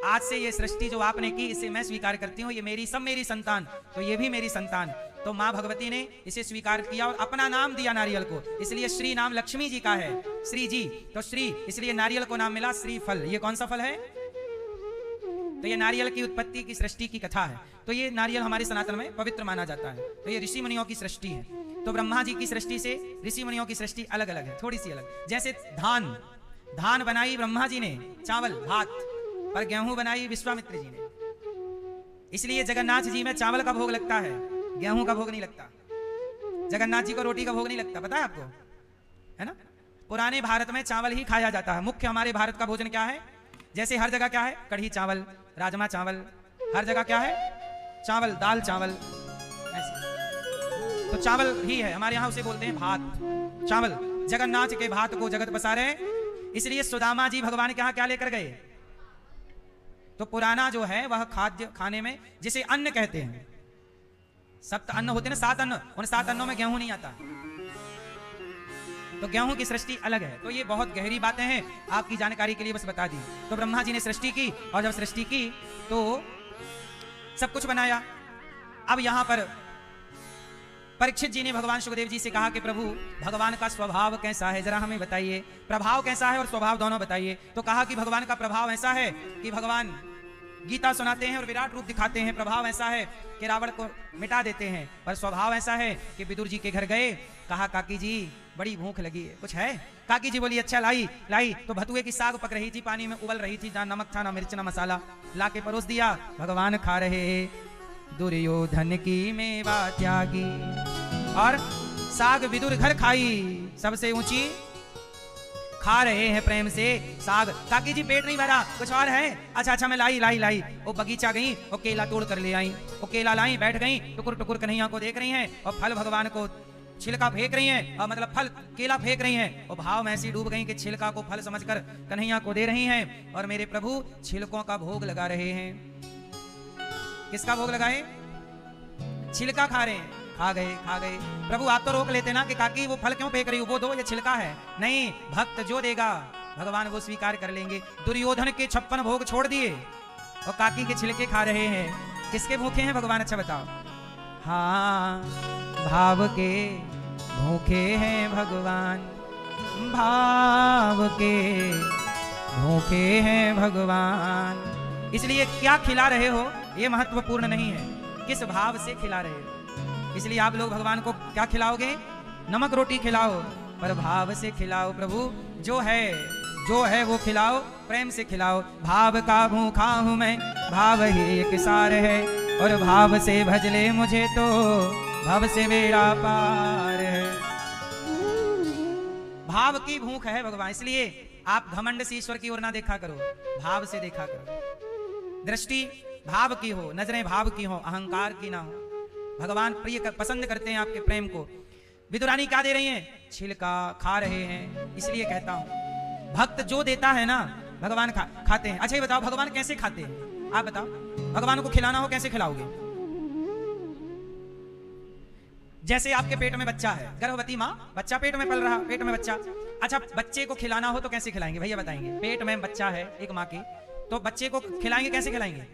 आज से ये सृष्टि जो आपने की, इसे मैं स्वीकार करती हूँ, ये मेरी, सब मेरी संतान, तो ये भी मेरी संतान। तो माँ भगवती ने इसे स्वीकार किया और अपना नाम दिया नारियल को, इसलिए श्री नाम लक्ष्मी जी का है, श्री जी, तो श्री, इसलिए नारियल को नाम मिला श्रीफल। ये कौन सा फल है? तो ये नारियल की उत्पत्ति की सृष्टि की कथा है। तो ये नारियल हमारे सनातन में पवित्र माना जाता है। तो ये ऋषि मुनियों की सृष्टि है। तो ब्रह्मा जी की सृष्टि से ऋषि मुनियों की सृष्टि अलग अलग है, थोड़ी सी अलग। जैसे धान बनाई ब्रह्मा जी ने, चावल भात, पर गेहूं बनाई विश्वामित्र जी ने। इसलिए जगन्नाथ जी में चावल का भोग लगता है, गेहूं का भोग नहीं लगता। जगन्नाथ जी को रोटी का भोग नहीं लगता, पता है आपको, है ना? पुराने भारत में चावल ही खाया जाता है। मुख्य हमारे भारत का भोजन क्या है? जैसे हर जगह क्या है? कढ़ी चावल, राजमा चावल, हर जगह क्या है? चावल, दाल चावल, ऐसे। तो चावल ही है हमारे यहाँ, उसे बोलते हैं भात, चावल। जगन्नाथ के भात को जगत बसारे, इसलिए सुदामा जी भगवान के यहाँ क्या लेकर गए? तो पुराना जो है वह खाद्य खाने में, जिसे अन्न कहते हैं, सप्त अन्न होते हैं ना, 7 अन्न, उन 7 अन्नों में गेहूं नहीं आता। तो गेहूं की सृष्टि अलग है। तो ये बहुत गहरी बातें हैं, आपकी जानकारी के लिए बस बता दी। तो ब्रह्मा जी ने सृष्टि की, और जब सृष्टि की तो सब कुछ बनाया। अब यहां पर परीक्षित जी ने भगवान सुखदेव जी से कहा कि प्रभु, भगवान का स्वभाव कैसा है, जरा हमें बताइए, प्रभाव कैसा है और स्वभाव दोनों बताइए। तो कहा कि भगवान का प्रभाव ऐसा है कि भगवान गीता सुनाते हैं और विराट रूप दिखाते हैं। प्रभाव ऐसा है कि रावण को मिटा देते हैं, पर स्वभाव ऐसा है कि विदुर जी के घर गए, कहा काकी जी बड़ी भूख लगी है, कुछ है? काकी जी बोली अच्छा लाई। तो भतुए की साग पक रही थी, पानी में उबल रही थी, जहाँ नमक था ना मिर्च ना मसाला, ला के परोस दिया। भगवान खा रहे, दुर्योधन की मेवा त्यागी, और साग विदुर घर खाई, सबसे ऊंची खा रहे हैं प्रेम से साग। काकी जी पेट नहीं भरा, कुछ और है? अच्छा मैं लाई। वो बगीचा गई, वो केला तोड़ कर ले आई, वो केला लाई, बैठ गई, टुकुर टुकुर कन्हैया को देख रही हैं, और फल भगवान को छिलका फेंक रही हैं, और मतलब फल केला फेंक रही हैं, और भाव में ऐसी डूब गई कि छिलका को फल समझकर कन्हैया को दे रही हैं, और मेरे प्रभु छिलकों का भोग लगा रहे हैं। किसका भोग लगाए? छिलका खा रहे हैं। खा गए। प्रभु आप तो रोक लेते ना कि काकी वो फल क्यों फेंक रही हो, वो दो, ये छिलका है। नहीं, भक्त जो देगा भगवान वो स्वीकार कर लेंगे। दुर्योधन के 56 भोग छोड़ दिए और काकी के छिलके खा रहे हैं। किसके भूखे हैं भगवान? अच्छा बताओ। हाँ, भाव के भूखे हैं भगवान, भाव के भूखे हैं भगवान। इसलिए क्या खिला रहे हो ये महत्वपूर्ण नहीं है, किस भाव से खिला रहे हो। इसलिए आप लोग भगवान को क्या खिलाओगे? नमक रोटी खिलाओ, पर भाव से खिलाओ। प्रभु जो है वो खिलाओ, प्रेम से खिलाओ। भाव का भूखा हूं मैं, भाव ही एक सार है, और भाव से भज ले मुझे तो भव से बेड़ा पार है। भाव की भूख है भगवान, इसलिए आप घमंड से ईश्वर की ओर ना देखा करो, भाव से देखा करो। दृष्टि भाव की हो, नजरें भाव की हो, अहंकार की ना हो। भगवान पसंद करते हैं आपके प्रेम को। विदुरानी क्या दे रही हैं? छिलका खा रहे हैं। इसलिए कहता हूं भक्त जो देता है ना भगवान खाते हैं। अच्छा ये बताओ भगवान कैसे खाते हैं? आप बताओ, भगवान को खिलाना हो कैसे खिलाओगे? जैसे आपके पेट में बच्चा है, गर्भवती माँ, बच्चा पेट में पल रहा, पेट में बच्चा। अच्छा बच्चे को खिलाना हो तो कैसे खिलाएंगे? भैया बताएंगे। पेट में बच्चा है एक माँ के, तो बच्चे को खिलाएंगे कैसे खिलाएंगे?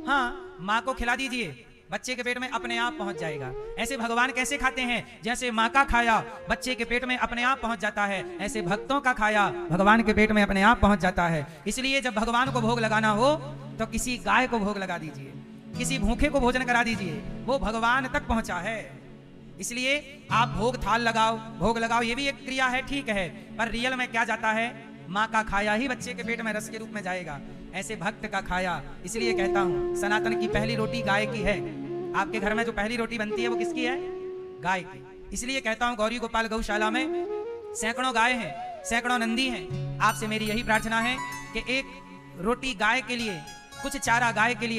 हाँ, माँ को खिला दीजिए, बच्चे के पेट में अपने आप पहुंच जाएगा। ऐसे भगवान कैसे खाते हैं? जैसे माँ का खाया बच्चे के पेट में अपने आप पहुंच जाता है, ऐसे भक्तों का खाया भगवान के पेट में अपने आप पहुंच जाता है। इसलिए जब भगवान को भोग लगाना हो तो किसी गाय को भोग लगा दीजिए, किसी भूखे को भोजन करा दीजिए, वो भगवान तक पहुंचा है। इसलिए आप भोग थाल लगाओ, भोग लगाओ, ये भी एक क्रिया है, ठीक है, पर रियल में क्या जाता है? माँ का खाया ही बच्चे के पेट में रस के रूप में जाएगा। ऐसे भक्त का खाया, इसलिए कहता हूं सनातन की पहली रोटी गाय की है। आपके घर में जो पहली रोटी बनती है वो किसकी है? गाय की। इसलिए कहता हूं गौरी गोपाल गौशाला में सैकड़ों गाय हैं, सैकड़ों नंदी हैं। आपसे मेरी यही प्रार्थना है कि एक रोटी गाय के लिए, कुछ चारा गाय के लिए